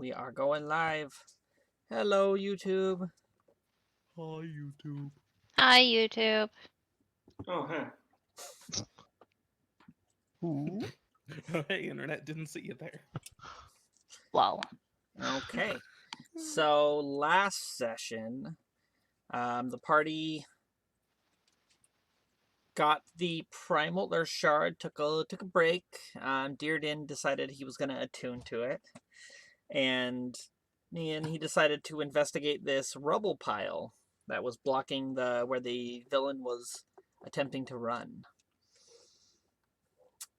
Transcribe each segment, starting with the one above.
We are going live. Hello, YouTube. Hi, YouTube. Hi, YouTube. Oh, hey. Oh, hey, Internet, didn't see you there. Well, Okay. So last session, the party got the primal their shard. Took a break. Dearden decided he was going to attune to it, and he decided to investigate this rubble pile that was blocking where the villain was attempting to run.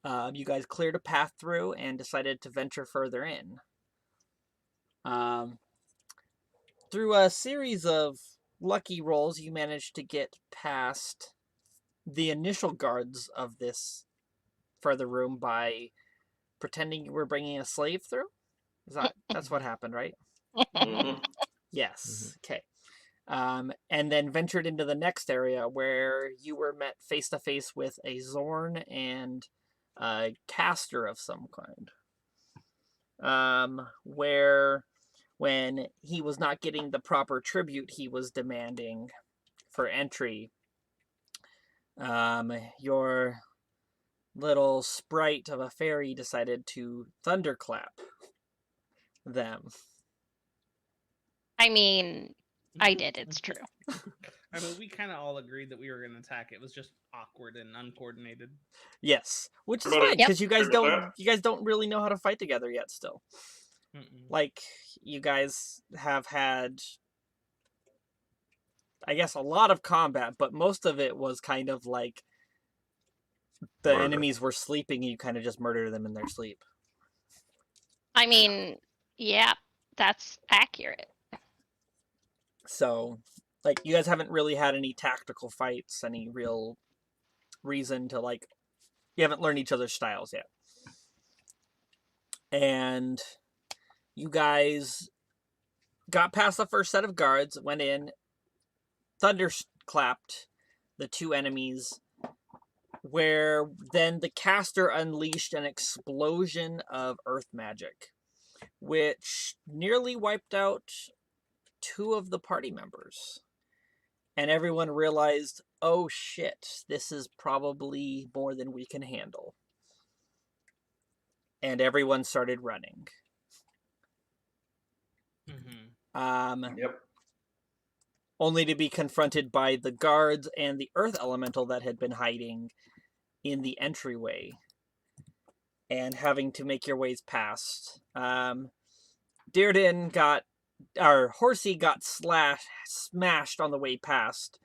You guys cleared a path through and decided to venture further in. Through a series of lucky rolls, you managed to get past the initial guards of this further room by pretending you were bringing a slave through. That's what happened, right? Mm-hmm. Yes. Okay. And then ventured into the next area where you were met face to face with a Zorn and a caster of some kind. Where when he was not getting the proper tribute he was demanding for entry, your little sprite of a fairy decided to thunderclap them. I mean, I did. It's true. I mean, we kind of all agreed that we were going to attack. It was just awkward and uncoordinated. Yes, which is Everybody- fine because you guys Agree with don't really know how to fight together yet. Still, like you guys have had, I guess, a lot of combat, but most of it was kind of like the Murder. enemies were sleeping and you kind of just murder them in their sleep. I mean, yeah, that's accurate. So, like, you guys haven't really had any tactical fights, any real reason to, like, you haven't learned each other's styles yet. And you guys got past the first set of guards, went in, thunderclapped the two enemies, where then the caster unleashed an explosion of earth magic, which nearly wiped out two of the party members. And everyone realized, oh shit, this is probably more than we can handle. And everyone started running. Yep. Only to be confronted by the guards and the earth elemental that had been hiding in the entryway. And having to make your ways past. Horsey got smashed on the way past,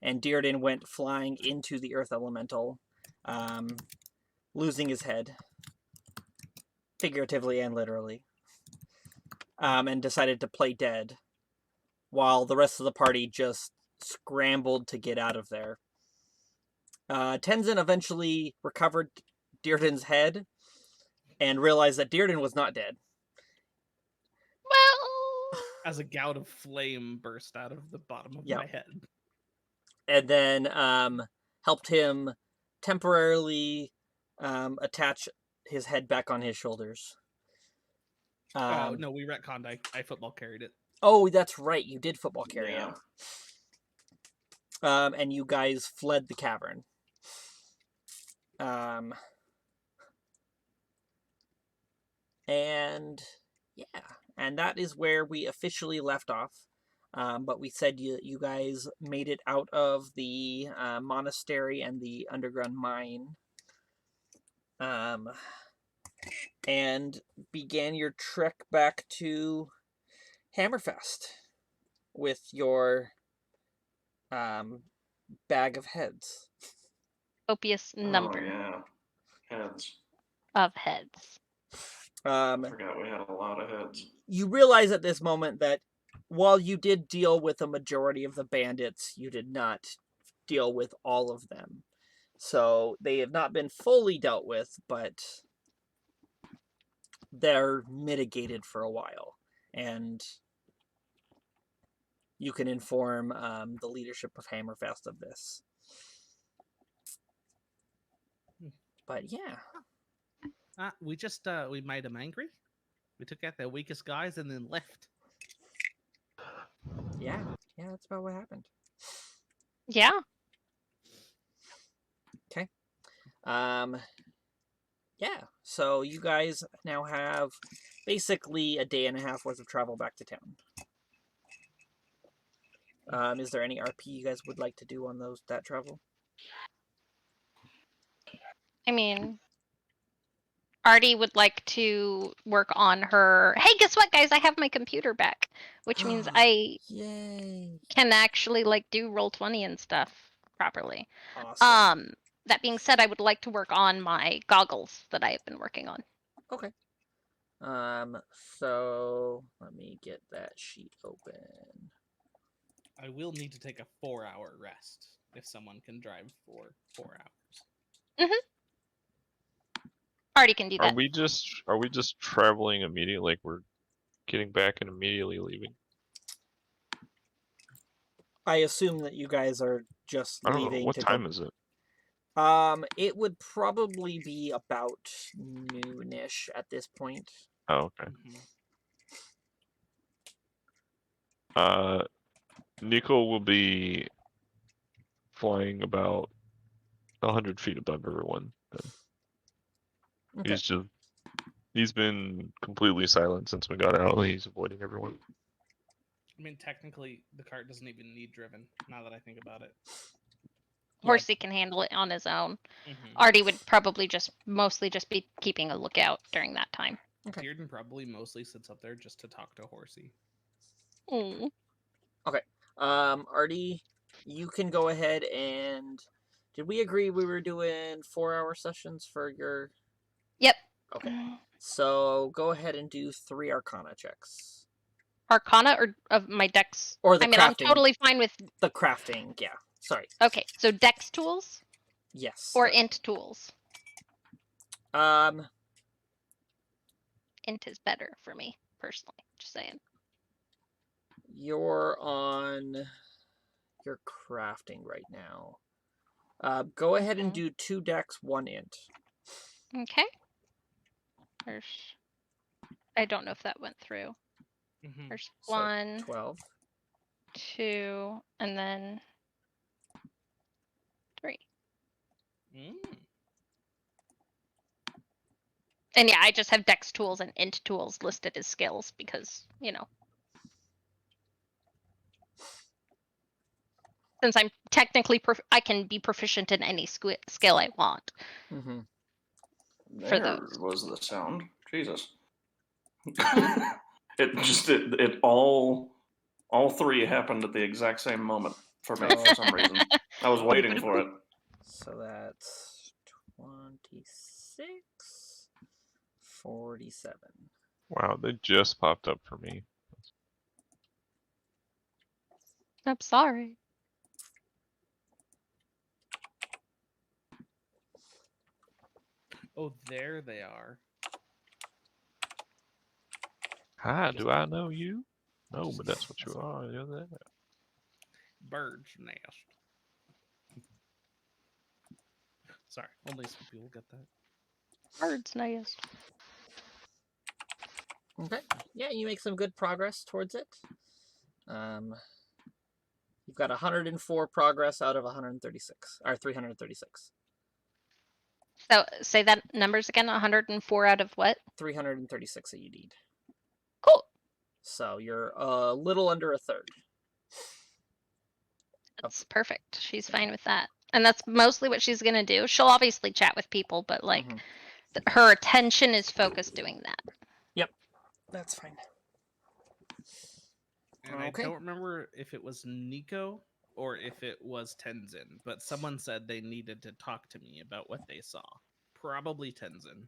and Dearden went flying into the earth elemental, losing his head, figuratively and literally, and decided to play dead, while the rest of the party just scrambled to get out of there. Tenzin eventually recovered Dearden's head and realized that Dearden was not dead. Well, As a gout of flame burst out of the bottom of Yep. my head. And then helped him temporarily attach his head back on his shoulders. No, we retconned. I football carried it. Oh, that's right. You did football carry Yeah. him. And you guys fled the cavern. And yeah, and that is where we officially left off. But we said you guys made it out of the monastery and the underground mine. And began your trek back to Hammerfest with your bag of heads. copious number Oh, yeah. Heads. of heads. I forgot we had a lot of heads. You realize at this moment that while you did deal with a majority of the bandits, you did not deal with all of them. So they have not been fully dealt with, but they're mitigated for a while. And you can inform the leadership of Hammerfest of this. But yeah. We just we made him angry. We took out the weakest guys and then left. Yeah, that's about what happened. Yeah. Okay. Yeah, so you guys now have basically a day and a half worth of travel back to town. Is there any RP you guys would like to do on that travel? I mean, Artie would like to work on her. Hey, guess what, guys? I have my computer back, which means I Yay! can actually like do Roll20 and stuff properly. Awesome. That being said, I would like to work on my goggles that I have been working on. Okay. So let me get that sheet open. I will need to take a 4-hour rest if someone can drive for 4 hours. Artie can do that. Are we just traveling immediately? Like we're getting back and immediately leaving? I assume that you guys are just I don't leaving. know. What time is it? It would probably be about noonish at this point. Oh, okay. Nico will be flying about 100 feet above everyone. Then. Okay. He's been completely silent since we got out. He's avoiding everyone. I mean, technically, the cart doesn't even need driven, now that I think about it. Horsey can handle it on his own. Artie would probably mostly just be keeping a lookout during that time. Okay. Dearden probably mostly sits up there just to talk to Horsey. Mm. Okay. Artie, you can go ahead and... Did we agree we were doing 4-hour sessions for your... Yep. Okay. So go ahead and do 3 Arcana checks. Arcana or of my dex? Or the crafting. I'm totally fine with... The crafting, yeah. Sorry. Okay, so dex tools? Yes. Or int tools? Int is better for me, personally. Just saying. You're on your crafting right now. Go ahead and do 2 dex, 1 int. Okay. I don't know if that went through. There's 1, 12, 2, and then 3. And yeah, I just have dex tools and int tools listed as skills because, since I'm technically I can be proficient in any skill I want. For those. Was the sound. Jesus. It all 3 happened at the exact same moment for me for some reason. I was waiting for it. So that's 26, 47. Wow, they just popped up for me. I'm sorry. Oh, there they are. Hi, do I know you? No, but that's what you are. You're that. Bird's nest. Sorry, only some people get that. Bird's nest. Okay. Yeah, you make some good progress towards it. You've got 104 progress out of 136, or 336. So say that numbers again. 104 out of what? 336 that you need. Cool. So you're a little under a third. That's perfect. She's fine with that. And that's mostly what she's going to do. She'll obviously chat with people, but like her attention is focused doing that. Yep. That's fine. And I don't remember if it was Nico or if it was Tenzin, but someone said they needed to talk to me about what they saw. Probably Tenzin.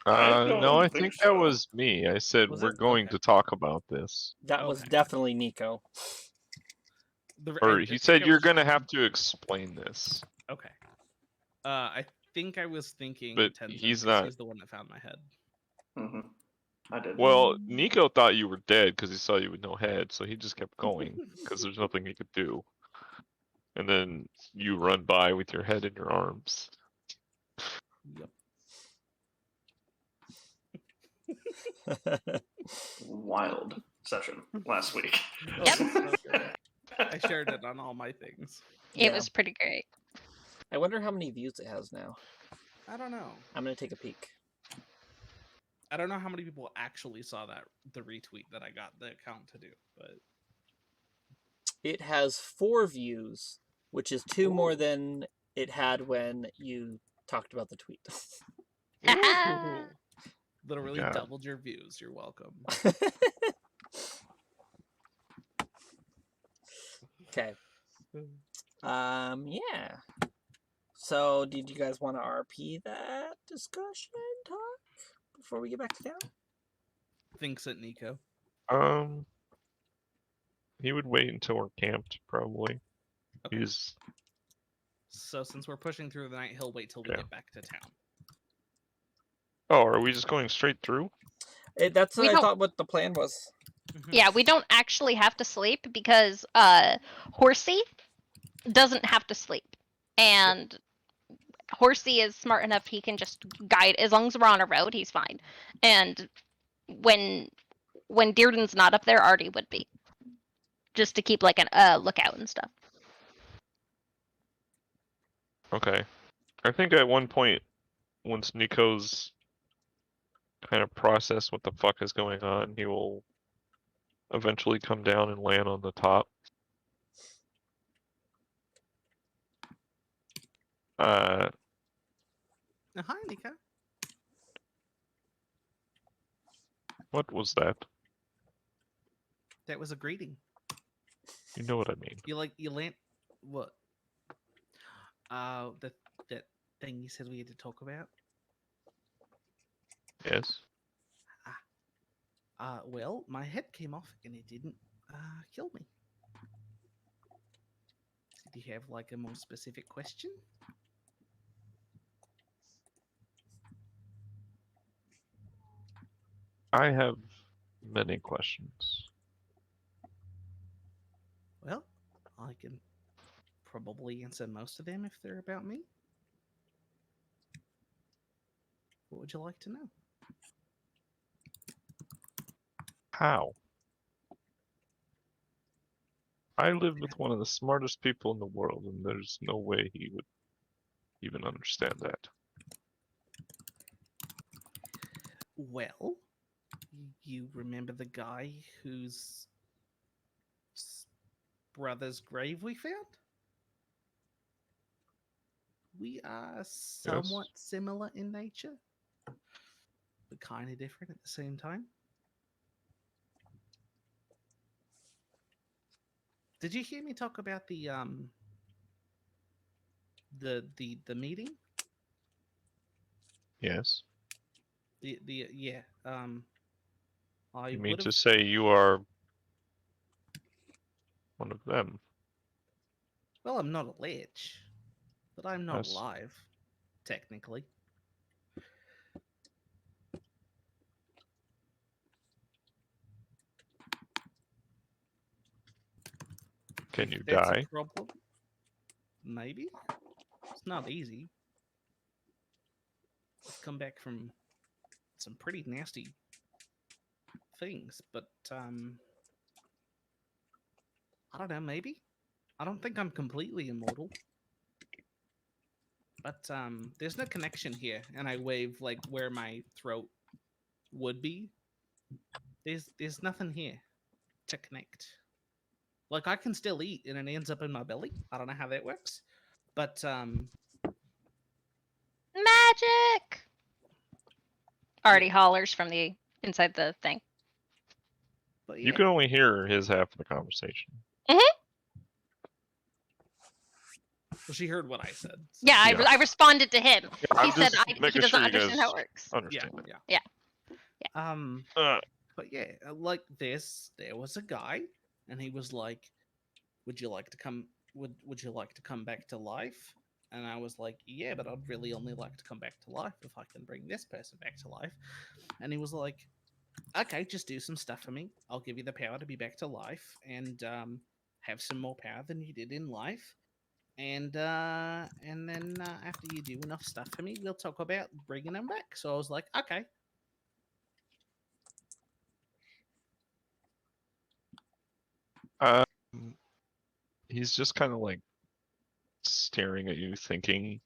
No, I think that was me. I said we're going to talk about this. That was definitely Nico. Or he said you're going to have to explain this. Okay. I think I was thinking but Tenzin, he's not. He's the one that found my head. I did. Well, Nico thought you were dead because he saw you with no head, so he just kept going because there's nothing he could do. And then you run by with your head in your arms. Yep. Wild session last week. Oh, Yep. it's so good. I shared it on all my things. It Yeah. was pretty great. I wonder how many views it has now. I don't know. I'm gonna take a peek. I don't know how many people actually saw the retweet that I got the account to do, but It has 4 views, which is 2 more Ooh. than it had when you talked about the tweet. Haha. literally God. doubled your views. You're welcome. Okay. Yeah. So, did you guys want to RP that discussion talk before we get back to town? Thinks it, Nico. He would wait until we're camped, probably. Okay. He's So since we're pushing through the night, he'll wait till we Yeah. get back to town. Oh, are we just going straight through? That's We what I don't- thought what the plan was. Yeah, we don't actually have to sleep because Horsey doesn't have to sleep. And Horsey is smart enough he can just guide as long as we're on a road, he's fine. And when Dearden's not up there, Artie would be. Just to keep like an lookout and stuff. Okay. I think at one point, once Nico's kind of process what the fuck is going on, he will eventually come down and land on the top. Hi, Nico. What was that? That was a greeting. You know what I mean. You land what? That thing you said we had to talk about. Yes. Well, my head came off and it didn't kill me. Do you have like a more specific question? I have many questions. Well, I can probably answer most of them if they're about me. What would you like to know? How? I live with one of the smartest people in the world, and there's no way he would even understand that. Well, you remember the guy whose brother's grave we found? We are somewhat similar in nature, but kind of different at the same time. Did you hear me talk about the meeting? Yes. Yeah. I You mean would to have. say you are one of them? Well, I'm not a lich, but I'm not Yes. alive, technically. Can If you that's die? a problem, maybe. It's not easy. I've come back from some pretty nasty things, but I don't know, maybe. I don't think I'm completely immortal. But there's no connection here, and I wave like where my throat would be. There's nothing here to connect. Like I can still eat and it ends up in my belly. I don't know how that works. But Magic! Artie hollers from the inside the thing. but You yeah. can only hear his half of the conversation. Well, she heard what I said. so- Yeah, Yeah. I responded to him. I'm He said just he making doesn't sure you understand how it guys works. Yeah, understand. yeah. Yeah. But yeah, like this, there was a guy, and he was like, "Would you like to come? Would you like to come back to life?" And I was like, "Yeah, but I'd really only like to come back to life if I can bring this person back to life." And he was like, "Okay, just do some stuff for me. I'll give you the power to be back to life and have some more power than you did in life. And then after you do enough stuff for me, we'll talk about bringing him back." So I was like, "Okay." He's just kind of like staring at you, thinking.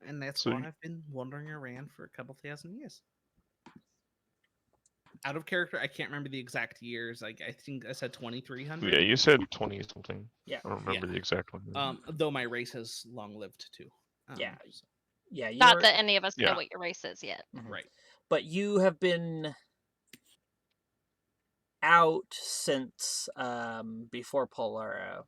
And that's So why you- I've been wandering around for a couple thousand years. Out of character, I can't remember the exact years. Like I think I said 2300. Yeah, you said 20 something. Yeah. I don't remember the exact one. Though my race has long lived too. Yeah. So- Yeah, Not you're that any of us know Yeah. what your race is yet. Mhm. right. But you have been out since before Polara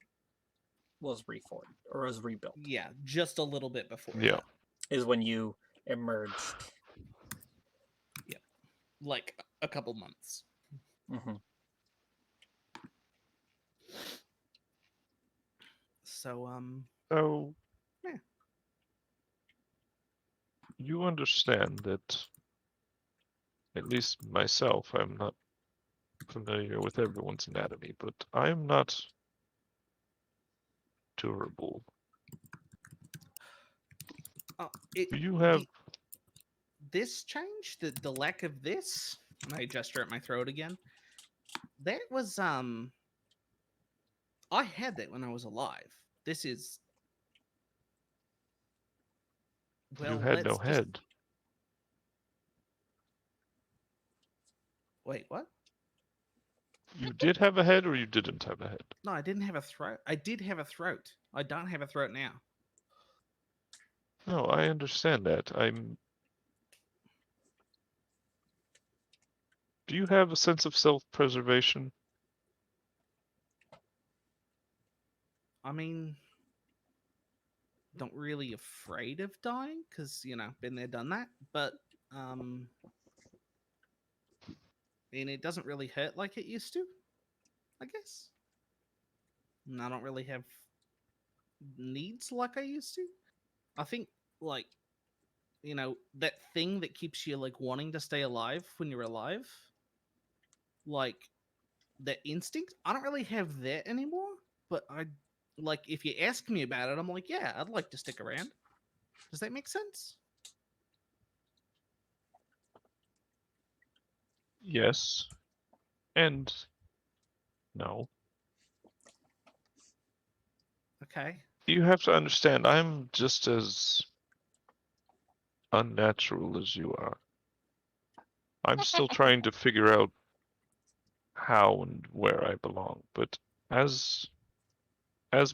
was reformed or was rebuilt. Yeah, just a little bit before Yeah. that. Is when you emerged. Like a couple months. Hmm. So So Yeah. you understand that, at least myself, I'm not familiar with everyone's anatomy, but I'm not durable. Do you have? This change, the lack of this, and I gesture at my throat again. That was I had that when I was alive. This is well, You had no let's just head. wait, what? You did have a head, or you didn't have a head? No, I didn't have a throat. I did have a throat. I don't have a throat now. No, I understand that. Do you have a sense of self-preservation? I mean, not really afraid of dying because been there, done that. But and it doesn't really hurt like it used to, I guess. And I don't really have needs like I used to. I think like that thing that keeps you like wanting to stay alive when you're alive, like that instinct. I don't really have that anymore. But I like if you ask me about it, I'm like, yeah, I'd like to stick around. Does that make sense? Yes. And no. Okay. You have to understand, I'm just as unnatural as you are. I'm still trying to figure out how and where I belong, but as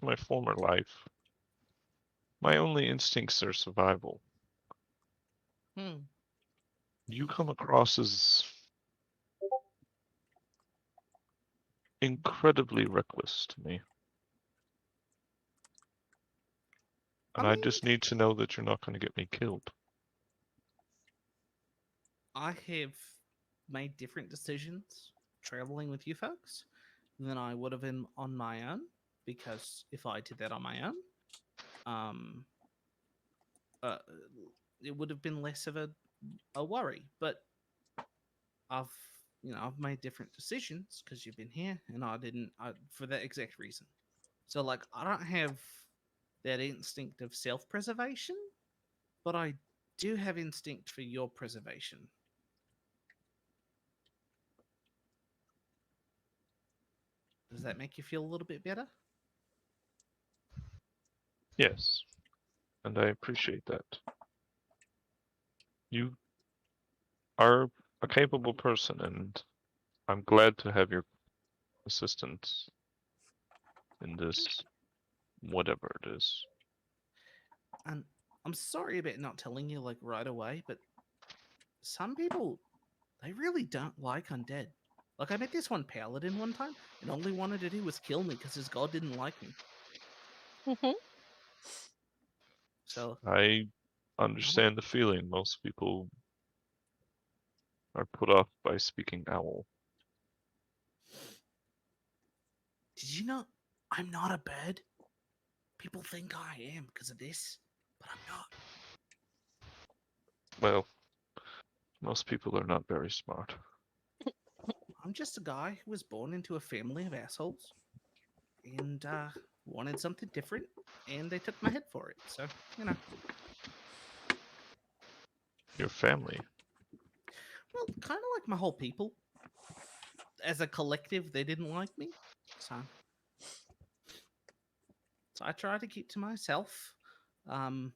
my former life, my only instincts are survival. Hmm. You come across as incredibly reckless to me. I And I mean, just need to know that you're not going to get me killed. I have made different decisions traveling with you folks than I would have been on my own. Because if I did that on my own, um, uh, it would have been less of a worry. But I've I've made different decisions because you've been here and I didn't for that exact reason. So like I don't have that instinct of self-preservation, but I do have instinct for your preservation. Does that make you feel a little bit better? Yes, and I appreciate that. You are a capable person, and I'm glad to have your assistance in this, whatever it is. And I'm sorry about not telling you like right away, but some people they really don't like undead. Like I met this one paladin one time, and all he wanted to do was kill me because his god didn't like me. Hmm. So I understand the feeling. Most people are put off by speaking owl. did you know I'm not a bird? People think I am because of this, but I'm not. Well, most people are not very smart. I'm just a guy who was born into a family of assholes and wanted something different, and they took my head for it. So, Your family. well, kind of like my whole people. As a collective, they didn't like me. So, So I try to keep to myself in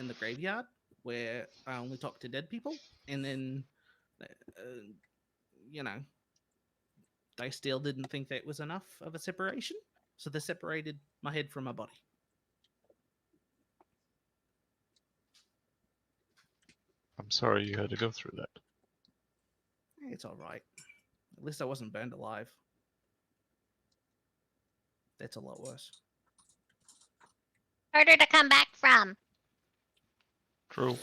the graveyard where I only talk to dead people. And then, you know, they still didn't think that was enough of a separation. So they separated my head from my body. I'm sorry you had to go through that. It's all right. At least I wasn't burned alive. That's a lot worse. Harder to come back from. True.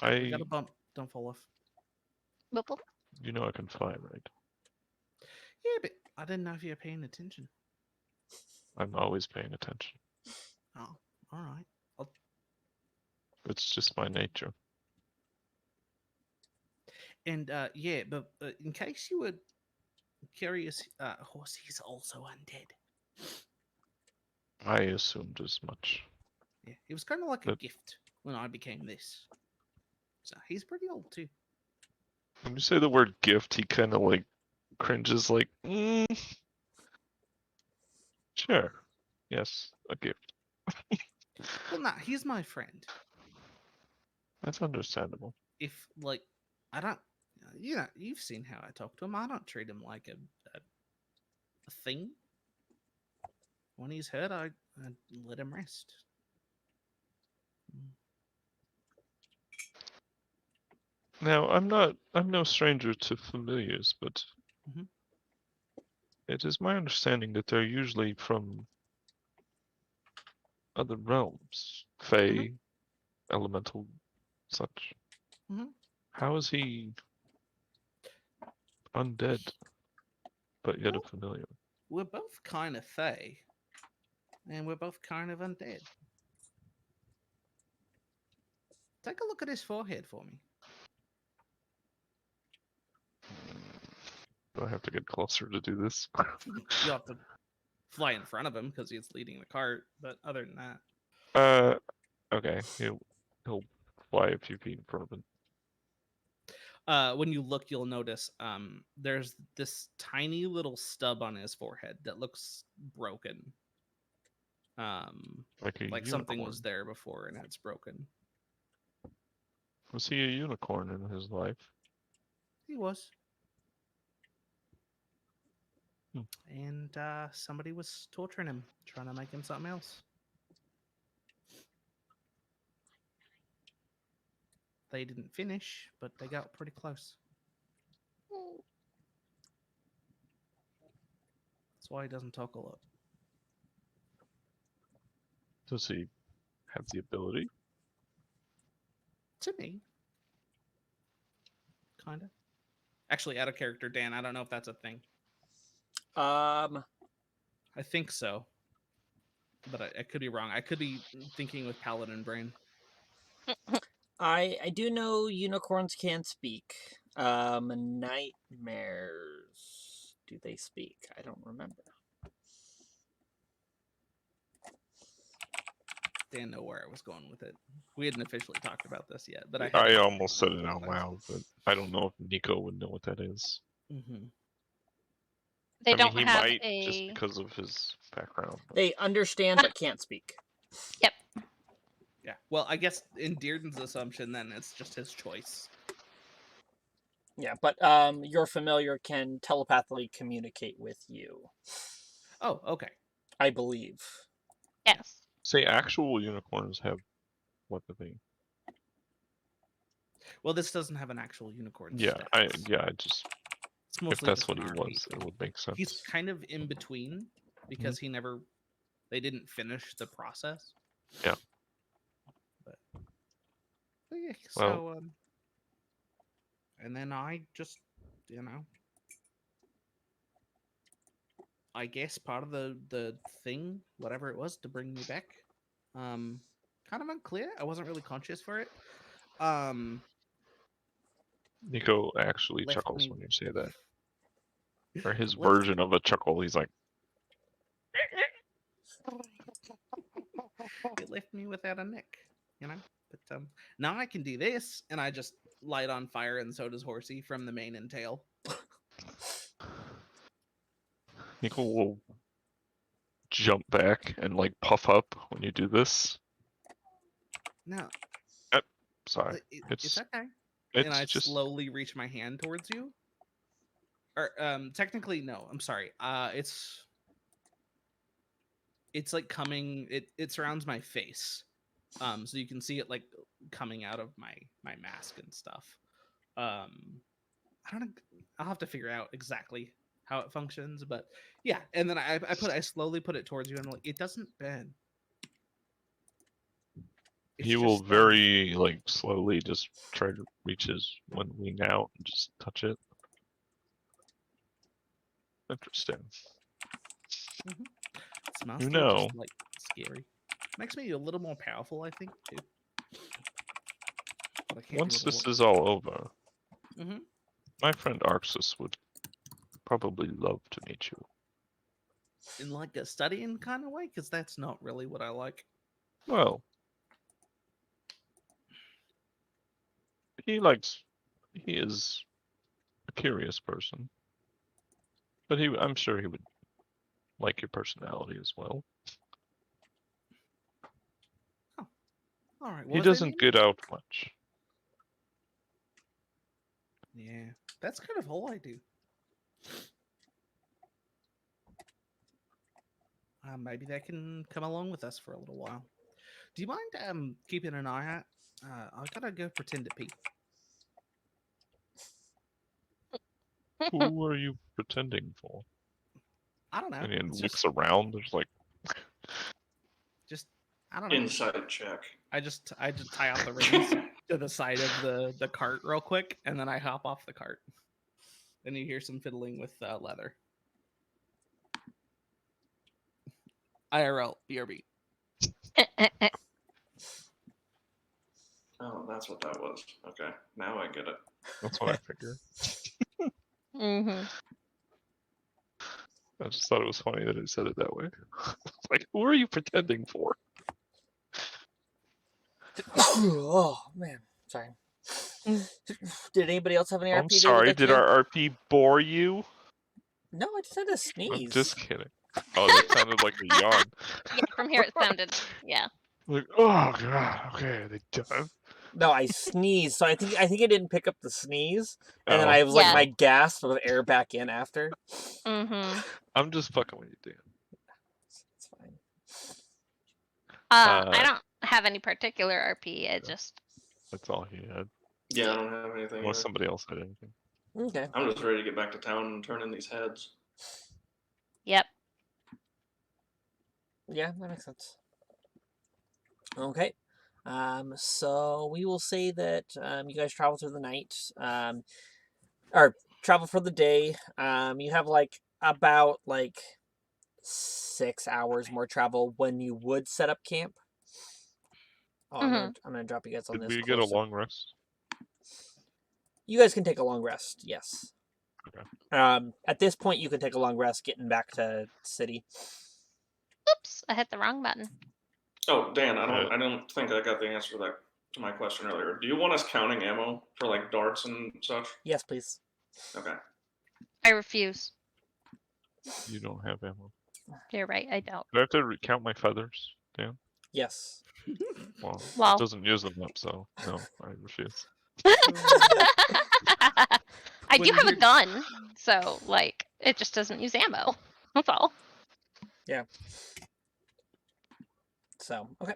We I, got a bump. Don't fall off. Boop, boop. you know I can fly, right? Yeah, but I didn't know if you were paying attention. I'm always paying attention. Oh, all right. It's just my nature. And yeah, but in case you were curious, Horsey's also undead. I assumed as much. Yeah, he was kind of like a But- gift when I became this. So he's pretty old too. When you say the word gift, he kind of like cringes, like, sure, yes, a gift. Well, nah, he's my friend. That's understandable. If like, I don't, you know, you've seen how I talk to him. I don't treat him like a thing. When he's hurt, I let him rest. Now, I'm no stranger to familiars, but Mhm. it is my understanding that they're usually from other realms, Fey, elemental, such. Mhm. How is he undead, but yet a Well, familiar? we're both kind of Fey, and we're both kind of undead. Take a look at his forehead for me. Do I have to get closer to do this? You have to fly in front of him because he's leading the cart. But other than that, Okay, he'll fly a few feet in front of him. when you look, you'll notice there's this tiny little stub on his forehead that looks broken. Like a Like unicorn. something was there before and it's broken. Was he a unicorn in his life? He was. Hmm. And somebody was torturing him, trying to make him something else. They didn't finish, but they got pretty close. That's why he doesn't talk a lot. Does he have the ability? To me. Kind of. Actually, out of character, Dan, I don't know if that's a thing. I think so. But I could be wrong. I could be thinking with Paladin brain. I do know unicorns can speak. Nightmares. Do they speak? I don't remember. Dan know where I was going with it. We hadn't officially talked about this yet, but I had I it almost said it multiple out times. loud, but I don't know if Nico would know what that is. Mm-hmm. They I mean, don't he have might a. just because of his background. but- They understand but can't speak. Yep. Yeah. Well, I guess in Dearden's assumption, then it's just his choice. Yeah, but your familiar can telepathically communicate with you. Oh, okay. I believe. Yes. Say actual unicorns have what the thing? Well, this doesn't have an actual unicorn. Yeah, I just It's if mostly that's just what an he army was, thing. it would make sense. He's kind of in between because they didn't finish the process. Yeah. But yeah, Well- so and then I just, I guess part of the thing, whatever it was, to bring me back, kind of unclear. I wasn't really conscious for it. Nico actually Left chuckles me- when you say that. Or his Left- version of a chuckle, he's like, It left me without a neck, But now I can do this, and I just light on fire, and so does Horsey from the mane and tail. Nico will jump back and like puff up when you do this. No, Sorry, it's it's okay. it's And I just slowly reach my hand towards you. Or technically no, I'm sorry. It's like coming. It surrounds my face, so you can see it like coming out of my mask and stuff. I don't know. I'll have to figure out exactly how it functions, but yeah. And then I slowly put it towards you, and I'm like, it doesn't bend. It's he will just very like slowly just try to reach his one wing out and just touch it. Interesting. smells You still know. just like scary. Makes me a little more powerful, I think, too. But I can't Once do it this is all over, Mhm. my friend Arxis would probably love to meet you. In like a studying kind of way, because that's not really what I like. Well, he is a curious person, but I'm sure he would like your personality as well. All right. He Well, if they doesn't meet get out much. yeah, that's kind of all I do. Maybe they can come along with us for a little while. Do you mind keeping an eye out? I gotta go pretend to pee. Who are you pretending for? I don't know. And he It's looks around. There's like just I don't know. Insight check. I just tie out the reins to the side of the cart real quick, and then I hop off the cart. And you hear some fiddling with leather. IRL, BRB. Oh, that's what that was. Okay, now I get it. that's what I figured. Mm-hmm. I just thought it was funny that it said it that way. Like, who are you pretending for? Oh man, sorry. Did anybody else have any RP? I'm sorry, did our RP bore you? No, I just had a I'm sneeze. just kidding. Oh, that sounded like a yawn. Yeah, from here it sounded. Yeah. Like, oh god, okay, are they done? No, I sneezed, so I think it didn't pick up the sneeze, and then Oh, I was like Yeah. my gasp of air back in after. Mm-hmm. I'm just fucking with you, Dan. It's fine. I don't have any particular RP. It just. That's all he had. Yeah, I don't have anything. Unless Either. somebody else had anything. Okay. I'm just ready to get back to town and turn in these heads. Yep. Yeah, that makes sense. Okay. So we will say that you guys travel through the night, or travel for the day. You have like about 6 hours more travel when you would set up camp. Oh, Mm-hmm. I'm gonna drop you guys on Did this. we get a closer. long rest? You guys can take a long rest. Yes. Okay. At this point, you can take a long rest getting back to city. Oops, I hit the wrong button. Oh, Dan, I don't think I got the answer to my question earlier. Do you want us counting ammo for like darts and such? Yes, please. Okay. I refuse. You don't have ammo. You're right. I don't. Do I have to count my feathers, Dan? Yes. Well, Well. it doesn't use them up, so no, I refuse. I When do have a you're- gun, so it just doesn't use ammo. That's all. So okay.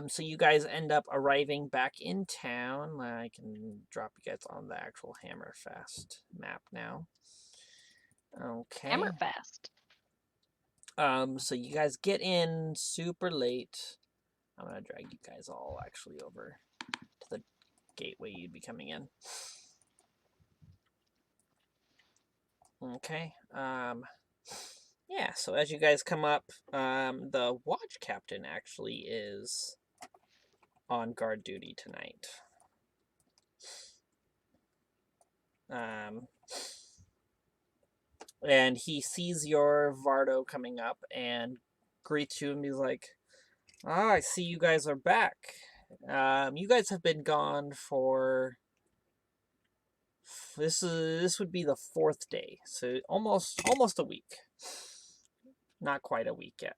So you guys end up arriving back in town. I can drop you guys on the actual Hammerfest map now. Okay. Hammerfest. So you guys get in super late. I'm gonna drag you guys all actually over to the gateway you'd be coming in. Okay. Yeah, so as you guys come up, the watch captain actually is on guard duty tonight. And he sees your Vardo coming up and greets you and he's like, "Ah, I see you guys are back. You guys have been gone for This would be the 4th day, so almost a week. Not quite a week yet.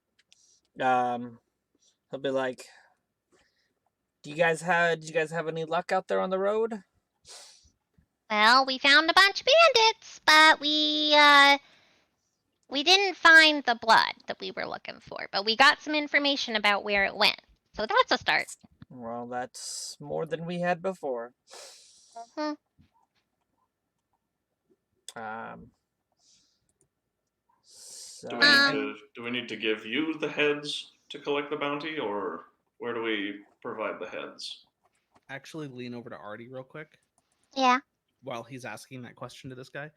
He'll be like, Did you guys have any luck out there on the road?" Well, we found a bunch of bandits, but we didn't find the blood that we were looking for. But we got some information about where it went, so that's a start. Well, that's more than we had before. Hmm. So Do we need to give you the heads to collect the bounty, or where do we provide the heads? Actually, lean over to Artie real quick Yeah. while he's asking that question to this guy.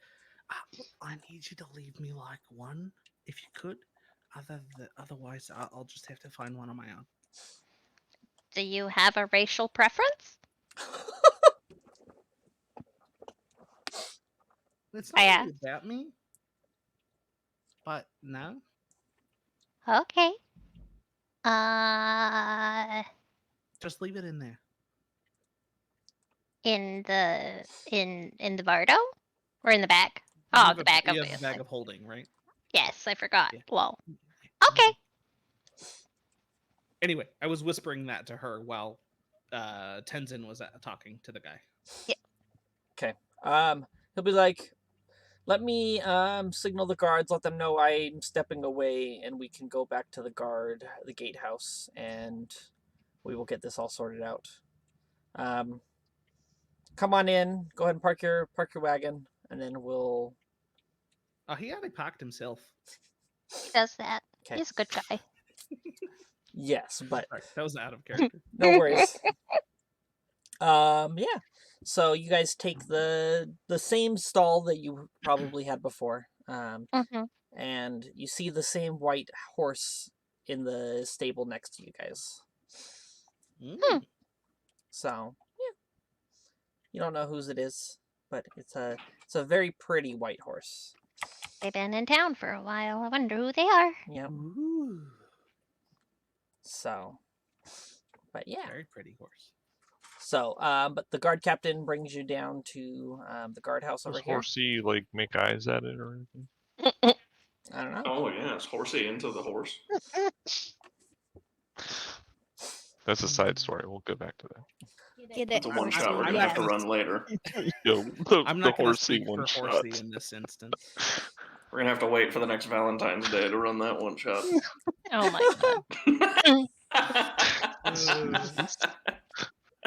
I need you to leave me like one, if you could. Otherwise, I'll just have to find one on my own. Do you have a racial preference? It's I not really asked. about me, but no. Okay. Uh, Just leave it in there. in the Bardo, or in the bag? You Oh, have the a- bag, You have a obviously. bag of holding, right? Yes, I forgot. Yeah. Well, okay. Anyway, I was whispering that to her while Tenzin was talking to the guy. Okay. He'll be like, "Let me signal the guards, let them know I'm stepping away, and we can go back to the gatehouse, and we will get this all sorted out. Come on in. Go ahead and park your wagon, and then we'll." Oh, he already packed himself. He does that. Okay. He's a good guy. Yes, but Sorry, that was out of character. no worries. Yeah. So you guys take the same stall that you probably had before. Mhm. And you see the same white horse in the stable next to you guys. Mm. So yeah, you don't know whose it is, but it's a very pretty white horse. They've been in town for a while. I wonder who they are. Yep. Ooh, So, but yeah. very pretty horse. So, but the guard captain brings you down to the guardhouse over Does here. Horsey like make eyes at it or anything? I don't know. Oh yeah, it's Horsey into the horse. That's a side story. We'll go back to that. It's a one shot we're gonna have to run later. Yo, I'm the not going to Horsey speak one for shot. Horsey in this instance. We're gonna have to wait for the next Valentine's Day to run that one shot. Oh my god.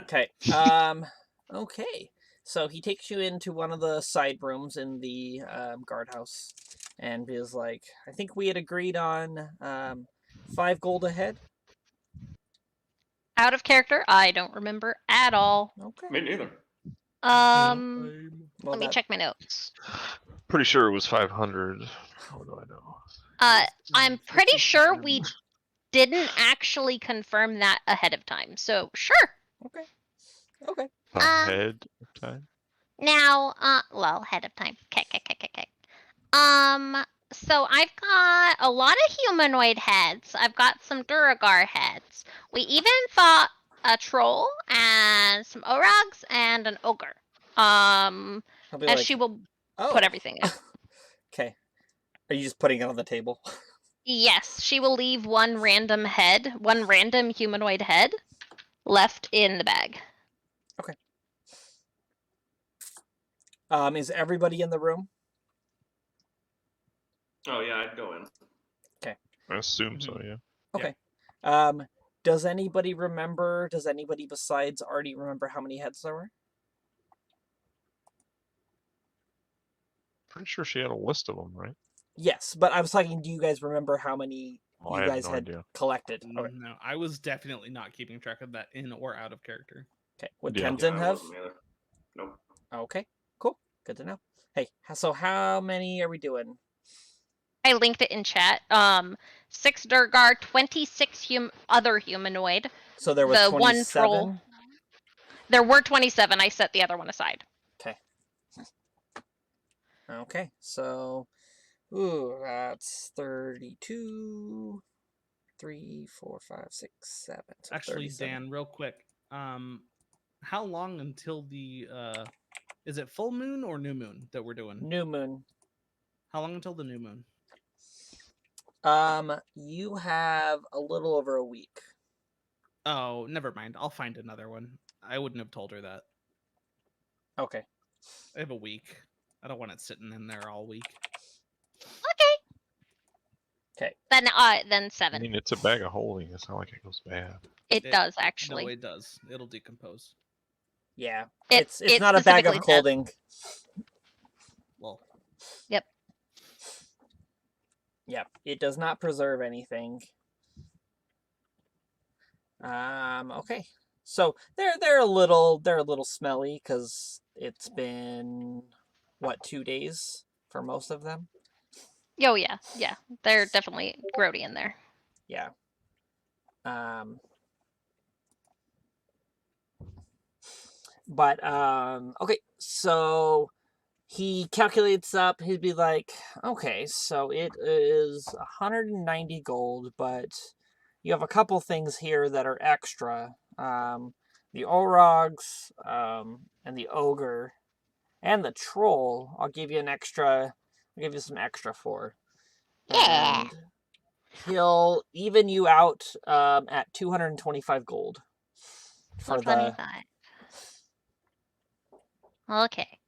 Okay. Okay. So he takes you into one of the side rooms in the guardhouse, and is like, "I think we had agreed on 5 gold a head." Out of character, I don't remember at all. Okay. Me neither. Well, Let me check my notes. Pretty sure it was 500. How do I know? I'm pretty sure we didn't actually confirm that ahead of time. So sure. Okay. Okay. Ahead of time? Now, well, ahead of time. Okay. So I've got a lot of humanoid heads. I've got some Duragar heads. We even fought a troll and some Orogs and an ogre. I'll be And like, she will "Oh." put everything in. Okay. Are you just putting it on the table? Yes, she will leave one random humanoid head left in the bag. Is everybody in the room? Oh yeah, I'd go in. I assume so, yeah. Okay. Does anybody besides Artie remember how many heads there were? Pretty sure she had a list of them, right? Yes, but I was talking, do you guys remember how many Oh, you I have guys no had idea. collected? Okay. No, I was definitely not keeping track of that in or out of character. Okay. Would Yeah. Tenzin I have? wasn't either. Nope. Okay. Cool. Good to know. Hey, so how many are we doing? I linked it in chat. 6 Durgar, 26 other humanoid. So there was The 27? one troll. There were 27. I set the other one aside. Okay. Okay. So, ooh, that's 32. 3, 4, 5, 6, 7. So Actually, 37. Dan, real quick, how long until the Is it full moon or new moon that we're doing? New moon. How long until the new moon? You have a little over a week. Oh, never mind. I'll find another one. I wouldn't have told her that. Okay. I have a week. I don't want it sitting in there all week. Okay. Then I 7. mean, it's a bag of holding. It's not like it goes bad. It It- does No, actually. it does. It'll decompose. Yeah. It- It's it not a bag of specifically says- holding. Well, Yep. It does not preserve anything. Okay. So they're a little smelly because it's been what, 2 days for most of them. Oh yeah, yeah. They're definitely grody in there. Yeah. But okay, so he calculates up, he'd be like, okay, so it is 190 gold, but you have a couple things here that are extra. The Orogs, and the Ogre, and the Troll, I'll give you some extra for. Yeah. And he'll even you out at 225 gold. For the 225. Okay.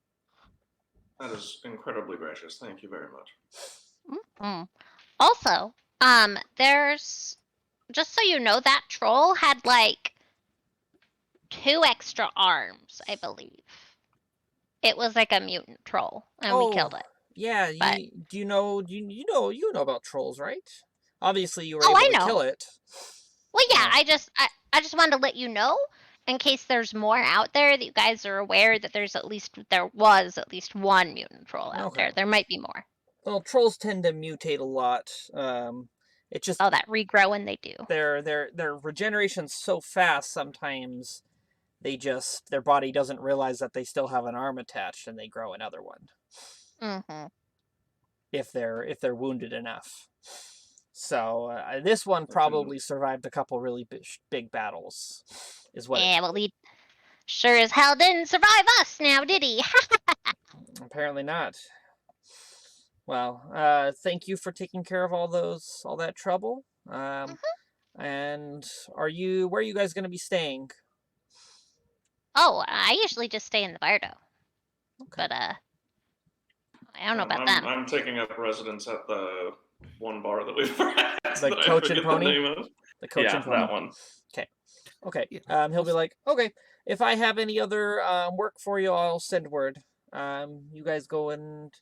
That is incredibly gracious. Thank you very much. Mm. Also, there's, just so you know, that troll had like 2 extra arms, I believe. It was like a mutant troll, and we killed it. Yeah, But- you know about trolls, right? Obviously, you were Oh, I able to know. kill it. Well, yeah, Yeah. I just wanted to let you know, in case there's more out there, that you guys are aware that there was at least one mutant troll out Okay. there. There might be more. Well, trolls tend to mutate a lot. It's just Oh, that regrow when they do. their regeneration's so fast. Sometimes their body doesn't realize that they still have an arm attached, and they grow another one Mm-hmm. if they're wounded enough. So this one probably survived a couple really big battles. Is what Yeah, well, he sure as hell didn't survive us now, did he? apparently not. Well, thank you for taking care of all that trouble. And where are you guys going to be staying? Oh, I usually just stay in the Bardo. Okay. But, I don't know about I'm, them. I'm taking up residence at the one bar that we've at. The that I Coach and forget the Pony? name of. The coach Yeah, and pony. that one. Okay. Yeah. He'll be like, okay, if I have any other work for you, I'll send word. You guys go and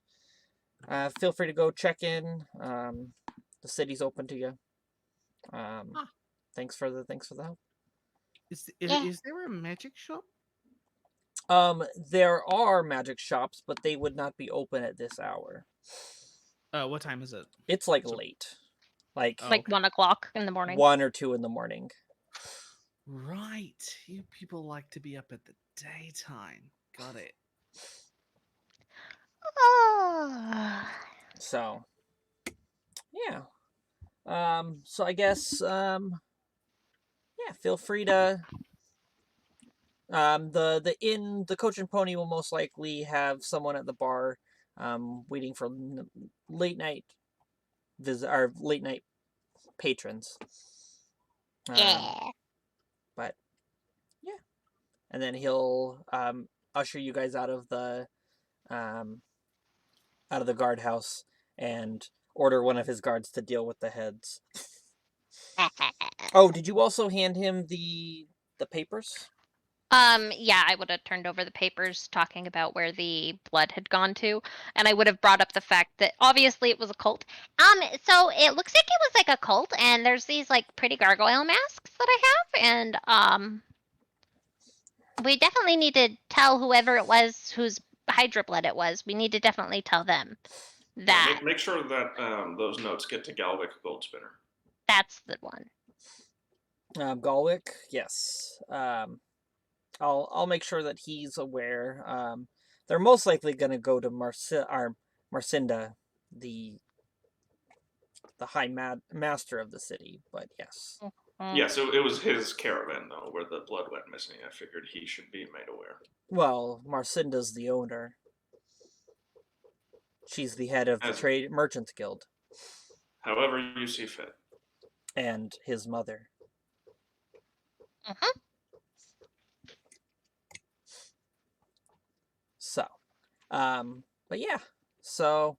feel free to go check in. The city's open to you. Thanks for the help. Yeah. Is there a magic shop? There are magic shops, but they would not be open at this hour. What time is it? It's like So- late, like Oh, Like okay. 1 o'clock in the morning. 1 or 2 in the morning. Right. You people like to be up at the daytime. Got it. Oh. So, yeah. So I guess, yeah, feel free to. The Coach and Pony will most likely have someone at the bar, waiting for late night late night patrons. Yeah. But yeah, and then he'll usher you guys out of the guardhouse and order one of his guards to deal with the heads. Oh, did you also hand him the papers? Yeah, I would have turned over the papers talking about where the blood had gone to, and I would have brought up the fact that obviously it was a cult. So it looks like it was like a cult, and there's these like pretty gargoyle masks that I have, and we definitely need to tell whoever it was whose Hydra blood it was. We need to definitely tell them that Make sure that those notes get to Galwick Goldspinner. that's the one. Galwick, yes. I'll make sure that he's aware. They're most likely going to go to Marcinda, the high master of the city. But yes. Yeah, so it was his caravan though, where the blood went missing. I figured he should be made aware. Well, Marcinda's the owner. She's the head of the As- Trade Merchants Guild. However you see fit. And his mother. Mhm. So, but yeah. So,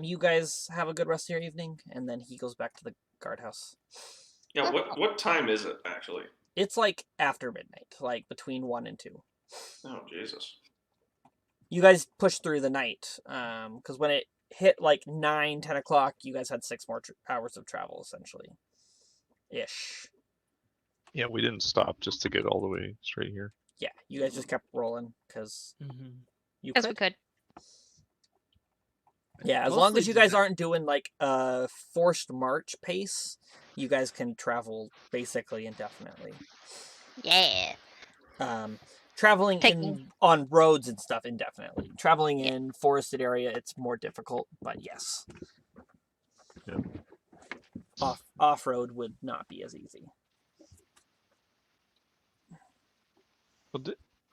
you guys have a good rest of your evening, and then he goes back to the guardhouse. Yeah, what time is it actually? It's like after midnight, like between 1 and 2. Oh Jesus. You guys pushed through the night, because when it hit like 9, 10 o'clock, you guys had 6 more hours of travel, essentially. Ish. Yeah, we didn't stop just to get all the way straight here. Yeah, you guys just kept rolling, because you Because we could. could. Yeah, as long Mostly as you just guys that- aren't doing like a forced march pace, you guys can travel basically indefinitely. Yeah. Traveling Taking- on roads and stuff indefinitely. Traveling Yeah. in forested area, it's more difficult, but yes. Yeah. Off road would not be as easy. Well,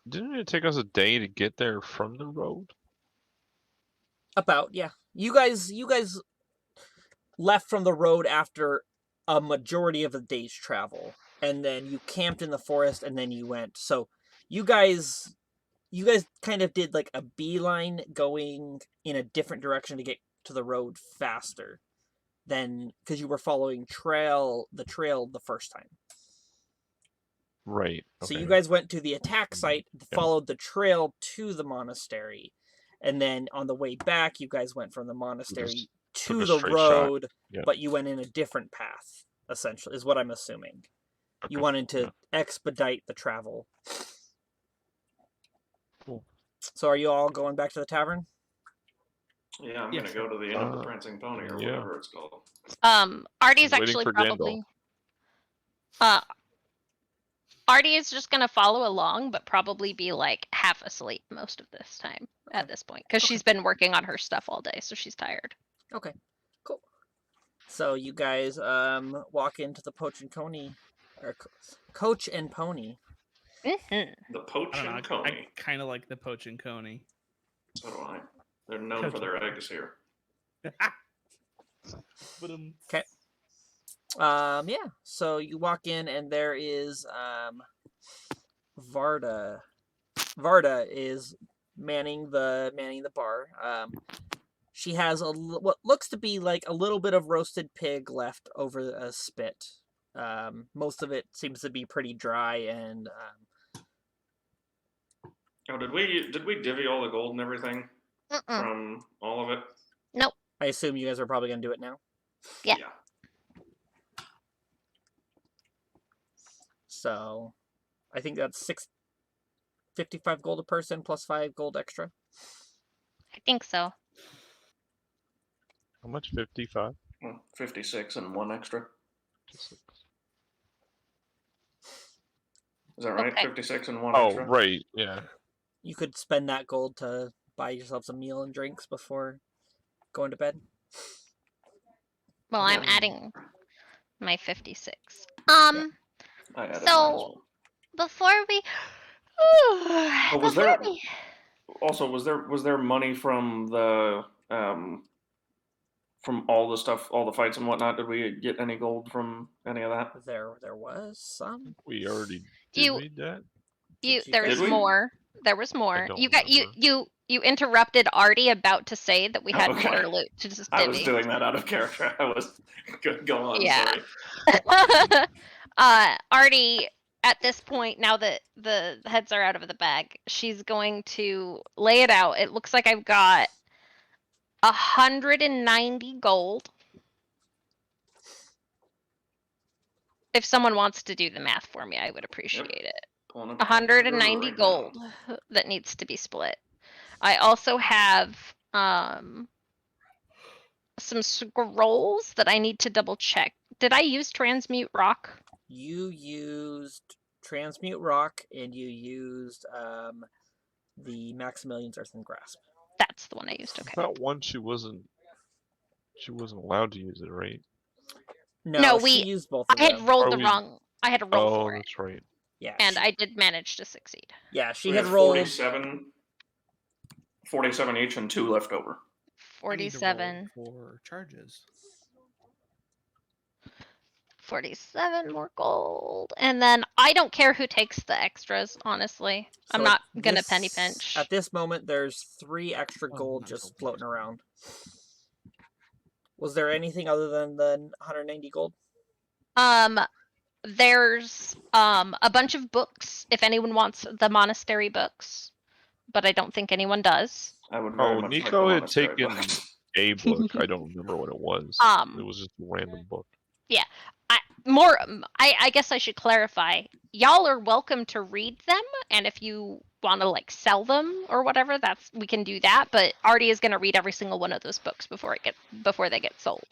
didn't it take us a day to get there from the road? About, yeah. You guys left from the road after a majority of the day's travel, and then you camped in the forest, and then you went. So you guys kind of did like a beeline going in a different direction to get to the road faster than because you were following the trail the first time. Right. So Okay. you guys went to the attack site, Yeah. followed the trail to the monastery, and then on the way back, you guys went from the monastery took to a the straight shot. road, Yeah. but you went in a different path, essentially, is what I'm assuming. You Okay, wanted to yeah. expedite the travel. Cool. So are you all going back to the tavern? Yeah, I'm Yeah, gonna sure. go to the Inn of the Uh, Prancing Pony or yeah. whatever it's called. Artie's Waiting actually for probably. Artie is just gonna follow along, but probably be like half asleep most of this time at Okay. this point because she's been working on her stuff all day, so she's tired. Okay, cool. So you guys walk into the Poach and Coney, or Coach and Pony. Mm-hmm. The I Poach don't know. and I Coney. kind of like the poach and coney. So do I. They're known Poach for and their Coney. eggs here. But Okay. Yeah. So you walk in, and there is Varda. Varda is manning the bar. She has what looks to be like a little bit of roasted pig left over a spit. Most of it seems to be pretty dry, and Oh, did we divvy all the gold and everything Mm-mm. from all of it? Nope. I assume you guys are probably gonna do it now. Yeah. So, I think that's 55 gold a person plus 5 gold extra. I think so. How much? 55? Well, 56 and 1 extra. Is that right? Okay. 56 and 1 Oh, extra? right. Yeah. You could spend that gold to buy yourself some meal and drinks before going to bed. Well, I'm Yeah. adding my 56. I added So- mine as well. Before we. Oh, was there- we... Also, was there money from the from all the stuff, all the fights and whatnot? Did we get any gold from any of that? There was some. We already You- did that. Did you There guys- was Did we? more. There was more. don't You got remember. you interrupted Artie about to say that we had Okay. more loot to just I was divvy. doing that out of character. I was go on. Yeah. Sorry. Artie, at this point, now that the heads are out of the bag, she's going to lay it out. It looks like I've got 190 gold. If someone wants to do the math for me, I would appreciate it. Pulling up 190 right gold that needs to be split. I also have some scrolls that I need to double check. Did I use transmute rock? You used Transmute Rock, and you used the Maximilian's Earthen Grasp. That's the one I used. I Okay. thought once she wasn't allowed to use it, right? No, she used both of I had them. rolled Are the we- wrong. I had to roll Oh, for it, that's right. Yeah, and she, I did manage to succeed. yeah, she We had have rolled. 47 each and 2 left over. I need to roll 47. for charges. 47 more gold. And then I don't care who takes the extras, honestly. I'm So not at gonna this- penny pinch. At this moment, there's 3 extra Oh, gold not just till floating next around. Was there anything other than the 190 gold? There's a bunch of books if anyone wants the monastery books, but I don't think anyone does. I would very Oh, much like the Nico had monastery taken book. a book. I don't remember what it was. It was just a random book. I guess I should clarify. Y'all are welcome to read them, and if you want to like sell them or whatever, we can do that. But Artie is gonna read every single one of those books before they get sold.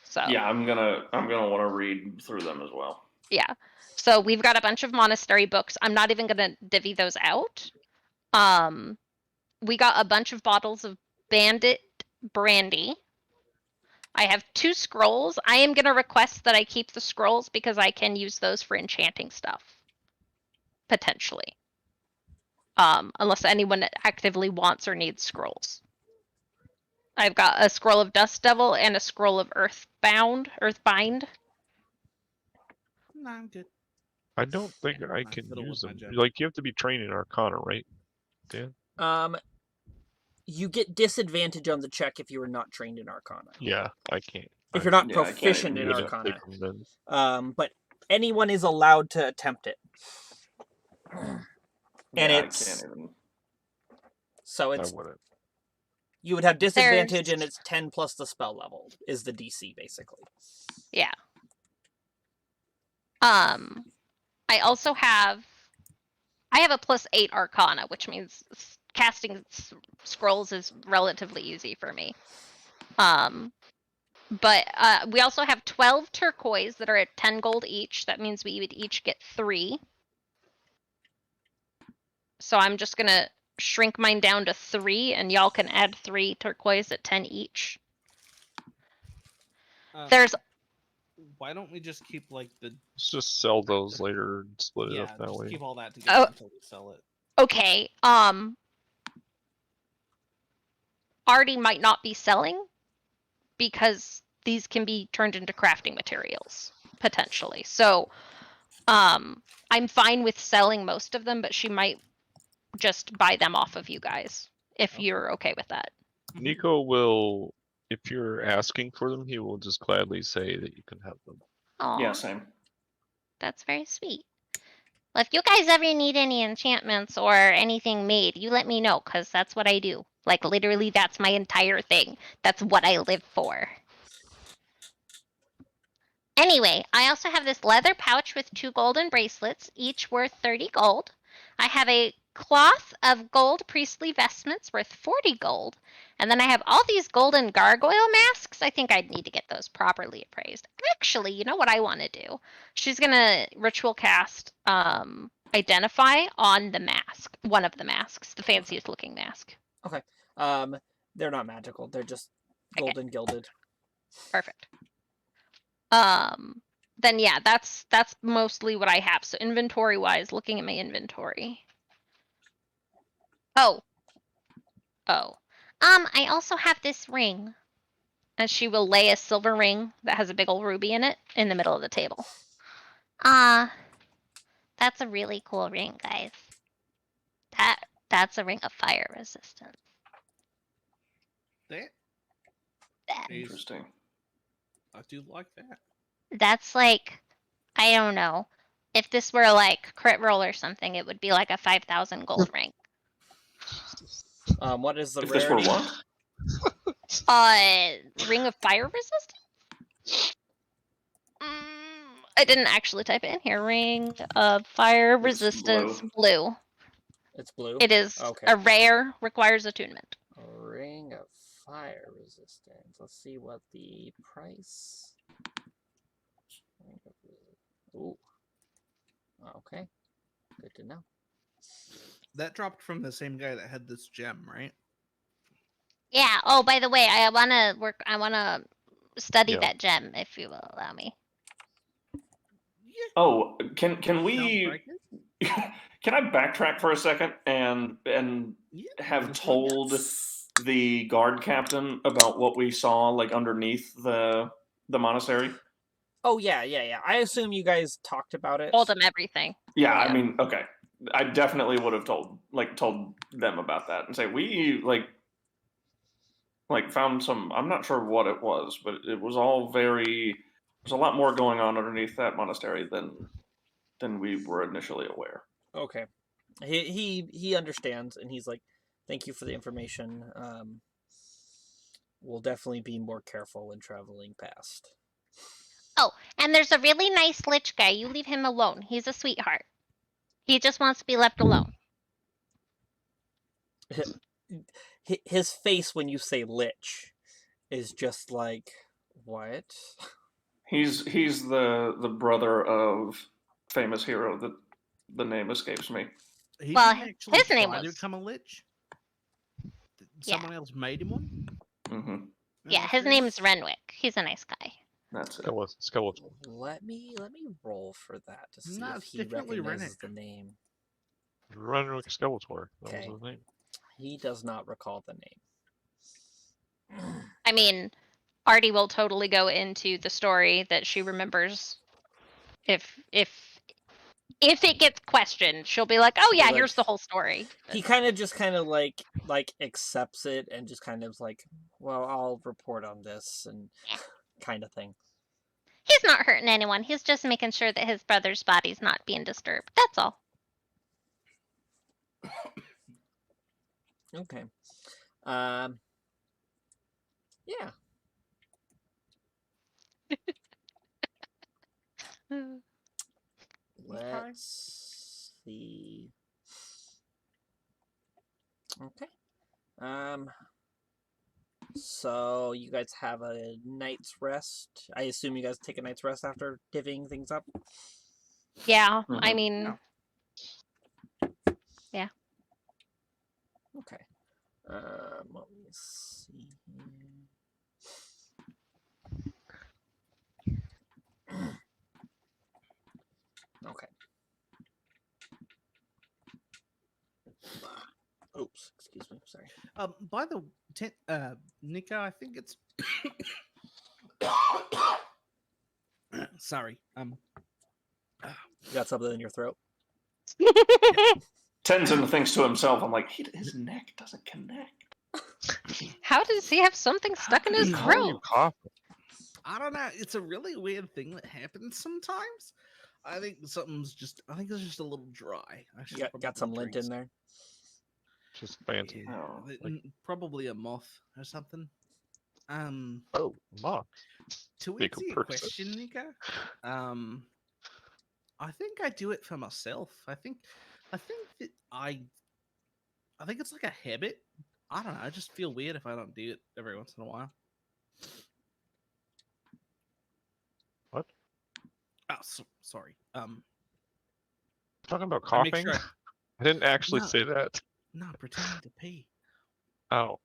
So Yeah, I'm gonna want to read through them as well. yeah. So we've got a bunch of monastery books. I'm not even gonna divvy those out. We got a bunch of bottles of Bandit brandy. I have 2 scrolls. I am going to request that I keep the scrolls because I can use those for enchanting stuff. Potentially. Unless anyone actively wants or needs scrolls. I've got a scroll of Dust Devil and a scroll of Earthbind. No, I'm good. I don't think Yeah, I I can fiddle use with my them. gem. Like, you have to be trained in Arcana, right, Dan? You get disadvantage on the check if you are not trained in Arcana. Yeah, I can't. If you're not Yeah, I can't proficient even in use it. Arcana. Take them then. But anyone is allowed to attempt it. And Yeah, it's I can't even. so I it's wouldn't. you would have disadvantage and There's- it's 10 plus the spell level is the DC basically. Yeah. I also have a +8 Arcana, which means casting scrolls is relatively easy for me. But we also have 12 turquoise that are at 10 gold each. That means we would each get 3. So I'm just gonna shrink mine down to 3, and y'all can add 3 turquoise at 10 each. There's Why don't we just keep like the Let's just sell those later and split it yeah, up that just way. keep all that together until we sell it. okay. Artie might not be selling because these can be turned into crafting materials potentially. So I'm fine with selling most of them, but she might just buy them off of you guys if Okay. you're okay with that. Nico will, if you're asking for them, he will just gladly say that you can have them. Aw, Yeah, same. that's very sweet. Well, if you guys ever need any enchantments or anything made, you let me know, because that's what I do. Like, literally, that's my entire thing. That's what I live for. Anyway, I also have this leather pouch with 2 golden bracelets, each worth 30 gold. I have a cloth of gold priestly vestments worth 40 gold. And then I have all these golden gargoyle masks. I think I'd need to get those properly appraised. Actually, you know what I want to do? She's going to ritual cast Identify on the mask. One of the masks. The fanciest looking mask. They're not magical. They're just Okay. golden gilded. Perfect. Then yeah, that's mostly what I have. So inventory wise, looking at my inventory. Oh. I also have this ring. And she will lay a silver ring that has a big old ruby in it in the middle of the table. That's a really cool ring, guys. That's a ring of fire resistance. That is, Interesting. I do like that. That's like, I don't know. If this were like crit roll or something, it would be like a 5,000 gold ring. What is the If this were rarity? what? Ring of fire resistance? I didn't actually type it in here. Ring of fire It's resistance blue. It's blue. It is Okay. a rare, requires attunement. A ring of fire resistance. Let's see what the price. Ooh. Okay. Good to know. That dropped from the same guy that had this gem, right? Yeah. Oh, by the way, I wanna study Yeah. that gem if you will allow me. Oh, can Don't we? break it? Can I backtrack for a second and Yeah, have go for it. told the guard captain about what we saw like underneath the monastery? Oh yeah. I assume you guys talked about it. Told him everything. Yeah, I Yeah. mean, okay. I definitely would have told them about that and say we found some. I'm not sure what it was, but it was all very. There's a lot more going on underneath that monastery than we were initially aware. Okay. He understands, and he's like, "Thank you for the information. We'll definitely be more careful when traveling past." Oh, and there's a really nice lich guy. You leave him alone. He's a sweetheart. He just wants to be left alone. His face when you say lich is just like, what? He's the brother of famous hero that the name escapes me. He Well, didn't actually his name try to was- become a lich. Yeah. Someone else made him one. Hmm. Yeah, his name's Renwick. He's a nice guy. That's it. Skeletal. Let me roll for that to see No, if it's he definitely recognizes Rennick. the name. Renwick Skeletor. That Okay. was his name. He does not recall the name. I mean, Artie will totally go into the story that she remembers. If it gets questioned, she'll be like, "Oh She'll be yeah, like- here's the whole story." He kind of like accepts it and just kind of like, well, I'll report on this and Yeah. kind of thing. He's not hurting anyone. He's just making sure that his brother's body's not being disturbed. That's all. Okay. Yeah. Let's see. Okay. So you guys have a night's rest. I assume you guys take a night's rest after divvying things up. Yeah, I Mhm. mean, Okay. Let me see here. Okay. Oops, excuse me. Sorry. By the Nico, I think it's. Sorry. You got something in your throat? Tenzin thinks to himself, "I'm like, his neck doesn't connect." how does he have something stuck in his How How are you throat? coughing? I don't know. It's a really weird thing that happens sometimes. I think something's just. I think it's just a little dry. I should You got some probably lint drink in there? Just phantom. Yeah, Oh, probably a moth or something. Oh, mock. To Nico answer your perks it. question, Nico, I think I do it for myself. I think that I think it's like a habit. I don't know. I just feel weird if I don't do it every once in a while. What? Oh, sorry. Talking about I make coughing? sure I didn't actually No. say that. no, pretending to pee. Oh.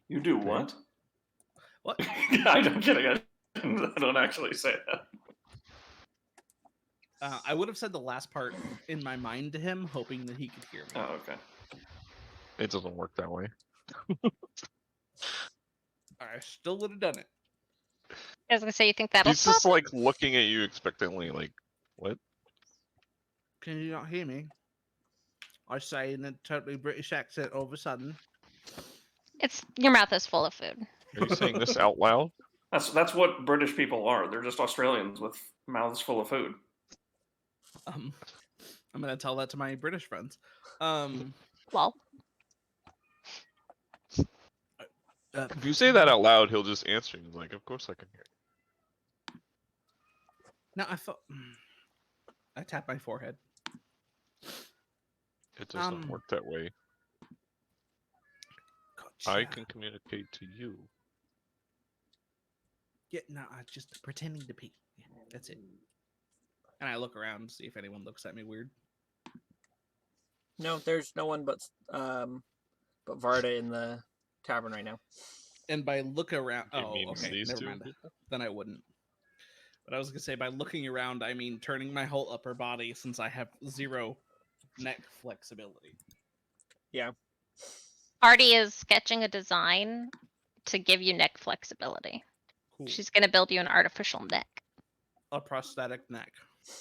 you do Okay. what? What? I'm kidding. I don't actually say that. I would have said the last part in my mind to him, hoping that he could hear me. Oh, okay. It doesn't work that way. I still would have done it. I was gonna say, you think that'll He's stop? just like looking at you expectantly, like, what? Can you not hear me? I say in a totally British accent all of a sudden. It's your mouth is full of food. Are you saying this out loud? That's what British people are. They're just Australians with mouths full of food. I'm gonna tell that to my British friends. Well, If you say that out loud, he'll just answer you. Like, of course I can hear No, I thought I tapped my forehead. you. It doesn't work that way. I Gotcha. can communicate to you. Yeah, no, I just pretending to pee. Yeah, that's it. And I look around to see if anyone looks at me weird. No, there's no one but Varda in the tavern right now. And by look around, It oh, means okay, these never two mind. people? Then I wouldn't. But I was gonna say by looking around, I mean turning my whole upper body since I have 0 neck flexibility. Artie is sketching a design to give you neck flexibility. Cool. She's gonna build you an artificial neck. A prosthetic neck.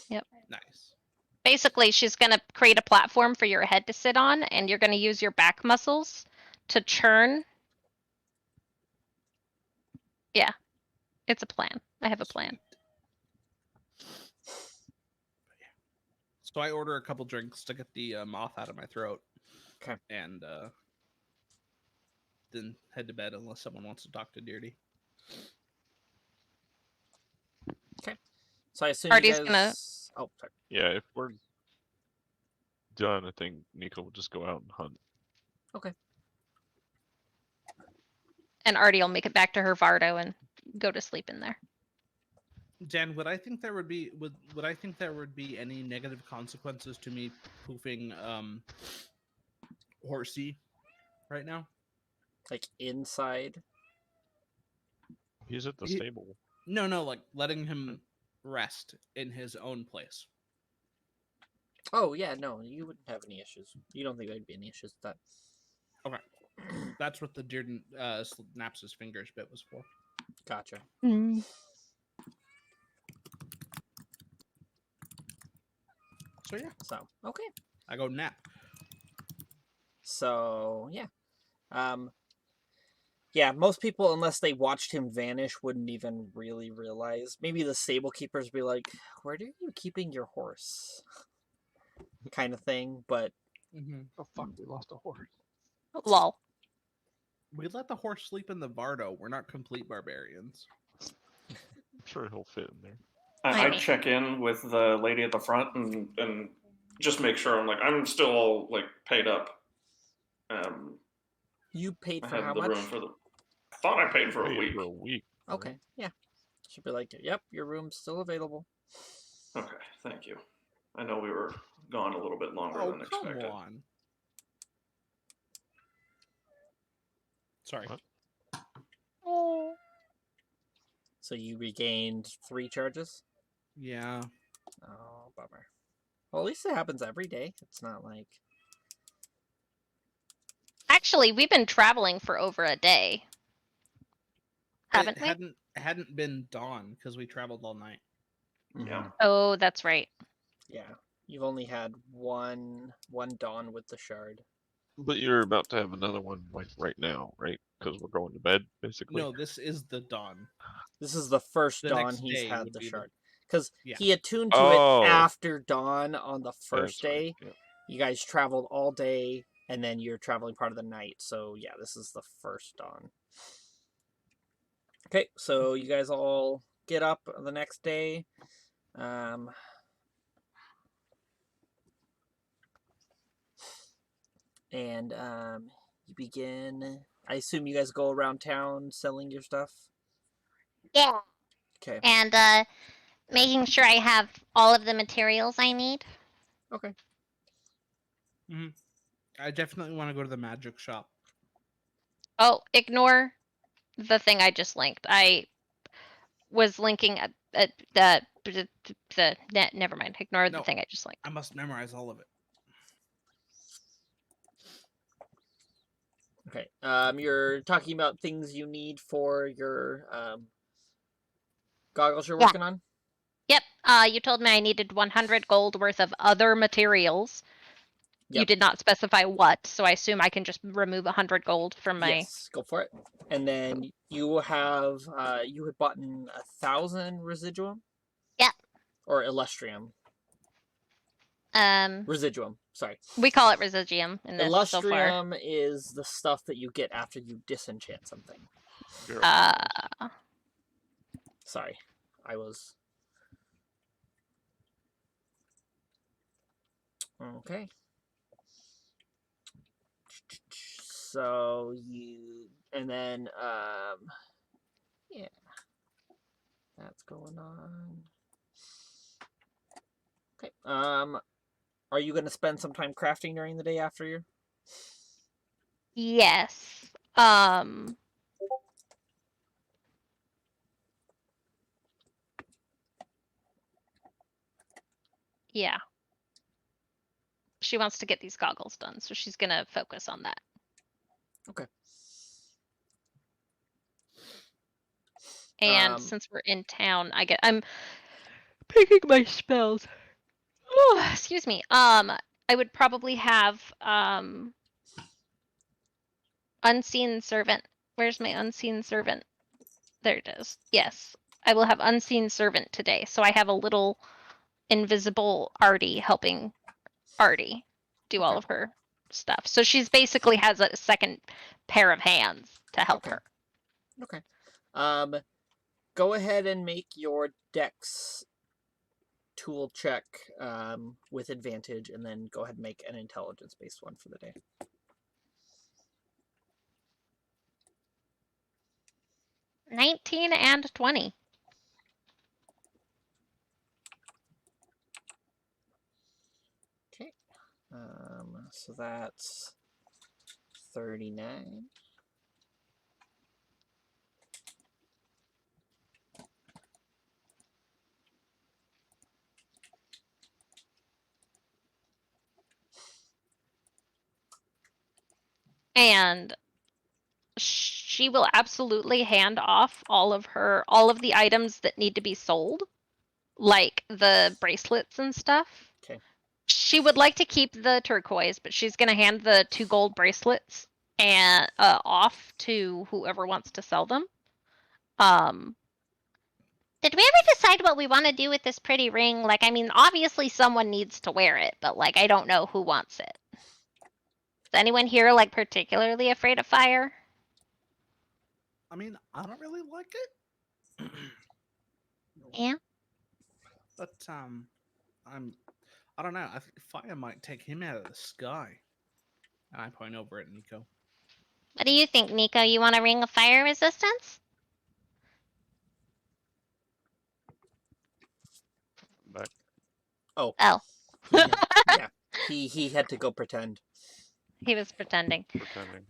Yep. Nice. Basically, she's gonna create a platform for your head to sit on, and you're gonna use your back muscles to churn. Yeah, it's a plan. I have a plan. So I order a couple drinks to get the moth out of my throat. Okay. And then head to bed unless someone wants to talk to Deardy. So I assume Artie's you guys. gonna- Oh, sorry. Yeah, if we're done, I think Nico will just go out and hunt. And Artie will make it back to her Vardo and go to sleep in there. Dan, would I think there would be would I think there would be any negative consequences to me poofing Horsey right now? Like inside. He's at the He- stable. No, like letting him rest in his own place. Oh yeah, no, you wouldn't have any issues. You don't think there'd be any issues with that? Okay. That's what the Dearden snaps his fingers bit was for. Gotcha. So yeah, So okay. I go nap. So yeah, yeah. Most people, unless they watched him vanish, wouldn't even really realize. Maybe the stable keepers be like, "Where are you keeping your horse?" kind of thing. But Mm-hmm. Oh fuck, we lost a horse. Lol. We let the horse sleep in the Vardo. We're not complete barbarians. I'm sure he'll fit in there. I Maybe. check in with the lady at the front and just make sure I'm still all paid up. you paid I for had how the much? room for the. I thought I paid for a Paid week. for a week. right? Okay, yeah. Should be like, "Yep, your room's still available." Okay, thank you. I know we were gone a little bit longer Oh, than come expected. on. Sorry. What? Oh. So you regained 3 charges. Yeah. Oh, bummer. Well, at least it happens every day. It's not like Actually, we've been traveling for over a day. Haven't it we? hadn't been dawn because we traveled all night. Yeah. Oh, that's right. Yeah, you've only had one dawn with the shard. But you're about to have another one like right now, right? Because we're going to bed, basically. No, this is the dawn. This is the first The dawn next he's day had would the be the- shard. Because Yeah. he attuned to Oh. it after dawn on the first That's right, day. yeah. You guys traveled all day, and then you're traveling part of the night. So yeah, this is the first dawn. Okay, so you guys all get up the next day. And you begin. I assume you guys go around town selling your stuff. Yeah. Okay. And making sure I have all of the materials I need. Okay. I definitely want to go to the magic shop. Oh, ignore the thing I just linked. I was linking at the net. Never mind. Ignore the No. thing I just linked. I must memorize all of it. Okay. You're talking about things you need for your goggles you're Yeah. working on. Yep. You told me I needed 100 gold worth of other materials. You Yep. did not specify what, so I assume I can just remove 100 gold from my. Yes, go for it. And then you have you had bought 1,000 residuum. Yeah. Or illustrium. Residuum. Sorry. We call it residuum in this so far. Illustrium is the stuff that you get after you disenchant something. Sure. Sorry, I was. Okay. So you, and then yeah, that's going on. Okay. Are you gonna spend some time crafting during the day after you? Yes. Yeah. She wants to get these goggles done, so she's gonna focus on that. Okay. And since we're in town, I'm picking my spells. Oh, excuse me. I would probably have unseen servant. Where's my unseen servant? There it is. Yes. I will have unseen servant today. So I have a little invisible Artie helping Artie do all Okay. of her stuff. So she's basically has a second pair of hands to help Okay. her. Okay. Go ahead and make your dex tool check with advantage, and then go ahead and make an intelligence-based one for the day. $19 and $20. Okay. So that's 39. And she will absolutely hand off all of the items that need to be sold, like the bracelets and stuff. Okay. She would like to keep the turquoise, but she's going to hand the 2 gold bracelets and off to whoever wants to sell them. Did we ever decide what we want to do with this pretty ring? Like, I mean, obviously someone needs to wear it, but like, I don't know who wants it. Is anyone here like particularly afraid of fire? I mean, I don't really like it. Yeah. But I don't know. I think fire might take him out of the sky. And I point over at Nico. What do you think, Nico? You want a ring of fire resistance? Back. Oh. Oh. Yeah. He had to go pretend. He was pretending. Pretending.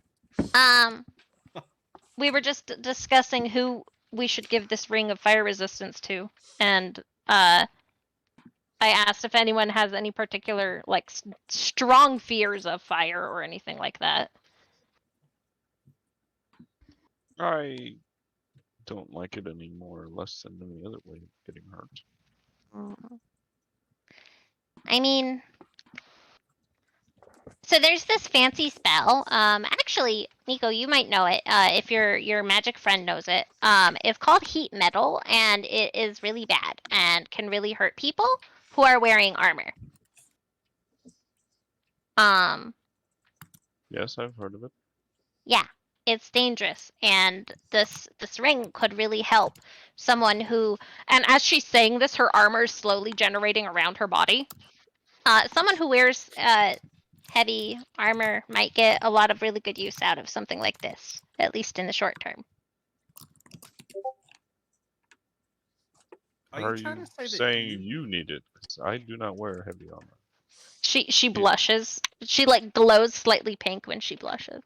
We were just discussing who we should give this ring of fire resistance to, and I asked if anyone has any particular like strong fears of fire or anything like that. I don't like it any more or less than any other way of getting hurt. I mean, so there's this fancy spell. Actually, Nico, you might know it if your magic friend knows it. It's called heat metal, and it is really bad and can really hurt people who are wearing armor. Yes, I've heard of it. Yeah, it's dangerous, and this ring could really help someone who. And as she's saying this, her armor is slowly generating around her body. Someone who wears heavy armor might get a lot of really good use out of something like this, at least in the short term. Are you trying to say that saying you need it? Because I do not wear heavy armor. She blushes. She like glows slightly pink when she blushes.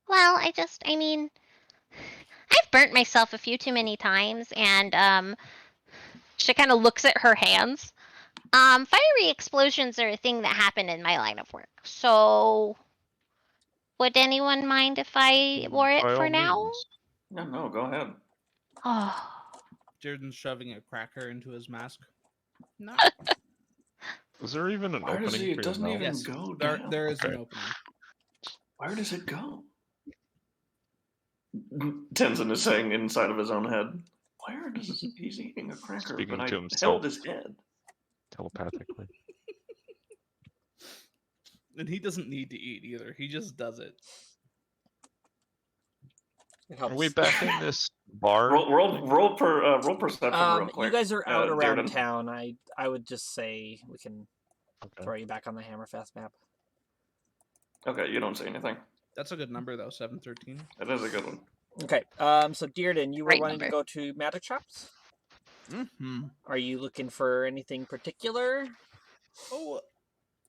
Well, I mean, I've burnt myself a few too many times, and she kind of looks at her hands. Fiery explosions are a thing that happen in my line of work. So, would anyone mind if I wore it By for all now? means. No, go ahead. Oh. Jordan's shoving a cracker into his mask? No. Is there even an Where does opening he? for It your doesn't mouth? even Yes, go there, down. there is an Okay. opening. Where does it go? Tenzin is saying inside of his own head. Where does he's eating a cracker? Speaking but I to himself. held his head. Telepathically. And he doesn't need to eat either. He just does it. It helps. Are we back in this bar? Roll perception real quick. You guys are out around Darren. town. I would just say we can Okay. throw you back on the Hammerfest map. Okay, you don't say anything. That's a good number though, 713. That is a good one. Okay. So Dearden, you were Great wanting to number. go to magic shops. Mm-hmm. Are you looking for anything particular? Oh,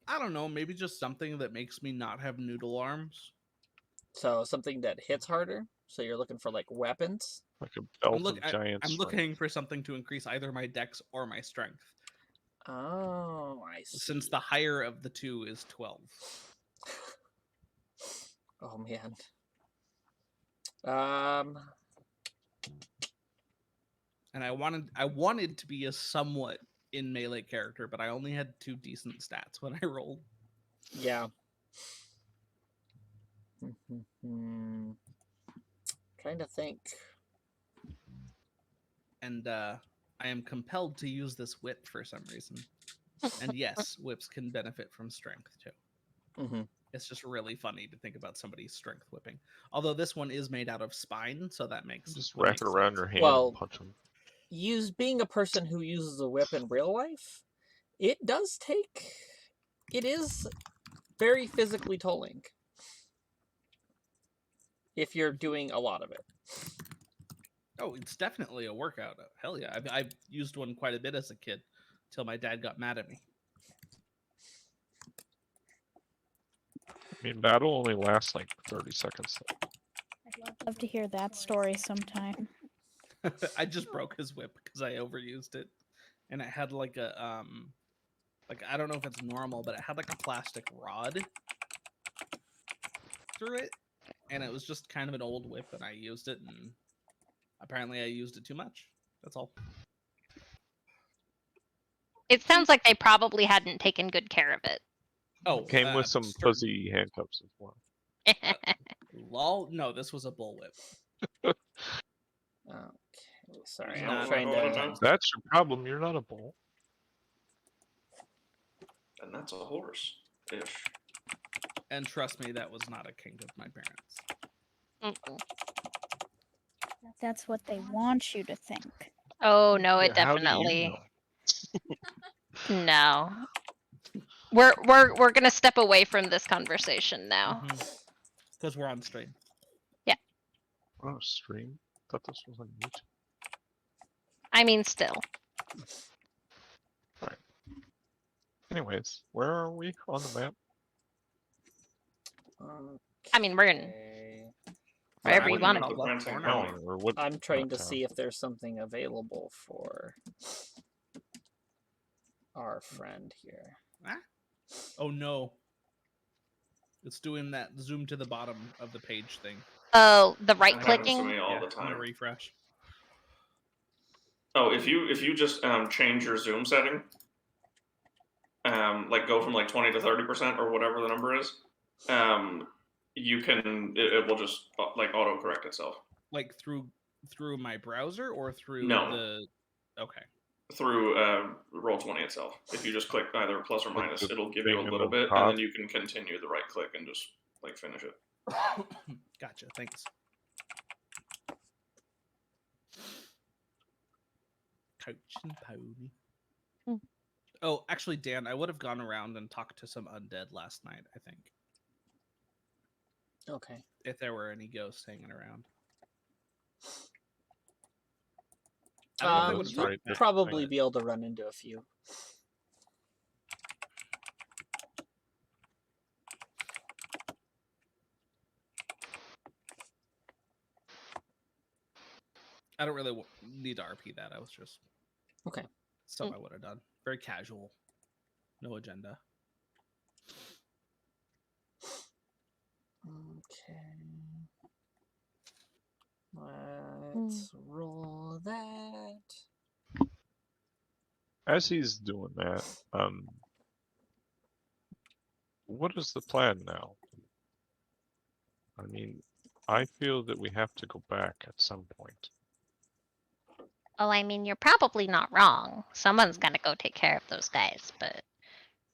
I don't know. Maybe just something that makes me not have noodle arms. So something that hits harder. So you're looking for like weapons. Like a belt look- of giant I'm strength. looking for something to increase either my dex or my strength, Oh, I see. since the higher of the two is 12. Oh man. Um. And I wanted to be a somewhat in melee character, but I only had 2 decent stats when I rolled. Yeah. Trying to think. And I am compelled to use this whip for some reason. And yes, whips can benefit from strength too. Mm-hmm. It's just really funny to think about somebody's strength whipping. Although this one is made out of spine, so that makes Just would wrap make it around sense. your hand Well, and punch them. Being a person who uses a whip in real life, it is very physically tolling if you're doing a lot of it. Oh, it's definitely a workout. Hell yeah. I've used one quite a bit as a kid till my dad got mad at me. I mean, battle only lasts like 30 seconds. I'd love to hear that story sometime. I just broke his whip because I overused it. And it had like a like I don't know if it's normal, but it had like a plastic rod through it. And it was just kind of an old whip, and I used it, and apparently I used it too much. That's all. It sounds like they probably hadn't taken good care of it. Oh, Came with some certain- fuzzy handcuffs as well. Lol. No, this was a bullwhip. Okay, sorry, It's I'm not trying all the to. time. That's your problem. You're not a bull. And that's a horse ish. And trust me, that was not a kink of my parents. Mm-mm. That's what they want you to think. Oh no, it Yeah, how do you definitely know? no. We're gonna step away from this conversation now. Because we're on stream. Oh, stream? Thought this was on YouTube. I mean, still. Anyways, where are we on the map? I mean, we're in Okay. wherever Right, you what want do to you be. call it? Prancing Corner? Pony. Or what? I'm trying to town? see if there's something available for our friend here. Ah? Oh no. It's doing that zoom to the bottom of the page thing. Oh, the right That happens to clicking. me all Yeah, the I'm gonna time. refresh. Oh, if you just change your zoom setting, like go from like 20 to 30% or whatever the number is, you can it will just like auto correct itself Like through my browser or through No. the okay. through Roll20 itself. If you just click either plus or Like minus, the it'll give you a thing in little the bit, top? and then you can continue the right click and just like finish it. Gotcha, thanks. Coach and pony. Hmm. Oh, actually, Dan, I would have gone around and talked to some undead last night, I think. Okay. If there were any ghosts hanging around. I don't know if they would've You'll right, back. probably be able to run into a few. I don't really need to RP that. I was just Okay. something I would have done. Very casual. No agenda. Okay. Let's roll that. As he's doing that, what is the plan now? I mean, I feel that we have to go back at some point. Well, I mean, you're probably not wrong. Someone's gonna go take care of those guys, but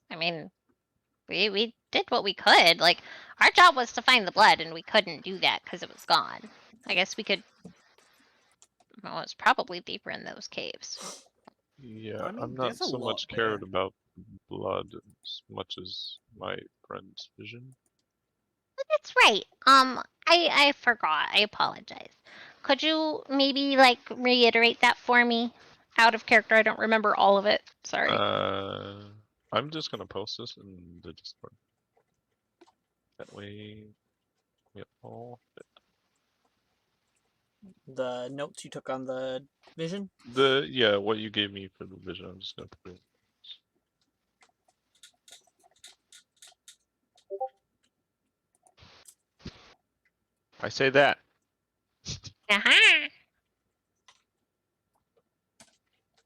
I mean, we did what we could. Like, our job was to find the blood, and we couldn't do that because it was gone. I guess we could. Well, it's probably deeper in those caves. Yeah, I mean, I'm there's not a so lot much cared there. about blood as much as my friend's vision. That's right. I forgot. I apologize. Could you maybe like reiterate that for me? Out of character, I don't remember all of it. Sorry. I'm just gonna post this in the Discord. That way, we all fit. the notes you took on the vision. What you gave me for the vision. I'm just gonna put it. I say that. Aha!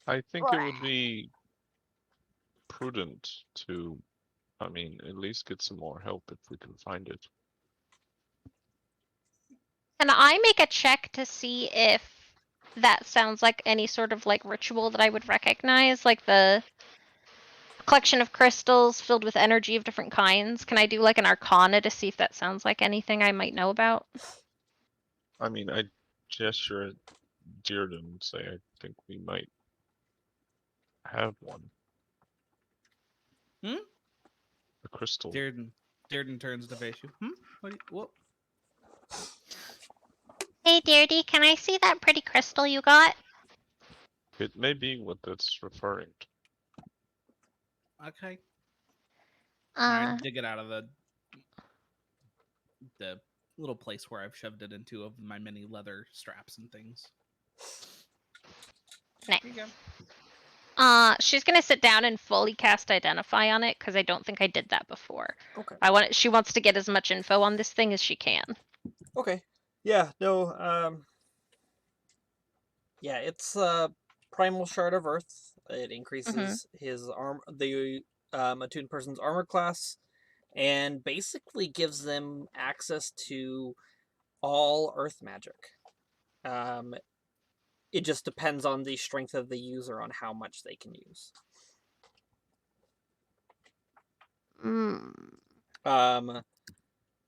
I think it would be prudent to, I mean, at least get some more help if we can find it. Can I make a check to see if that sounds like any sort of like ritual that I would recognize, like the collection of crystals filled with energy of different kinds? Can I do like an arcana to see if that sounds like anything I might know about? I mean, I gesture at Dearden and say I think we might have one. Hmm? A crystal. Dearden turns to face you. What? Hey, Deardy, can I see that pretty crystal you got? It may be what that's referring to. Okay. I Uh, dig it out of the little place where I've shoved it into of my many leather straps and things. nice. Here you go. She's gonna sit down and fully cast Identify on it because I don't think I did that before. Okay. She wants to get as much info on this thing as she can. Okay. Yeah. No. Yeah, it's a primal shard of earth. It increases his the attuned person's armor class, and basically gives them access to all earth magic. It just depends on the strength of the user on how much they can use.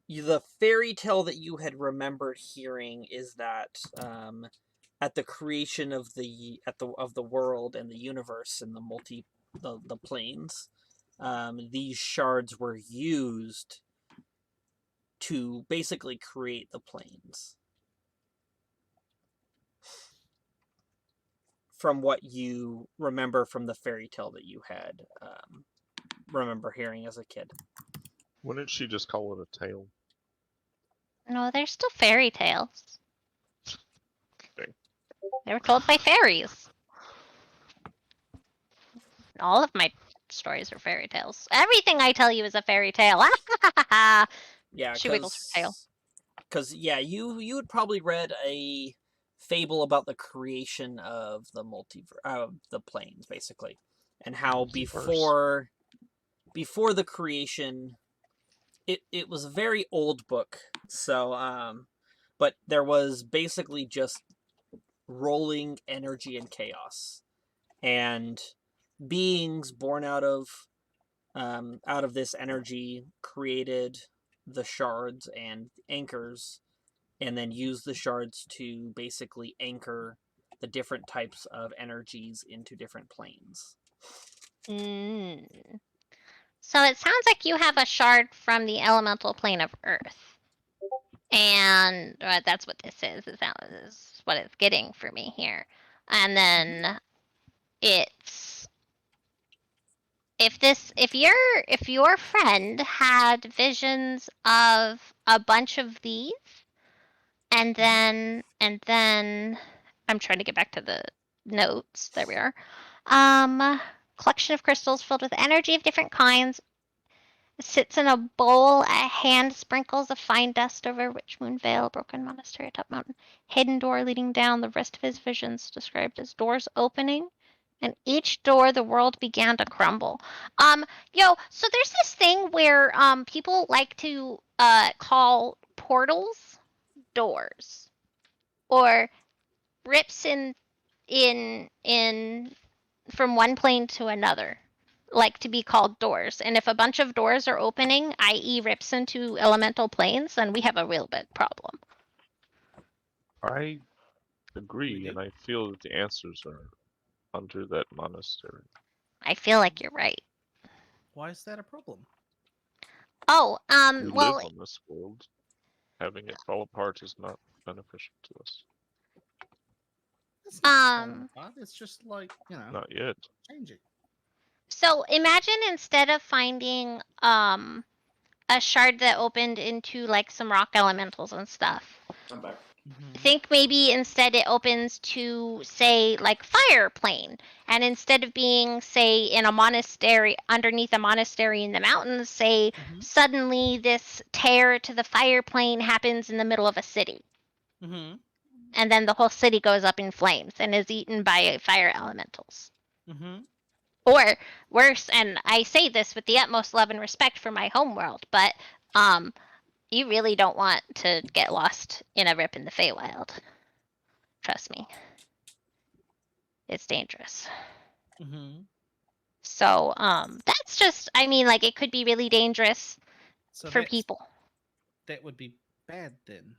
The fairy tale that you had remembered hearing is that at the creation of the world and the universe and the planes, these shards were used to basically create the planes. From what you remember from the fairy tale that you had remember hearing as a kid. Wouldn't she just call it a tale? No, they're still fairy tales. Okay. They were told by fairies. All of my stories are fairy tales. Everything I tell you is a fairy tale. Yeah, she wiggles her tail. Because yeah, you had probably read a fable about the creation of the the planes, basically, and how before the creation, it was a very old book. So but there was basically just rolling energy and chaos, and beings born out of this energy created the shards and anchors, and then used the shards to basically anchor the different types of energies into different planes. So it sounds like you have a shard from the elemental plane of Earth. And that's what this is. Is what it's getting for me here. And then it's if your friend had visions of a bunch of these, and then I'm trying to get back to the notes. There we are. Collection of crystals filled with energy of different kinds. Sits in a bowl. A hand sprinkles a fine dust over Witchmoon Vale, broken monastery atop mountain. Hidden door leading down. The rest of his visions described as doors opening, and each door the world began to crumble. So there's this thing where people like to call portals doors, or rips in from one plane to another, like to be called doors. And if a bunch of doors are opening, i.e. rips into elemental planes, then we have a real big problem. I agree, and I feel that the answers are under that monastery. I feel like you're right. Why is that a problem? Oh, We well, live on this world. Having it fall apart is not beneficial to us. It's not falling apart. It's just like, Not yet. changing. So imagine instead of finding a shard that opened into like some rock elementals and stuff, I'm back. Mhm. think maybe instead it opens to, say, like fire plane, and instead of being, say, in a monastery, underneath a monastery in the mountains, say Mhm. suddenly this tear to the fire plane happens in the middle of a city, Mhm. and then the whole city goes up in flames and is eaten by fire elementals. Mhm. Or worse, and I say this with the utmost love and respect for my homeworld, but you really don't want to get lost in a rip in the Feywild. Trust me. It's dangerous. Mhm. So, that's just, I mean, like, it could be really dangerous So for people. that would be bad then.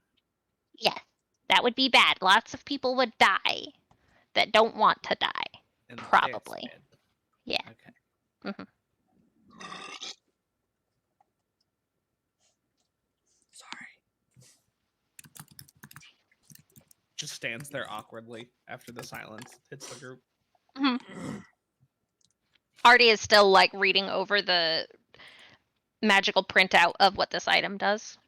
Yes, that would be bad. Lots of people would die that don't want to die. And that's Probably. bad. Yeah. Okay. hmm Sorry. Just stands there awkwardly after the silence hits the group. hmm Artie is still, like, reading over the magical printout of what this item does.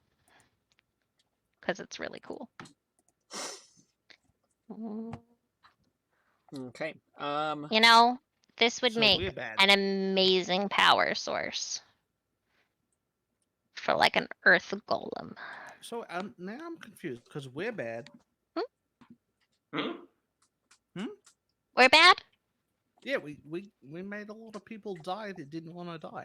Because it's really cool. Okay. You know, this would So make we're bad. an amazing power source for, like, an earth golem. So now I'm confused because we're bad. Hmm? We're bad? Yeah, we made a lot of people die that didn't want to die.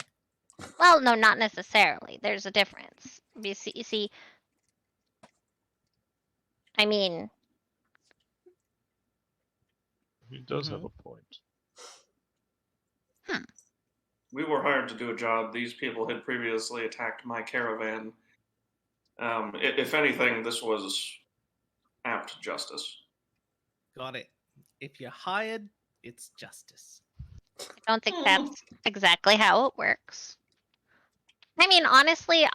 Well, no, not necessarily. There's a difference. You see, I mean, He does have Mhm. a point. We were hired to do a job. These people had previously attacked my caravan. If anything, this was apt justice. Got it. If you're hired, it's justice. I don't think Hmm. that's exactly how it works. I mean, honestly,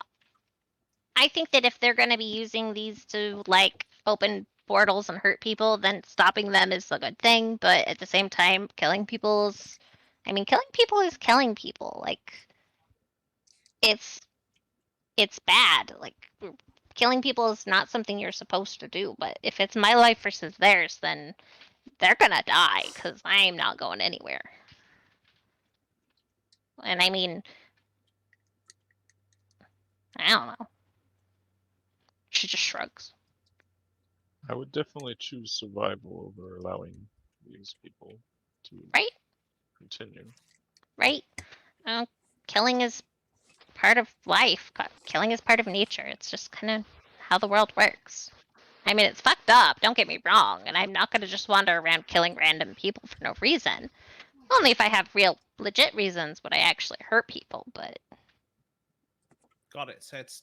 I think that if they're going to be using these to, like, open portals and hurt people, then stopping them is a good thing. But at the same time, killing people is, I mean, killing people is killing people. Like, it's it's bad. Like, killing people is not something you're supposed to do. But if it's my life versus theirs, then they're gonna die because I'm not going anywhere. And I mean, I don't know. She just shrugs. I would definitely choose survival over allowing these people to Right? continue. Right? Uh, Killing is part of life. Killing is part of nature. It's just kind of how the world works. I mean, it's fucked up, don't get me wrong, and I'm not going to just wander around killing random people for no reason. Only if I have real, legit reasons would I actually hurt people, but Got it. So it's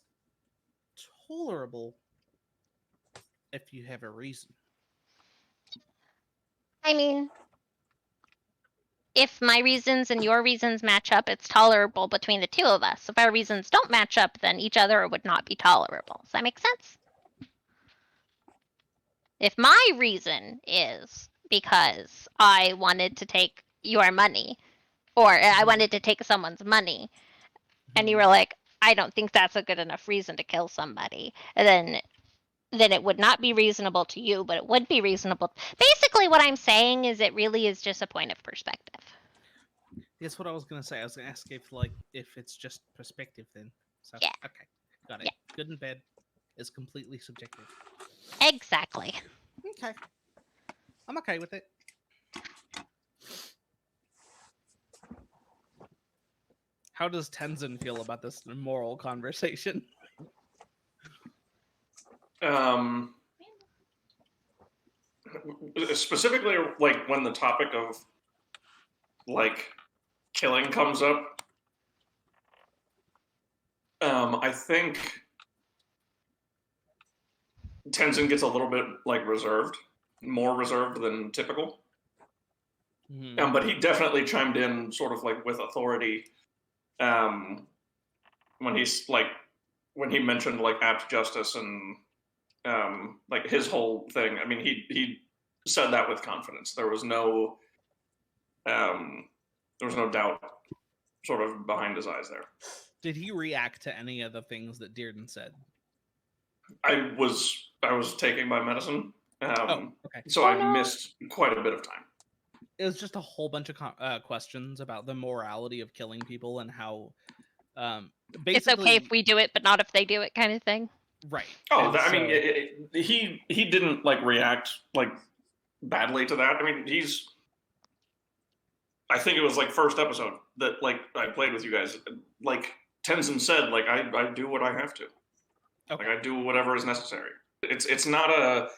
tolerable if you have a reason. I mean, if my reasons and your reasons match up, it's tolerable between the two of us. If our reasons don't match up, then each other would not be tolerable. Does that make sense? If my reason is because I wanted to take your money, or I Mhm. wanted to take someone's money, and you Mhm. were like, I don't think that's a good enough reason to kill somebody, then it would not be reasonable to you, but it would be reasonable. Basically, what I'm saying is it really is just a point of perspective. That's what I was gonna say. I was gonna ask if it's just perspective then. So Yeah. okay, got it. Yeah. Good and bad is completely subjective. Exactly. Okay, I'm okay with it. How does Tenzin feel about this moral conversation? Um, Specifically, like when the topic of like killing comes up, I think Tenzin gets a little bit like reserved, more reserved than typical. Mhm. But he definitely chimed in, sort of like with authority, um, when he's like when he mentioned like apt justice and like his whole thing. I mean, he said that with confidence. Um, there was no doubt, sort of behind his eyes there. Did he react to any of the things that Dearden said? I was taking my medicine, Okay. so I missed quite a bit of time. It was just a whole bunch of questions about the morality of killing people and how, basically, It's okay if we do it, but not if they do it, kind of thing. right. Oh, And I mean, so- he didn't like react like badly to that. I mean, I think it was like first episode that like I played with you guys. Like Tenzin said, like I do what I have to. Okay. Like I do whatever is necessary. It's not a.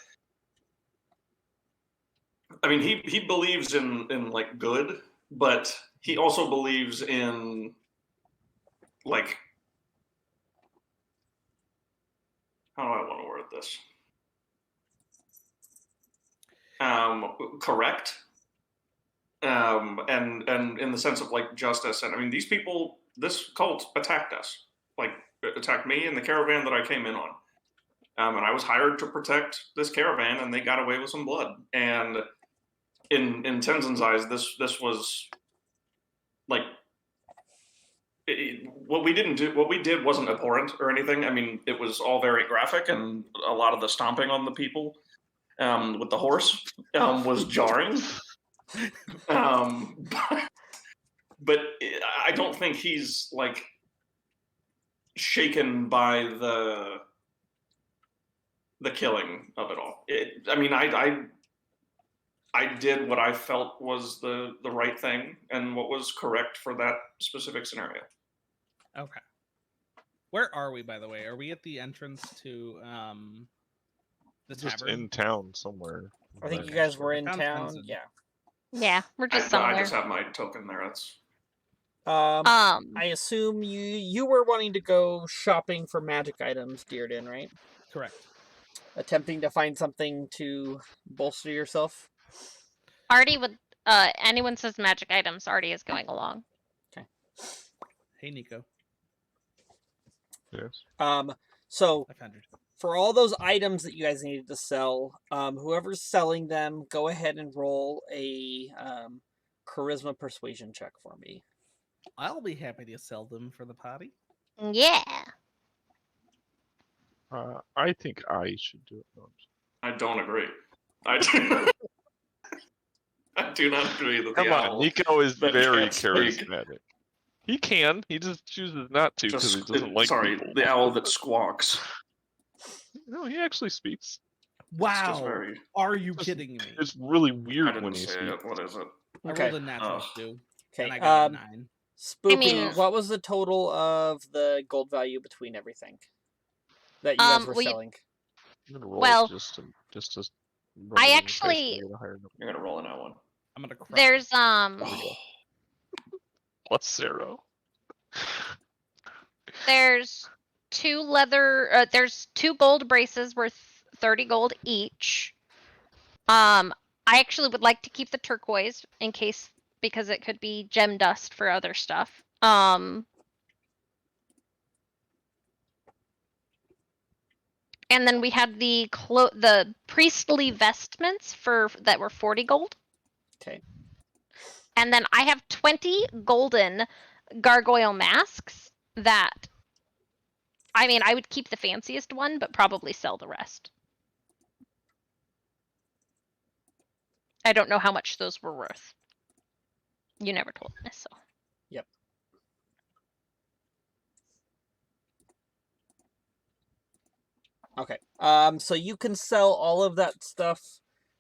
I mean, he believes in like good, but he also believes in like, how do I want to word this? Correct. And in the sense of like justice, and I mean, these people, this cult attacked us, like attacked me and the caravan that I came in on, and I was hired to protect this caravan, and they got away with some blood. And in Tenzin's eyes, this was like what we did wasn't abhorrent or anything. I mean, it was all very graphic, and a lot of the stomping on the people with the horse was jarring. But I don't think he's like shaken by the killing of it all. I mean, I did what I felt was the right thing and what was correct for that specific scenario. Okay. Where are we, by the way? Are we at the entrance to the Just tavern? in town somewhere. I think you Okay, guys so were I in found town. Tenzin. Yeah. Yeah, we're just I somewhere. just have my token there. That's I assume you were wanting to go shopping for magic items, Dearden, right? Correct. Attempting to find something to bolster yourself. Artie would. Anyone says magic items, Artie is going along. Hey, Nico. Yes. So I found your token. for all those items that you guys needed to sell, whoever's selling them, go ahead and roll a charisma persuasion check for me. I'll be happy to sell them for the party. Yeah. I think I should do it. No, I don't agree. I do not agree that come the on, owl Nico is that very can't speak. charismatic. He can. He just chooses not to because he doesn't like sorry, people. the owl that squawks. No, he actually speaks. Wow. very- Are you Just- kidding me? It's really I weird didn't when he say speaks. it. What is it? I Okay. rolled a natural Ugh. 2. Okay. And I got a 9. Spoopy, mean- what was the total of the gold value between everything that you guys were selling? I'm gonna roll Well, it just to roll I it in actually- case I get a higher number. You're gonna roll in that one. I'm gonna cry. There's Plus 0. there's two gold braces worth 30 gold each. I actually would like to keep the turquoise in case, because it could be gem dust for other stuff. And then we had the priestly vestments that were 40 gold. Okay. And then I have 20 golden gargoyle masks that, I mean, I would keep the fanciest one, but probably sell the rest. I don't know how much those were worth. You never told me, so. Yep. Okay. So you can sell all of that stuff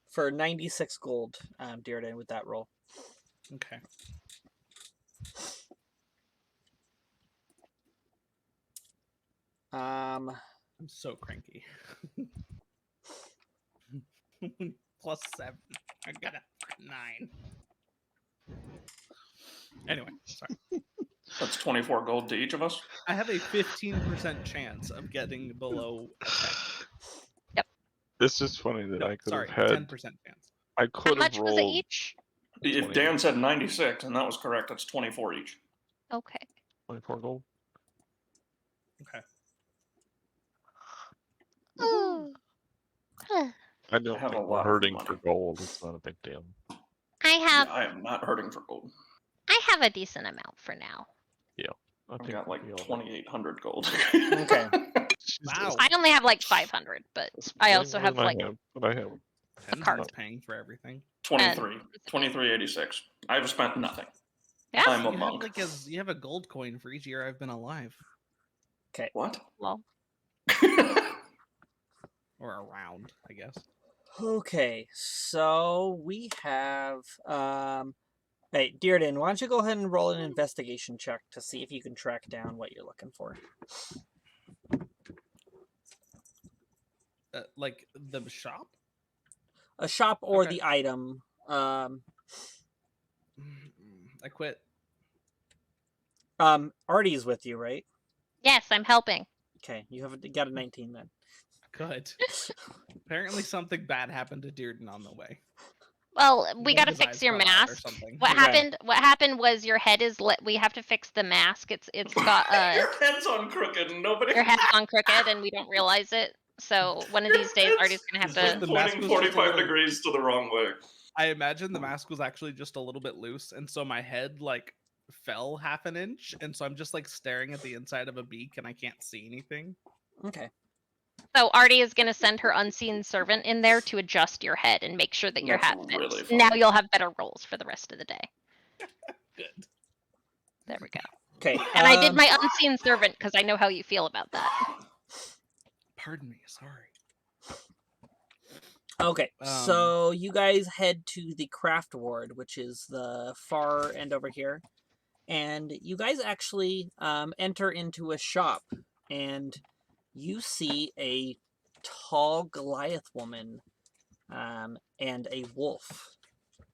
for 96 gold, Dearden, with that roll. Okay. Um, I'm so cranky. Plus 7. I got a 9. Anyway, sorry. That's 24 gold to each of us. I have a 15% chance of getting below a 10. It's just funny that No, I could sorry, have had. 10% chance. I How could have much was it rolled each? If 20. Dan said 96 and that was correct, that's 24 each. Okay. 24 gold. Okay. I don't have a think lot we're of hurting money. for gold. It's not a big deal. I have Yeah, I am not hurting for gold. a decent amount for now. I I've think got like we all- 2,800 gold. Okay. Wow. I only have like 500, but I also have like What I have. Ken's cart. not paying for everything. 23. 23.86. I've spent nothing. Yeah. I'm a You have monk. like you have a gold coin for each year I've been alive. Okay. What? Well, Or around, I guess. Okay, so we have hey, Dearden, why don't you go ahead and roll an investigation check to see if you can track down what you're looking for. Like the shop? A shop or Okay. the item. I quit. Artie's with you, right? yes, I'm helping. Okay, you have got a 19 then. Good. Apparently something bad happened to Dearden on the way. Well, we One of gotta his fix eyes your fell out or mask. something. What Okay. happened? What happened was your head is lit. We have to fix the mask. It's got Your head's on crooked and nobody. your head's on crooked, and we don't realize it. So one of these days, Artie's gonna have It's like to. the mask Pointing was just a 45 little- degrees to the wrong way. I imagine the mask was actually just a little bit loose, and so my head like fell half an inch, and so I'm just like staring at the inside of a beak, and I can't see anything. Okay. So Artie is gonna send her unseen servant in there to adjust your head and make sure that your That's hat fits. really Now funny. you'll have better rolls for the rest of the day. Good. There we go. Okay. And I did my unseen servant because I know how you feel about that. Pardon me, sorry. Okay, so you guys head to the craft ward, which is the far end over here, and you guys actually enter into a shop, and you see a tall Goliath woman and a wolf.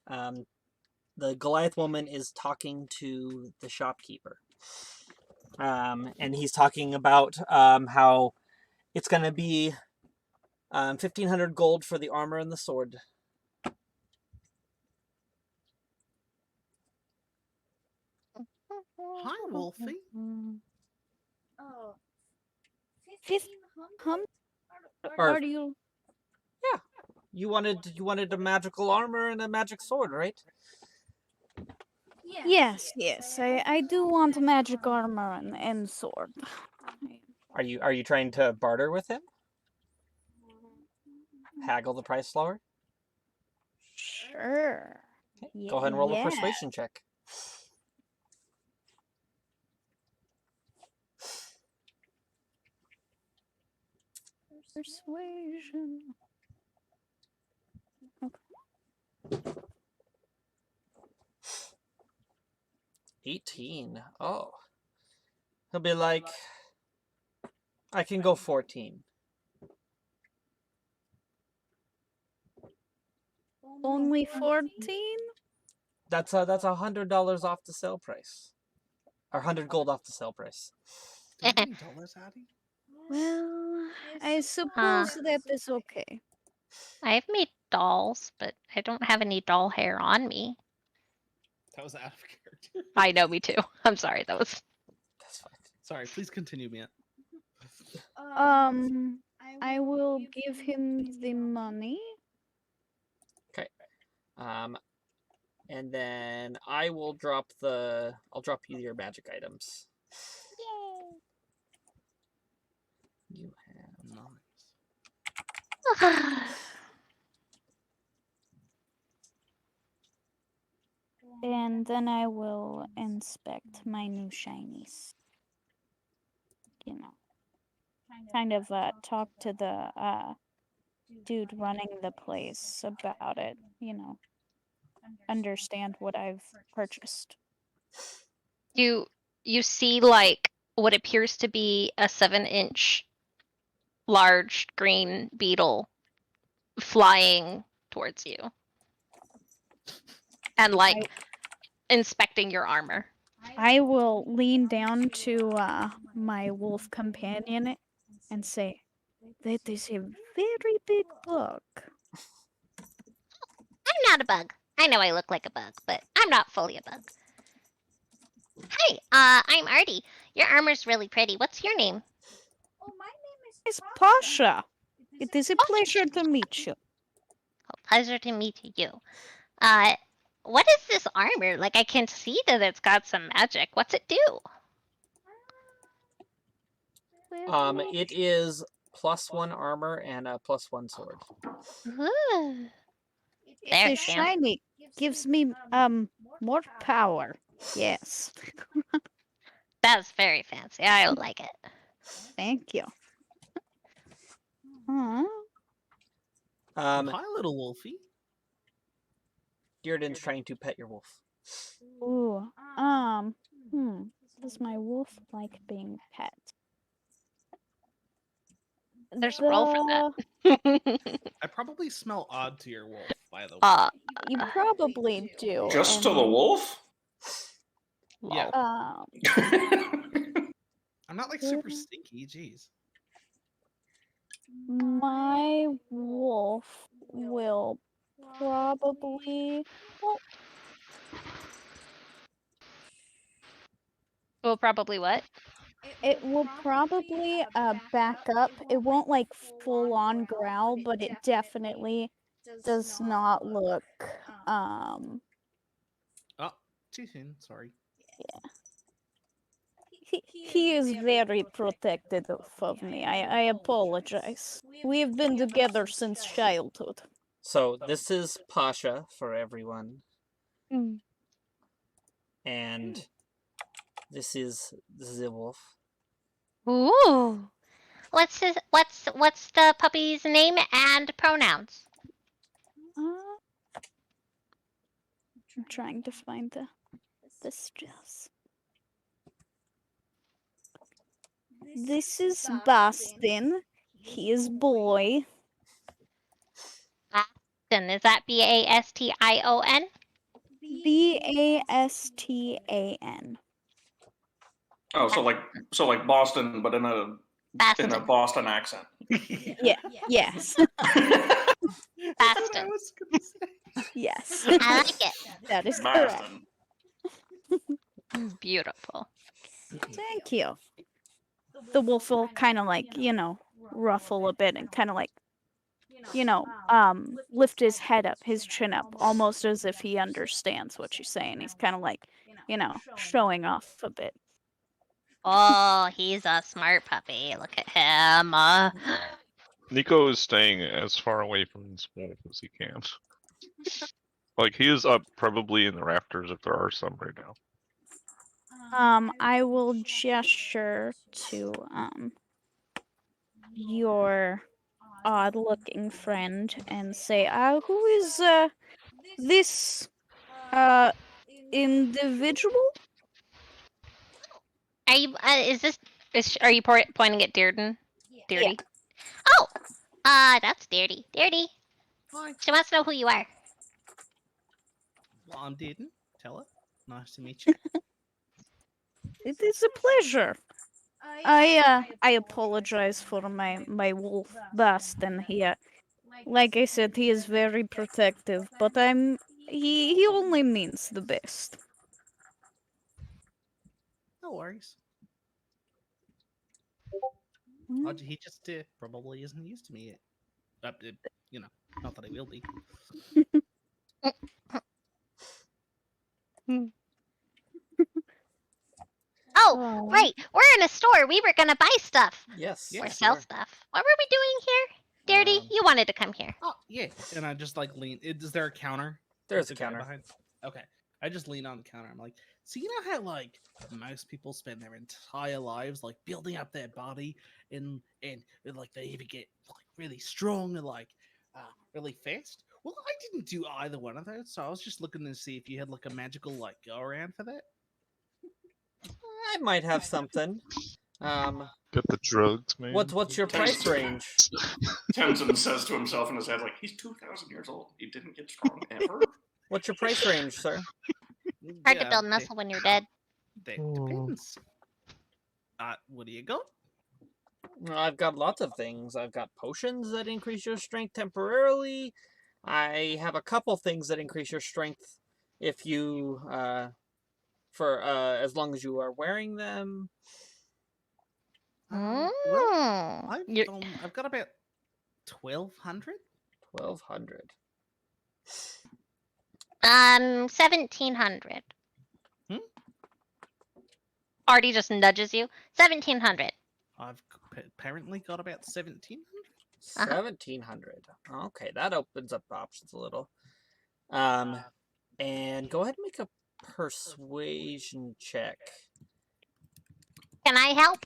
The Goliath woman is talking to the shopkeeper, and he's talking about how it's going to be 1,500 gold for the armor and the sword. Hi, Wolfie. Oh. 1,500? Or- Are you? You wanted a magical armor and a magic sword, right? Yes, yes. I do want magic armor and sword. Are you trying to barter with him? Haggle the price lower? Sure. Go ahead and roll a Yeah. persuasion check. Persuasion. Okay. 18. Oh. He'll be like, I can go 14. Only 14? That's $100 off the sale price. Or 100 gold off the sale price. Do you have any dollars, Addie? Well, I suppose that is okay. I've made dolls, but I don't have any doll hair on me. That was out of character. I know, me too. I'm sorry. That was. That's fine. Sorry, please continue, Mia. I will give him the money. And then I'll drop you your magic items. You have Nice. And then I will inspect my new shinies. You know, kind of talk to the dude running the place about it. You know, understand what I've purchased. You see like what appears to be a 7-inch large green beetle flying towards you. And like inspecting your armor. I will lean down to my wolf companion and say, "That is a very big bug." I'm not a bug. I know I look like a bug, but I'm not fully a bug. Hi, I'm Artie. Your armor's really pretty. What's your name? Oh, my name is Pasha. It is a pleasure to meet you. Oh, pleasure to meet you. What is this armor? Like, I can see that it's got some magic. What's it do? werewolf? It is +1 armor and a +1 sword. Ooh. The There, Sam. shiny gives me more power. Yes. That's very fancy. I like it. Thank you. Aw. Hi, little wolfie. Dearden's trying to pet your wolf. Ooh. Does my wolf like being pet? There's a role for that. I probably smell odd to your wolf, by the way. You probably do. Just to the and, wolf? Yeah. Um, I'm not like super Yeah. stinky, jeez. my wolf will probably. Well, Well, probably what? it will probably back up. It won't like full on growl, but it definitely does not look Oh, too soon. Sorry. he is very protective of me. I apologize. We've been together since childhood. So this is Pasha for everyone, Mm. and this is the wolf. Ooh. What's the puppy's name and pronouns? I'm trying to find the stress. This is Boston. He is boy. Bastion. Is that Bastion? Bastan. Oh, so like Boston, but in a Bastion. Boston accent. Yeah. Yes. That's what I Bastion. was gonna say. Yes. I like it. That is correct. Boston. Beautiful. Thank you. The wolf will kind of like, ruffle a bit and kind of like, lift his head up, his chin up, almost as if he understands what you're saying. He's kind of like, showing off a bit. Oh, he's a smart puppy. Look at him. Nico is staying as far away from this wolf as he can. Like, he is up probably in the rafters if there are some right now. I will gesture to, your odd-looking friend and say, who is, this, individual? Are you? Are you pointing at Dearden? Deardy? Yeah. Oh, that's Deardy. Deardy. Hi. She wants to know who you are. Well, I'm Dearden. Tell her. Nice to meet you. It is a pleasure. I apologize for my wolf Boston here. Like I said, he is very protective, but he only means the best. No worries. He just probably isn't used to me yet. Not that I will be. Oh, right. We're in a store. We were gonna buy stuff Yes. Yeah. or yes, sell you are. stuff. What were we doing here? Deardy, you wanted to come here. Oh, yeah. And I just like lean. Is there a counter? There's with a the guy counter. behind? Okay. I just lean on the counter. I'm like, so you know how like most people spend their entire lives like building up their body and like they even get like really strong and like really fast? Well, I didn't do either one of those, so I was just looking to see if you had like a magical like go around for that. I might have something. Get the drugs, man. What's your price range? Tenzin says to himself in his head, like, he's 2,000 years old. He didn't get strong ever. What's your price range, sir? Hard to build muscle when you're dead. That depends. What do you got? I've got lots of things. I've got potions that increase your strength temporarily. I have a couple things that increase your strength if you for as long as you are wearing them. Well, Mm. I've got about 1,200. 1,200. 1,700. Hmm? Artie just nudges you. 1,700. I've apparently got about 1,700. 1,700. Okay, that opens up options a little. And go ahead and make a persuasion check. Can I help?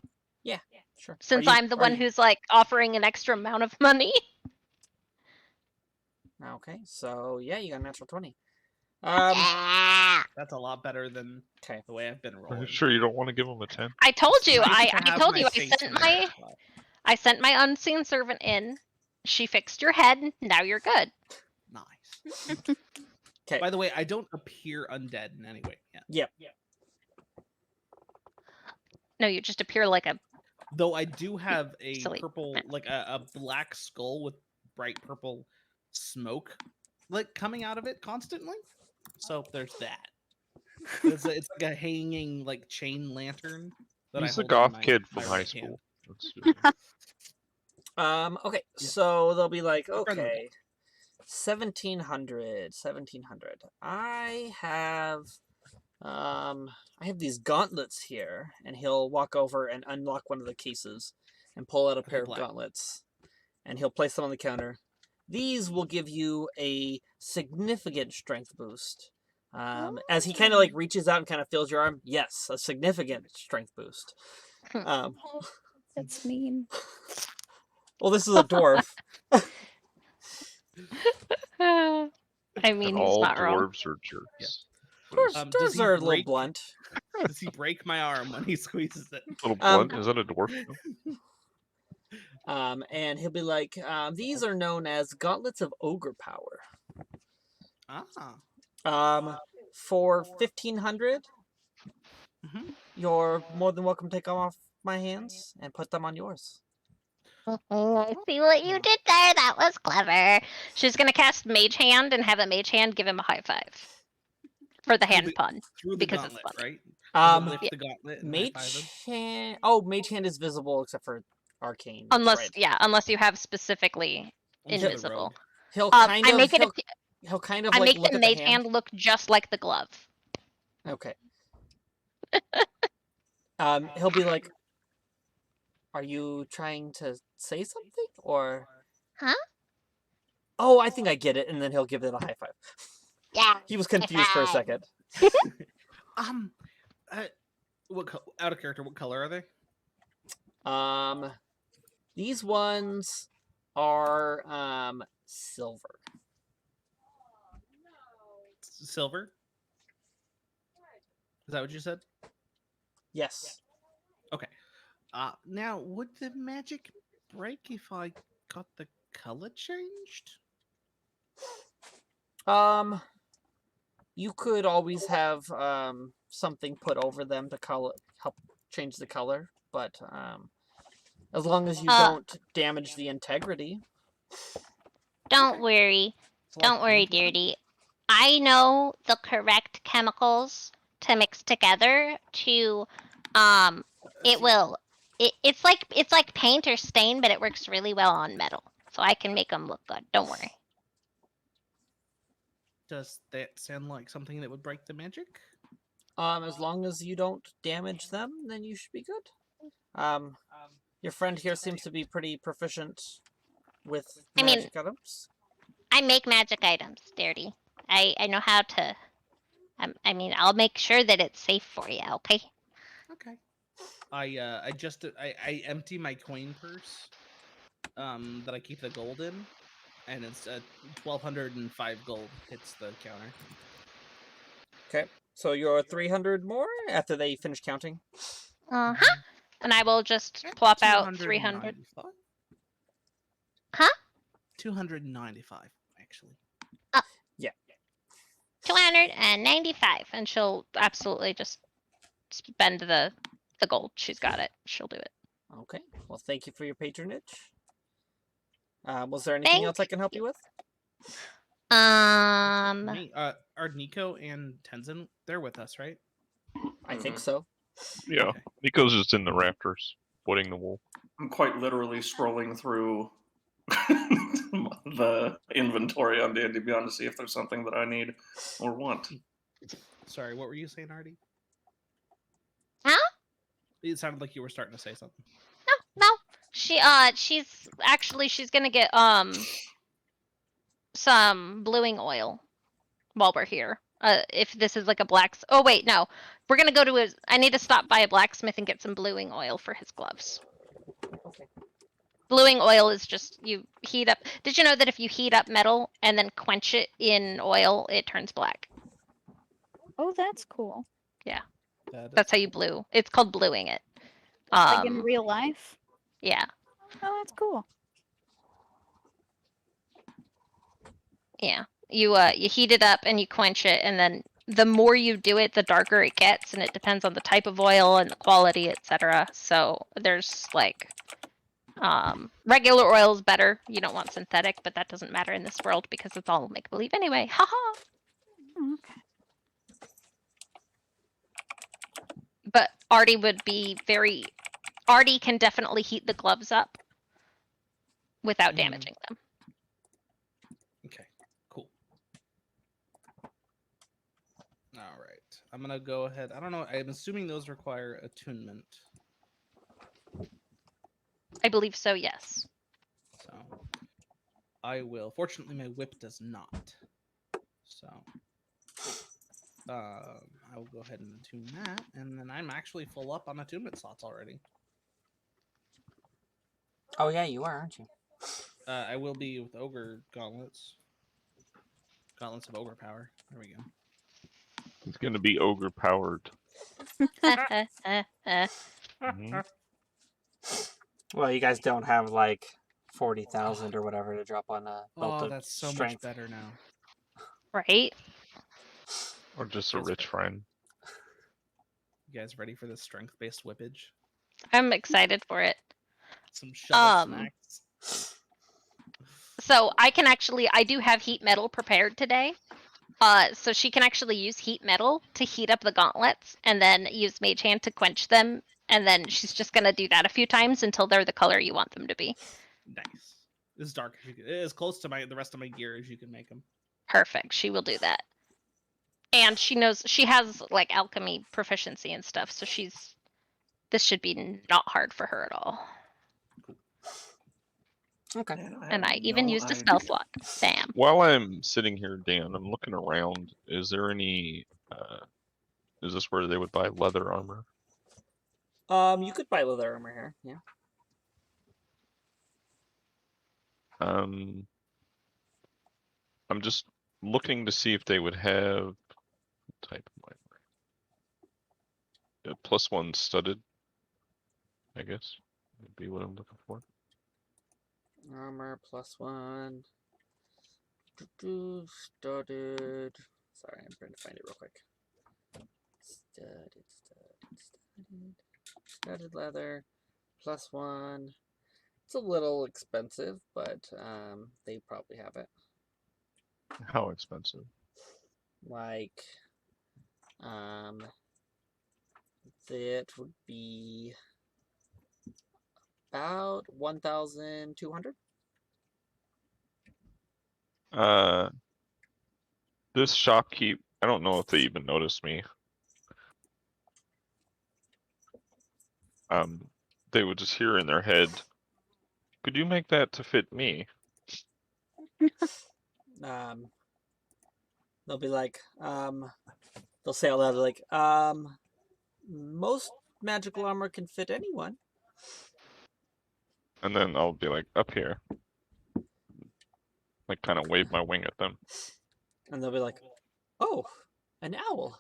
Sure. Since I'm the one who's like offering an extra amount of money. Okay, so yeah, you got a natural 20. Yeah. That's a lot better than Okay. the way I've been Are you rolling. sure you don't want to give him a 10? I told It's you. nice I to have told my you. face in there, but- I sent my unseen servant in. She fixed your head. Now you're good. Nice. Okay. By the way, I don't appear undead in any way. Yeah. No, you just appear like a. Though I do have a Silly. purple, like a black skull with bright purple smoke, like coming out of it constantly. So there's that. It's like a hanging like chain lantern that He's I the hold in goth my, kid my from high right school. hand. That's Okay, Yeah. so they'll be like, A friend would okay, 1,700. I have these gauntlets here, and he'll walk over and unlock one of the cases and pull out a pair of black. gauntlets, and he'll place them on the counter. These will give you a significant strength boost. As he kind of like reaches out and kind of feels your arm, yes, a significant strength boost. That's mean. Well, this is a dwarf. I and mean, he's all not wrong. dwarves are jerks. Dwarves, Does dwarves he are a little break- blunt. Does he break my arm when he squeezes it? Little blunt. Is that a dwarf? And he'll be like, these are known as gauntlets of ogre power. For 1,500, you're more than welcome to take them off my hands and put them on yours. I see what you did there. That was clever. She's gonna cast Mage Hand and have a Mage Hand give him a high five for the hand pun. Through the Because it's gauntlet, funny. right? Does it lift yeah. the gauntlet and high five him? Mage hand. Oh, mage hand is visible except for arcane. That's Unless, right. unless you have specifically Only the invisible. rogue. He'll I kind of. make it. He'll kind of I like make look the at Mage the hand. Hand look just like the glove. Okay. He'll be like, "Are you trying to say something, or?" Huh? Oh, I think I get it, and then he'll give it a high five. Yeah. He was confused for a second. Out of character, what color are they? These ones are silver. Silver? Is that what you said? Yes. Now, would the magic break if I got the color changed? You could always have something put over them to help change the color, but as long as you don't damage the integrity. Don't worry. Don't worry, Deardy. I know the correct chemicals to mix together to it's like paint or stain, but it works really well on metal. So I can make them look good. Don't worry. Does that sound like something that would break the magic? As long as you don't damage them, then you should be good. Your friend here seems to be pretty proficient with magic items. I make magic items, Deardy. I know how to. I'll make sure that it's safe for you. Okay. Okay. I empty my coin purse that I keep the gold in, and it's 1,205 gold hits the counter. Okay, so you're 300 more after they finish counting. Uh-huh. And I will just plop out 300. 295? Huh? 295, actually. 295, and she'll absolutely just spend the gold. She's got it. She'll do it. Okay. Well, thank you for your patronage. Was there anything else I can help you with? Me, are Nico and Tenzin, they're with us, right? I think so. Yeah. Okay. Nico's just in the rafters, putting the wool. I'm quite literally scrolling through the inventory on D&D Beyond to see if there's something that I need or want. Sorry, what were you saying, Artie? Huh? It sounded like you were starting to say something. No. She's gonna get some bluing oil while we're here. If this is like a oh wait, no. We're gonna go to I need to stop by a blacksmith and get some bluing oil for his gloves. Okay. Bluing oil is just you heat up. Did you know that if you heat up metal and then quench it in oil, it turns black? Oh, that's cool. That's how you blue. It's called bluing it. Like in real life? Yeah. Oh, that's cool. Yeah. You heat it up and you quench it, and then the more you do it, the darker it gets, and it depends on the type of oil and the quality, etc. So there's like regular oil is better. You don't want synthetic, but that doesn't matter in this world because it's all make believe anyway. Haha. Oh, okay. But Artie would be very. Artie can definitely heat the gloves up without damaging them. Okay, cool. All right, I'm gonna go ahead. I don't know. I'm assuming those require attunement. I believe so. Yes. So I will. Fortunately, my whip does not. So I will go ahead and attune that, and then I'm actually full up on attunement slots already. Oh yeah, you are, aren't you? I will be with ogre gauntlets. Gauntlets of ogre power. There we go. It's gonna be ogre powered. Mhm. Well, you guys don't have like 40,000 or whatever to drop on a belt Oh, of that's so strength. much better now. Right? Or just a rich friend. You guys ready for this strength-based whippage? I'm excited for it. Some shut-up snacks. So I do have heat metal prepared today. So she can actually use heat metal to heat up the gauntlets and then use mage hand to quench them. And then she's just gonna do that a few times until they're the color you want them to be. Nice. As dark as you can, as close to the rest of my gear as you can make them. Perfect. She will do that. And she has like alchemy proficiency and stuff, so this should be not hard for her at all. Okay. And I even used a spell slot. Bam. While I'm sitting here, Dan, I'm looking around. Is there any? Is this where they would buy leather armor? You could buy leather armor here. Yeah. I'm just looking to see if they would have type of armor. +1 studded, I guess would be what I'm looking for. Armor +1. Studded. Sorry, I'm trying to find it real quick. Studded leather +1. It's a little expensive, but they probably have it. How expensive? Like, that would be about 1,200. This shopkeep, I don't know if they even noticed me. They would just hear in their head, could you make that to fit me? They'll be like, they'll say all that like, most magical armor can fit anyone. And then I'll be like, up here. Like, kind of wave my wing at them. And they'll be like, oh, an owl.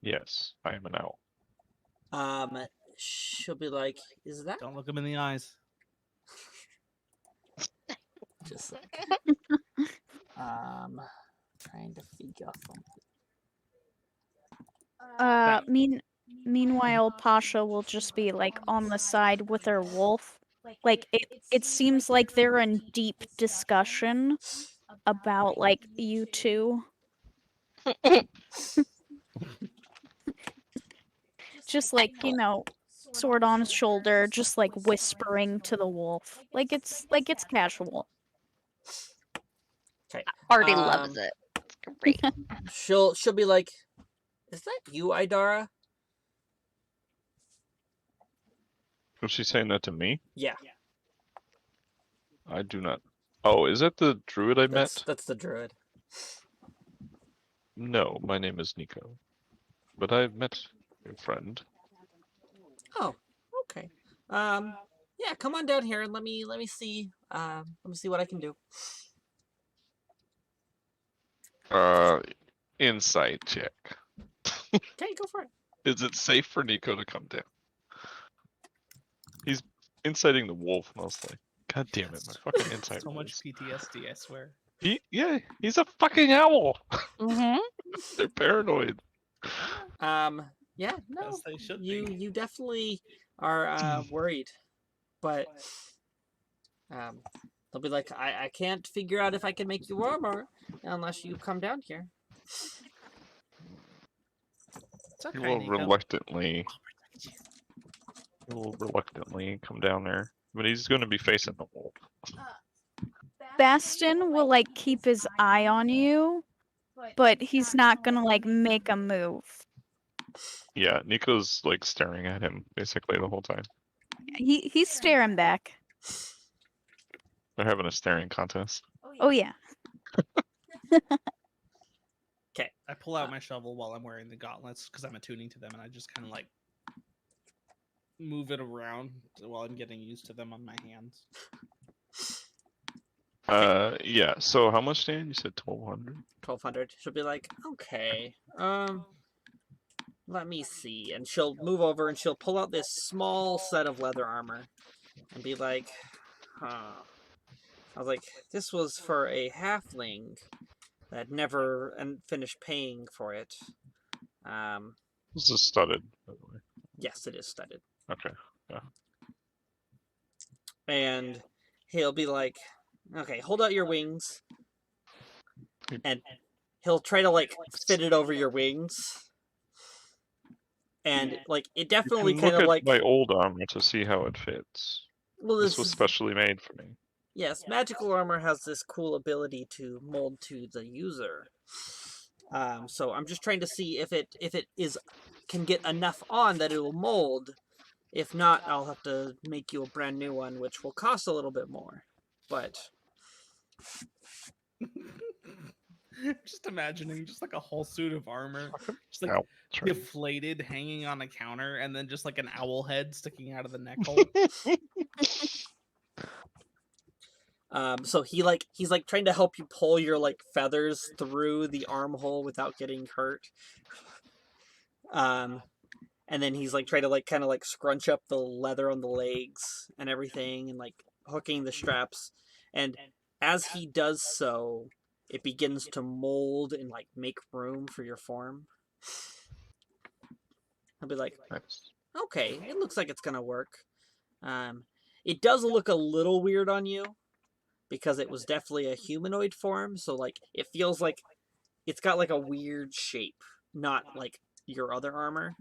Yes, I am an owl. She'll be like, is that Don't look them in the eyes. just like, trying to figure something. Meanwhile, Pasha will just be like on the side with her wolf. Like it seems like they're in deep discussion about like you two. Just like, sword on his shoulder, just like whispering to the wolf. Like it's casual. Okay. Artie loves it. It's great. She'll be like, is that you, Idara? Was she saying that to me? Yeah, I do not. Oh, is that the druid I met? that's the druid. No, my name is Nico. But I met your friend. Oh, okay. Yeah, come on down here and let me see. Let me see what I can do. Insight check. Okay, go for it. Is it safe for Nico to come down? He's inciting the wolf mostly. God damn it, my fucking insight So much rolls. PTSD, I swear. He's a fucking owl. Mm-hmm. They're paranoid. Yeah, no, As they should you be. you definitely are worried, but they'll be like, I can't figure out if I can make you warmer unless you come down here. It's He okay, will Nico. reluctantly. He will reluctantly come down there, but he's going to be facing the wolf. Bastion will like keep his eye on you, but he's not gonna like make a move. Yeah, Nico's like staring at him basically the whole time. He's staring back. They're having a staring contest. Oh yeah. I pull out my shovel while I'm wearing the gauntlets because I'm attuning to them, and I just kind of like move it around while I'm getting used to them on my hands. Yeah. So how much, Dan? You said 1,200. 1,200. She'll be like, okay, let me see, and she'll move over and she'll pull out this small set of leather armor, and be like, huh. I was like, this was for a halfling that never finished paying for it. This is studded, by the way. Yes, it is studded. Okay. Yeah. And he'll be like, okay, hold out your wings. And he'll try to like fit it over your wings. And like it You definitely can kind look of at like, my old armor to see how it fits. well, This was specially made for me. yes, magical armor has this cool ability to mold to the user. So I'm just trying to see if it can get enough on that it will mold. If not, I'll have to make you a brand new one, which will cost a little bit more. But Just imagining just like a whole suit of armor, just like Ow, sorry. deflated, hanging on a counter, and then just like an owl head sticking out of the neck hole. so he's like trying to help you pull your like feathers through the armhole without getting hurt. And then he's like trying to like kind of like scrunch up the leather on the legs and everything, and like hooking the straps. And as he does so, it begins to mold and like make room for your form. I'll be like, Nice. okay, it looks like it's gonna work. It does look a little weird on you because it was definitely a humanoid form, so like it feels like it's got like a weird shape, not like your other armor.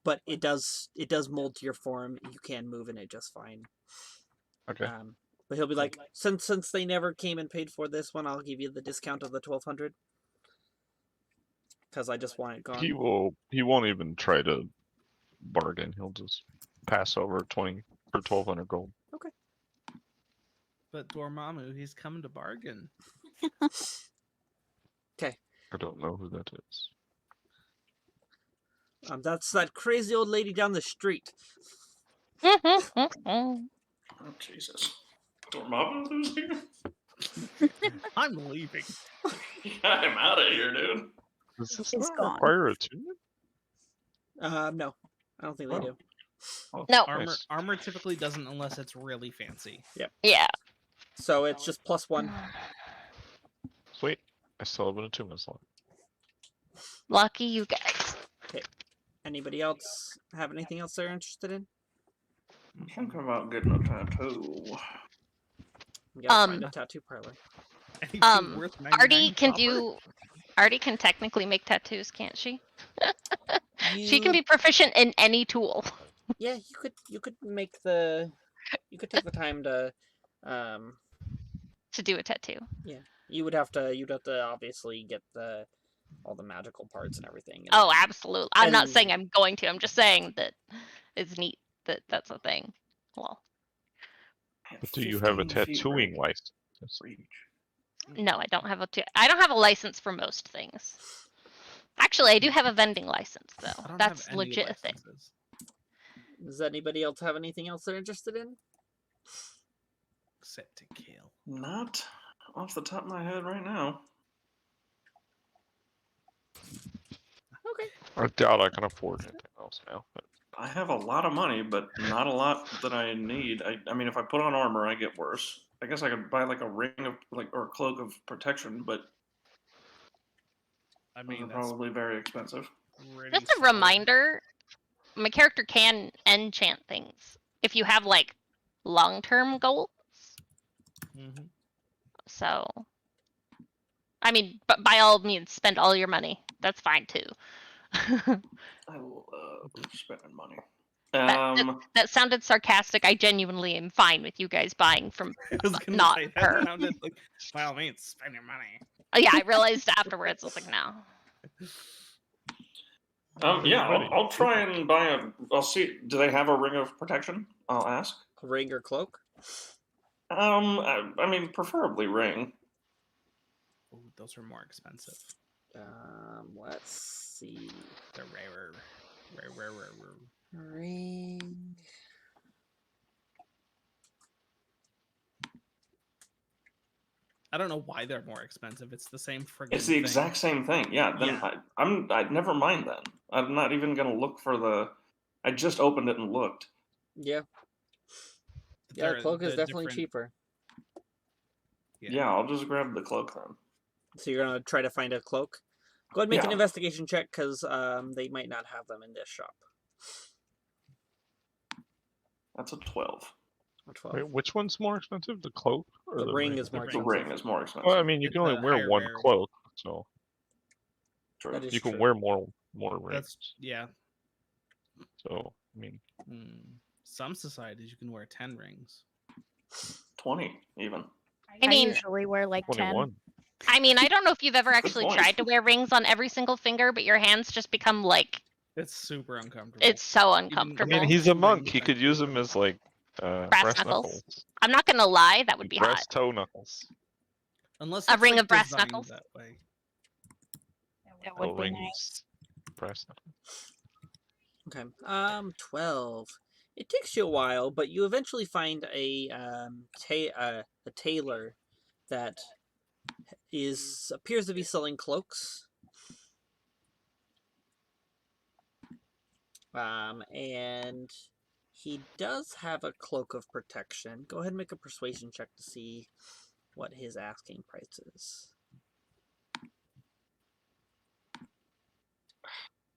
But it does mold to your form. You can move in it just fine. Okay. But he'll be like, since they never came and paid for this one, I'll give you the discount of the 1,200 because I just want it gone. He won't even try to bargain. He'll just pass over 20 for 1,200 gold. Okay. But Dormammu, he's come to bargain. Okay. I don't know who that is. That's that crazy old lady down the street. Oh, Jesus. Dormammu losing? I'm leaving. Yeah, I'm out of here, dude. Does this It's not gone. require attunement? No, I don't think they do. Oh, No. nice. Armor typically doesn't unless it's really fancy. Yeah. So it's just +1. Sweet. I still have an attunement slot. Lucky you guys. Anybody else have anything else they're interested in? I'm thinking about getting a tattoo. You gotta find a tattoo parlor. Anything worth 99 Artie can copper? Artie can technically make tattoos, can't she? She can You- be proficient in any tool. Yeah, you could make the. You could take the time to. To do a tattoo. You'd have to obviously get all the magical parts and everything. And, Oh, absolutely. I'm not And- saying I'm going to. I'm just saying that it's neat. that's a thing. Well, But do you have a 15 feet tattooing range. license? no, I don't have I don't have a license for most things. Actually, I do have a vending license though. I don't That's have any legit a thing. licenses. Does anybody else have anything else they're interested in? Except to kill. Not off the top of my head right now. Okay. I doubt I can afford anything else now. But I have a lot of money, but not a lot that I need. I mean, if I put on armor, I get worse. I guess I could buy like a ring of or a cloak of protection, but I those mean, are that's probably very expensive. pretty Just a solid. reminder, my character can enchant things if you have like long-term goals. Mhm. So, I mean, but by all means, spend all your money. That's fine too. I love spending money. That sounded sarcastic. I genuinely am fine with you guys buying from I was gonna not say her. that sounded like, by all means, spend your money. Oh, yeah, I realized afterwards. I was like, no. Yeah, Buddy, I'll try and buy a. I'll see. Do they have a ring of protection? I'll ask. Ring or cloak? I mean, preferably ring. Ooh, those are more expensive. Let's see. They're rarer. Rare. Ring. I don't know why they're more expensive. It's the same friggin' It's the thing. exact same thing. Yeah. Then Yeah. I never mind then. I'm not even gonna look for the. I just opened it and looked. Yeah. But Yeah, they're cloak is the definitely different- cheaper. Yeah. I'll just grab the cloak then. So you're gonna try to find a cloak. Go ahead and make an Yeah. investigation check because they might not have them in this shop. That's a 12. A 12. wait, which one's more expensive, the cloak or The the ring ring? is more The The expensive. ring is more expensive. Well, I mean, you It's can only a wear higher one rarity. cloak, so True. That is you can true. wear more rings. That's yeah. So I mean, Some societies you can wear 10 rings. 20 even. I mean, usually wear like 10. 21. I don't know if you've ever Good actually point. tried to wear rings on every single finger, but your hands just become like It's super uncomfortable. it's so I uncomfortable. mean, he's a Two monk. rings He could use them as like Brass knuckles. knuckles, I'm not gonna lie, that would be brass hot. toe knuckles. Unless A it's, ring like, of brass designed knuckles? that way. That Oh, would be rings, nice. brass knuckles. Okay. 12. It takes you a while, but you eventually find a tailor that appears to be selling cloaks. And he does have a cloak of protection. Go ahead and make a persuasion check to see what his asking price is.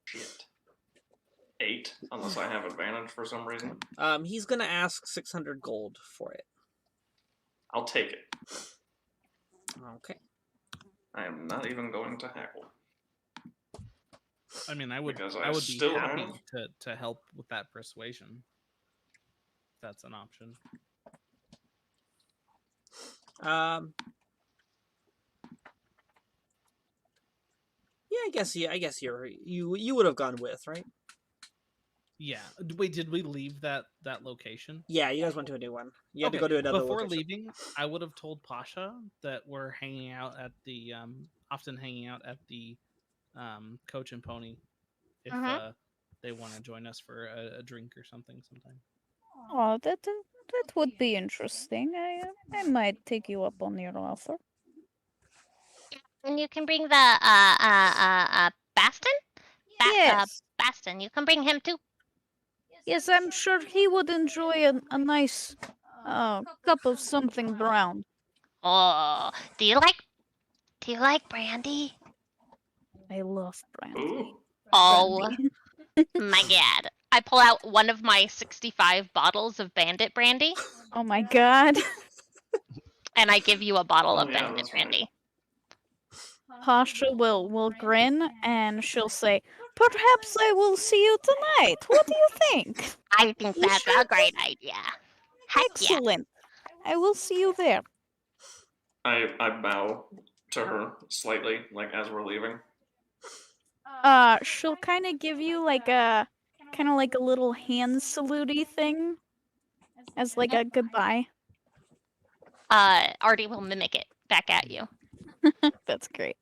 Shit. 8, unless I have advantage for some reason. He's gonna ask 600 gold for it. I'll take it. Okay. I am not even going to hackle. I mean, I would Because I I would be still happy have- to help with that persuasion. If that's an option. Yeah, I guess you would have gone with, right? Yeah. Wait, did we leave that location? Yeah, you guys went to a new one. You had to Okay, go to another Before location. leaving, I would have told Pasha that we're hanging out at the often hanging out at the Coach and Pony if they want to join us for a drink or something sometime. Oh, that would be interesting. I might take you up on your offer. And you can bring the Baston? Yes. Baston, you can bring him too. Yes, I'm sure he would enjoy a nice cup of something brown. Oh, do you like brandy? I love brandy. Ooh. Oh Brandy. my god. I pull out one of my 65 bottles of bandit brandy Oh my god. and I give you a bottle Oh, of yeah, bandit that's right. brandy. Pasha will grin and she'll say, "Perhaps I will see you tonight. What do you think?" I think You that's sure a great idea. Heck yeah. Excellent. I will see you there. I bow to her slightly, like as we're leaving. She'll kind of give you like a kind of like a little hand salute thing as like a goodbye. Artie will mimic it back at you. That's great.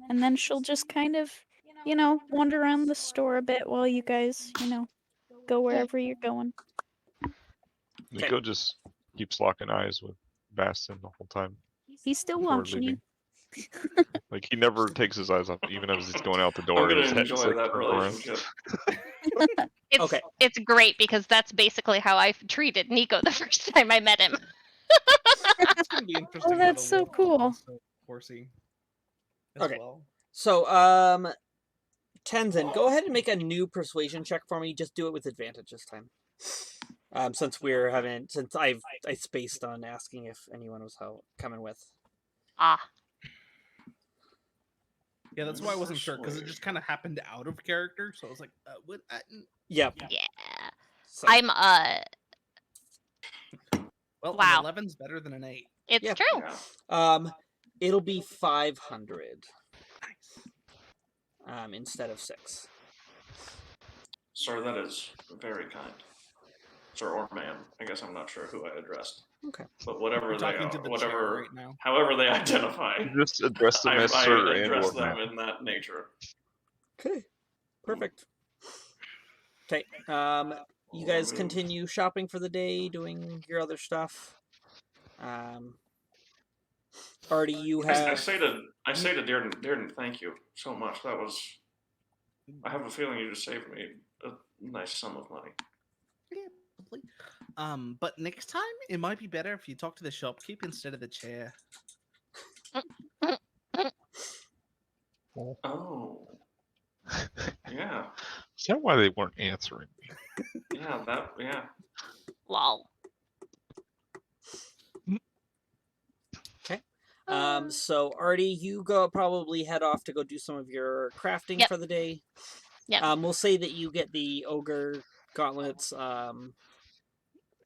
And then she'll just kind of, wander around the store a bit while you guys, go wherever you're going. Nico just keeps locking eyes with Bastin the whole time He's still before watching you. leaving. Like he never takes his eyes off, even as he's going out the I'm door. gonna His head's enjoy like that turned around. relationship. It's Okay. it's great because that's basically how I treated Nico the first time I met him. It's gonna be interesting. how that's the so wolf cool. responds to Horsey as Okay. well. So, Tenzin, go ahead and make a new persuasion check for me. Just do it with advantage this time. Since I spaced on asking if anyone was coming with. Ah, Yeah, that's why I wasn't sure because it just kind of happened out of character. So I was like, what? Yep. yeah. So, I'm Well, Wow. an 11's better than an 8. It's Yeah. true. Yeah. it'll be 500 Nice. instead of 6. Sir, that is very kind. Sir or ma'am. I guess I'm not sure who I addressed. Okay. But whatever We're they talking to are, the whatever, chair right now. however they identify, Just address them I as sir and address or them ma'am. in that nature. Okay. Perfect. Okay. You guys continue shopping for the day, doing your other stuff. Artie, you I have. say to Dearden, thank you so much. That was. I have a feeling you just saved me a nice sum of money. Yeah, probably. But next time it might be better if you talk to the shopkeep instead of the chair. Oh. Yeah. Is that why they weren't answering me? Yeah. Lol. So Artie, you probably head off to go do some of your crafting Yep. for the day. Yep. We'll say that you get the ogre gauntlets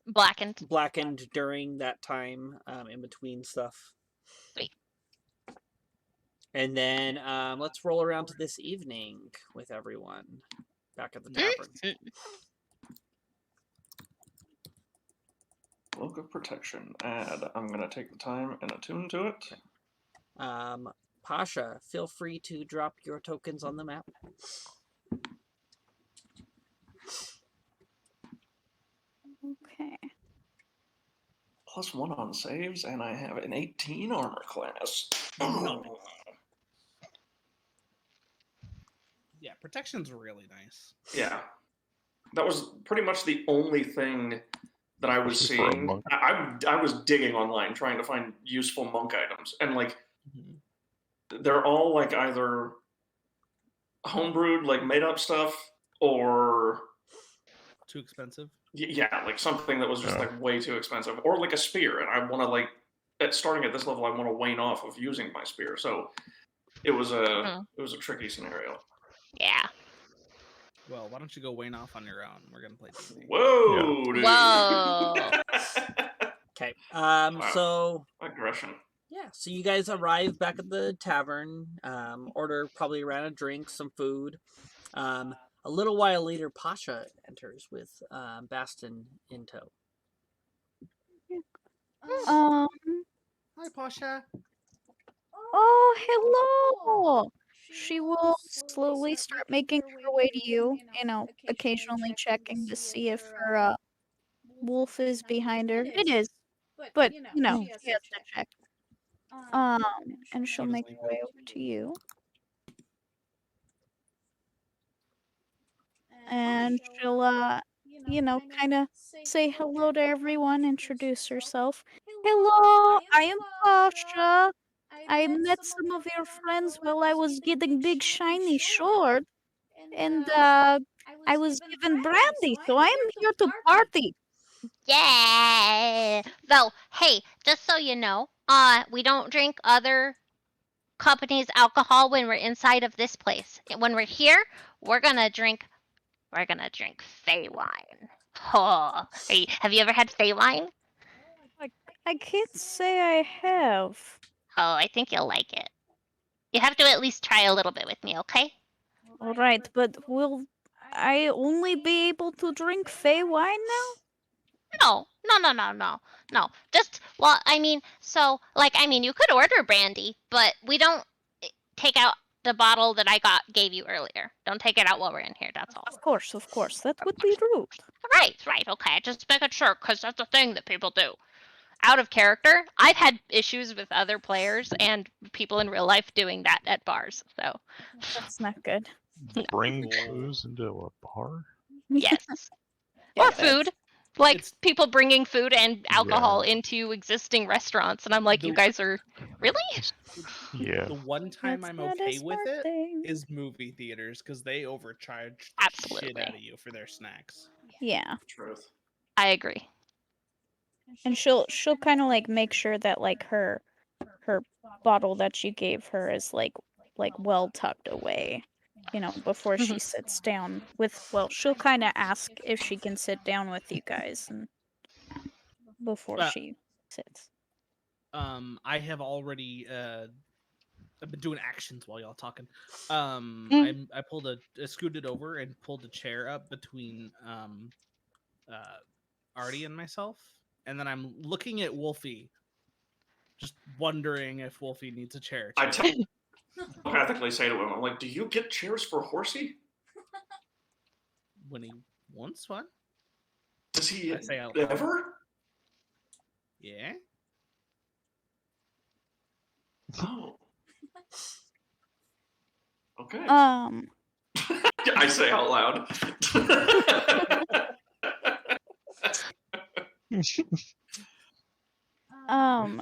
Blackened. during that time, in between stuff. Sweet. And then let's roll around to this evening with everyone back at the tavern. Cloak of Protection. I'm gonna take the time and attune to it. Pasha, feel free to drop your tokens on the map. Okay. +1 on saves, and I have an 18 armor class. Yeah, protection's really nice. Yeah. That was pretty much the only thing that I was Especially for a seeing. monk. I was digging online trying to find useful monk items, and like they're all like either homebrewed, like made up stuff, or Too expensive. yeah, like something that was just Yeah. like way too expensive, or like a spear. And I want to like starting at this level, I want to wane off of using my spear. So it was a tricky scenario. Yeah. Well, why don't you go wane off on your own? We're gonna play D&D. Whoa, dude. Whoa. Okay. Wow. So Aggression. yeah, so you guys arrive back at the tavern, order probably around a drink, some food. A little while later, Pasha enters with Bastin in tow. Um. Hi, Pasha. Oh, hello. She will slowly start making her way to you. Occasionally checking to see if her wolf is behind her. It is, but she has to check. And she'll make her way over to you. And she'll, kind of say hello to everyone, introduce herself. Hello, I am Pasha. I met some of your friends while I was getting big shiny sword, and I was given brandy, so I am here to party. Yeah. Though, hey, just so you know, we don't drink other companies' alcohol when we're inside of this place. When we're here, we're gonna drink Fey wine. Oh, have you ever had Fey wine? I can't say I have. Oh, I think you'll like it. You have to at least try a little bit with me, okay? All right, but I only be able to drink Fey wine now? No. Just, well, I mean, so, like, I mean, you could order brandy, but we don't take out the bottle that I gave you earlier. Don't take it out while we're in here, that's all. Of course. That would be rude. Right, okay, just making sure, because that's a thing that people do. Out of character, I've had issues with other players and people in real life doing that at bars, so. That's not good. Bring booze into a bar? Yes. Yeah, Or food. Like, it's- people bringing food and alcohol Yeah. into existing restaurants, and I'm like, you The- guys are... Really? Yeah. The one time That's I'm not a okay with smart it thing. is movie theaters because they overcharge the shit Absolutely. out of you for their snacks. Yeah. Truth. I agree. And she'll kind of like make sure that like her bottle that you gave her is like well tucked away, before she sits down with. Well, she'll kind of ask if she can sit down with you guys and before she sits. I have already I've been doing actions while y'all talking. I scooted over and pulled a chair up between Artie and myself, and then I'm looking at Wolfie, just wondering if Wolfie needs a chair. I too. telepathically say to him, I'm like, do you get chairs for Horsey? When he wants one. Does he I say out loud. ever? Yeah. Oh. Okay. I say out loud.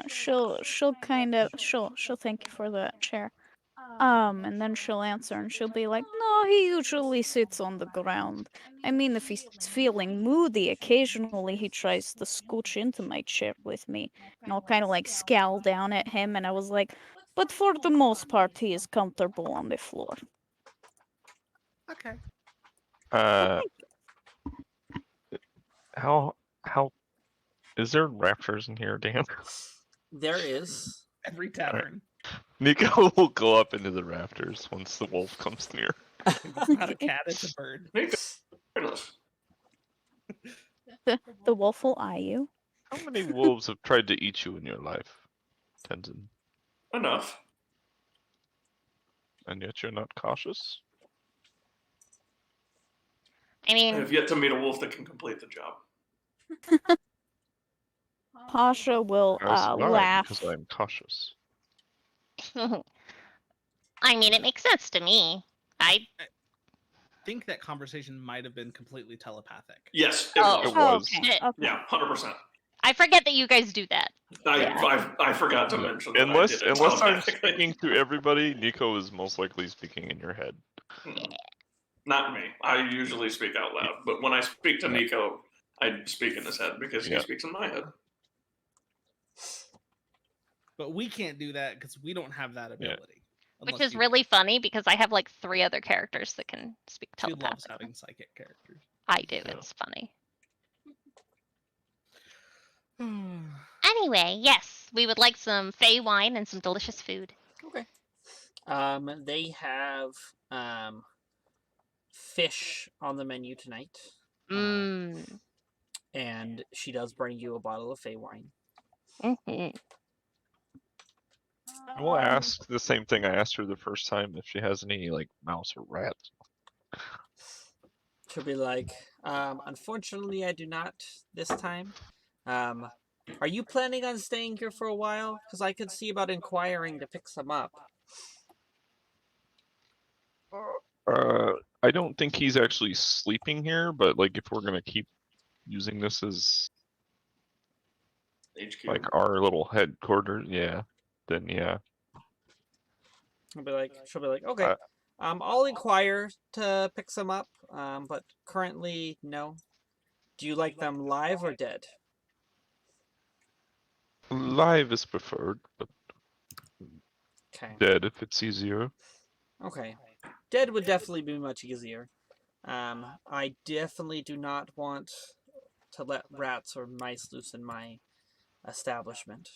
She'll kind of she'll thank you for the chair. And then she'll answer and she'll be like, "No, he usually sits on the ground. I mean, if he's feeling moody, occasionally he tries to scooch into my chair with me." And I'll kind of like scowl down at him, and I was like, "But for the most part, he is comfortable on the floor." Okay. How is there rafters in here, Dan? There is. Every tavern. Nico will go up into the rafters once the wolf comes near. It's not a cat, it's a bird. The wolf will eye you. How many wolves have tried to eat you in your life, Tenzin? Enough. And yet you're not cautious? I I mean, have yet to meet a wolf that can complete the job. Pasha will That's why, laugh. because I'm cautious. I mean, it makes sense to me. I think that conversation might have been completely telepathic. Yes, it Oh. was. It was. shit. Okay. Yeah, 100%. I forget that you guys do that. I forgot to mention that. Unless I did it I'm telepathically. speaking to everybody, Nico is most likely speaking in your head. Not me. I usually speak out loud, but when I speak to Nico, I speak in his head because he speaks in my head. But we can't do that because we don't have that ability. Which Unless is you- really funny because I have like 3 other characters that can speak She loves telepathically. having psychic characters. I do, Yeah. it's funny. Anyway, yes, we would like some Fey wine and some delicious food. Okay. They have fish on the menu tonight. Mmm. And she does bring you a bottle of Fey wine. Mm-hmm. I will ask the same thing I asked her the first time if she has any like mouse or rats. She'll be like, unfortunately, I do not this time. Are you planning on staying here for a while? Because I could see about inquiring to pick some up. I don't think he's actually sleeping here, but like if we're gonna keep using this as HQ. like our little headquarters, then yeah. She'll be like, okay. I'll inquire to pick some up, but currently, no. Do you like them live or dead? Live is preferred, but Okay. dead if it's easier. Okay. Dead would definitely be much easier. I definitely do not want to let rats or mice loose in my establishment.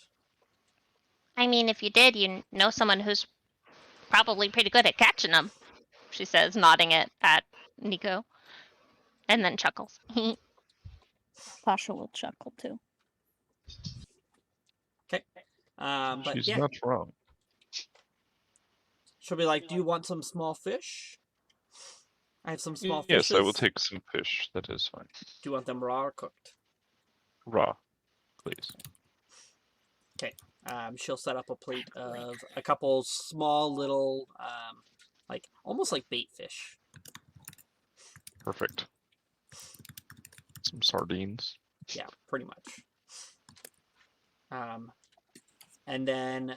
I mean, if you did, you know someone who's probably pretty good at catching them, she says, nodding at Nico. And then chuckles. Pasha will chuckle too. Okay. But She's yeah, not wrong. she'll be like, "Do you want some small fish? I have some small Yes, I will fishes. take some fish. That is fine. Do you want them raw or cooked?" Raw, please. Okay. She'll set up a plate of a couple small little, like almost like bait fish. Perfect. Some sardines. Yeah, pretty much. And then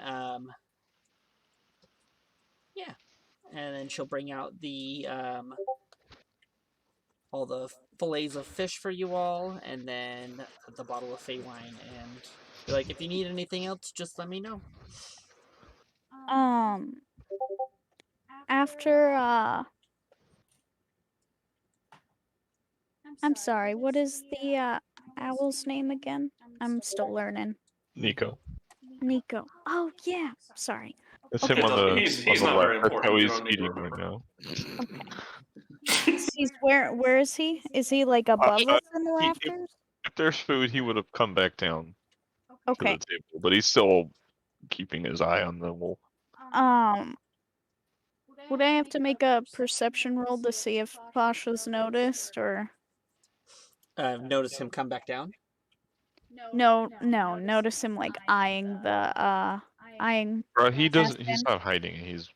yeah, and then she'll bring out the all the fillets of fish for you all, and then the bottle of Fey wine, and be like, if you need anything else, just let me know. After I'm sorry, what is the owl's name again? I'm still learning. Nico. Nico. Oh yeah, sorry. It's Okay. him on the He's on the not left. very That's how important. You he's don't need to eating right remember. now. He's where is he? Is he like above us in the he- rafters? If there's food, he would have come back down to Okay. the table, but he's still keeping his eye on the wolf. Would I have to make a perception roll to see if Pasha's noticed, or Notice him come back down. no? Notice him like eyeing the eyeing. He doesn't. He's Aspen? not hiding. He's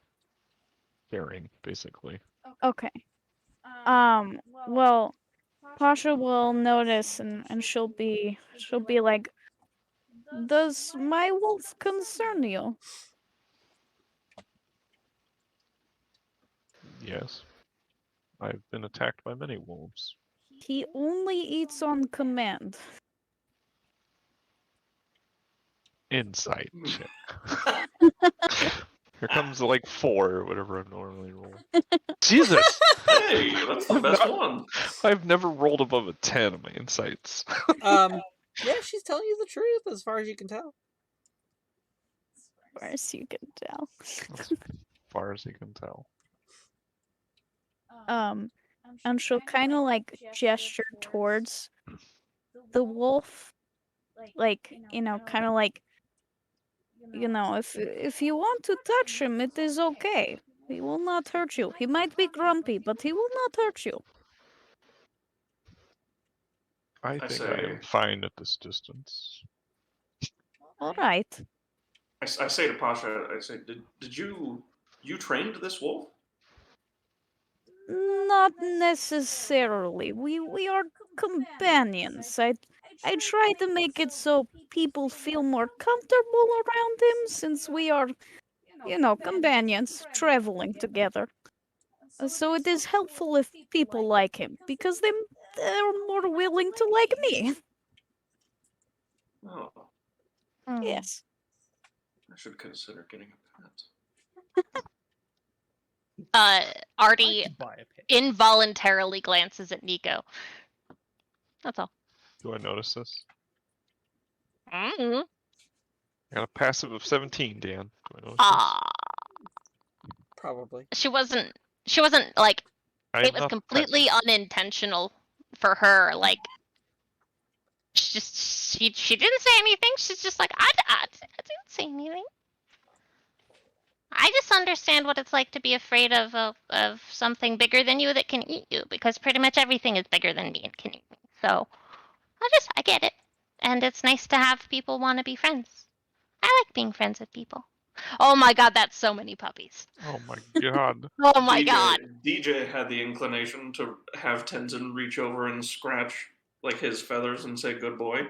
staring, basically. Okay. Well, Pasha will notice, and she'll be like, "Does my wolf concern you?" Yes. I've been attacked by many wolves. He only eats on command. Insight check. Here comes like 4 or whatever I normally roll. Jesus! Hey, that's the best one. I've never rolled above a 10 on my insights. Yeah, she's telling you the truth as far as you can tell. As far as you can tell. As far as you can tell. And she'll kind of like gesture towards the wolf, like, kind of like, if you want to touch him, it is okay. He will not hurt you. He might be grumpy, but he will not hurt you. I think I say- am fine at this distance. All right. I say to Pasha, I say, did you trained this wolf? Not necessarily. We are companions. I try to make it so people feel more comfortable around him, since we are, companions traveling together. So it is helpful if people like him, because they're more willing to like me. Oh, Yes. I should consider getting a pet. Artie I'd buy a pet. involuntarily glances at Nico. That's all. Do I notice this? Mm-hmm. I got a passive of 17, Dan. Do I notice Probably. She wasn't like, this? it was completely unintentional for her. Like, she didn't say anything. She's just like, I didn't say anything. I just understand what it's like to be afraid of something bigger than you that can eat you, because pretty much everything is bigger than me and can eat me. So I get it, and it's nice to have people want to be friends. I like being friends with people. Oh my god, that's so many puppies. Oh my god. Oh my god. DJ had the inclination to have Tenzin reach over and scratch like his feathers and say "good boy."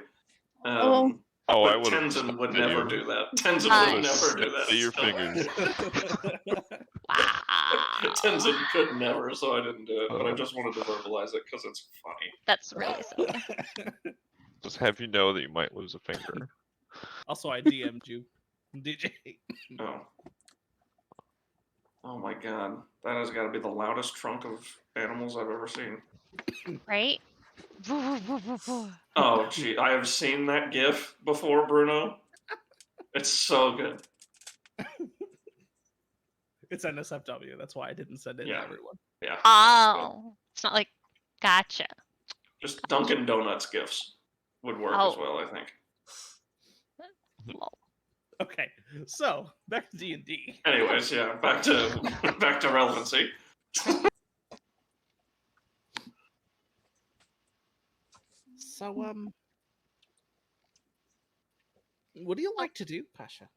Oh. Oh, I But would have Tenzin would at never you. do that. Tenzin I would never do At that. your so- fingers. Wow. Tenzin could never, so I didn't do it. But I Oh. just wanted to verbalize it because it's funny. That's really silly. Just have you know that you might lose a finger. Also, I DM'd you, DJ. Oh. Oh my god, that has got to be the loudest trunk of animals I've ever seen. Right? Oh gee, I have seen that GIF before, Bruno. It's so good. It's NSFW. That's why I didn't send it Yeah. to everyone. Yeah. Oh. It's not like Gotcha. Just Dunkin' Donuts gifts would work as well, I think. Lol. Okay, so back to D&D. Anyways, yeah, back to back to relevancy. So, what do you like to do, Pasha?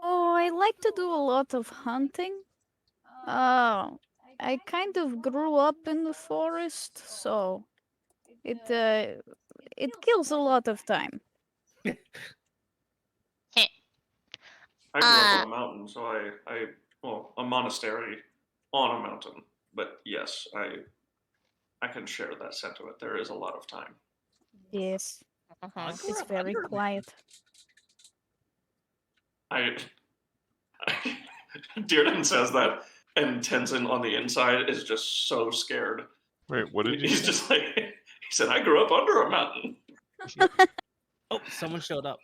Oh, I like to do a lot of hunting. I kind of grew up in the forest, so it kills a lot of time. I grew up on a mountain, so well, a monastery on a mountain. But yes, I can share that sentiment. There is a lot of time. Yes, I grew it's up very under a quiet. Dearden says that, and Tenzin on the inside is just so scared. Wait, what did you He's say? just like, he said, I grew up under a mountain. Oh, someone showed up,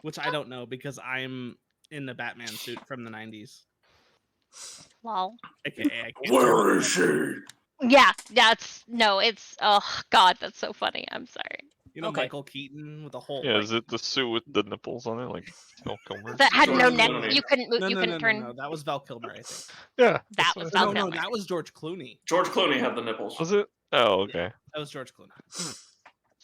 which I don't know because I'm in the Batman suit from the 90s. Lol. AKA, I can't Where is she? Yeah, it's oh god, that's so funny. I'm sorry. You know, Okay. Michael Keaton with a whole. Yeah, like, is it the suit with the nipples on it, like Val Kilmer? That had George no neck. Clooney. You couldn't No, you no, couldn't no, turn. no, that was Val Kilmer, I think. Yeah. That that's was what I Val No, thought. no, Kilmer. that was George Clooney. George Clooney had the nipples. Was it? Oh, okay. That was George Clooney.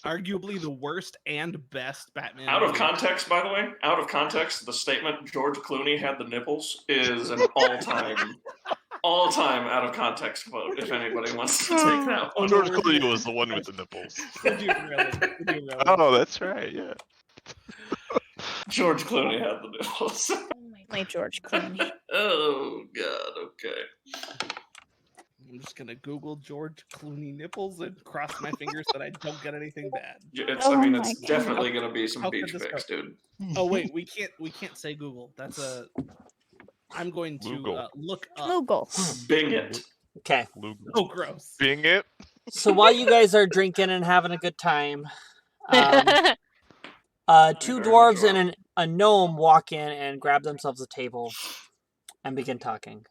Arguably the worst and best Batman. Out of movie. context, by the way, out of context, the statement George Clooney had the nipples is an all-time out of context quote, if anybody wants to take that one. George Clooney was the one with the nipples. We're doing relevant. We're doing relevant. Oh, that's right. Yeah. George Clooney had the nipples. My George Clooney. Oh, God, okay. I'm just gonna Google George Clooney nipples and cross my fingers that I don't get anything bad. It's, Oh I mean, my it's God. definitely going to be some How could beach this pics, dude. Oh wait, we can't say Google. That's a. I'm going to Google. look up. Google. Bing it. Okay. Luke. Oh, gross. Being it? So while you guys are drinking and having a good time, two very dwarves much and a gnome walk in and grab themselves a table and begin talking.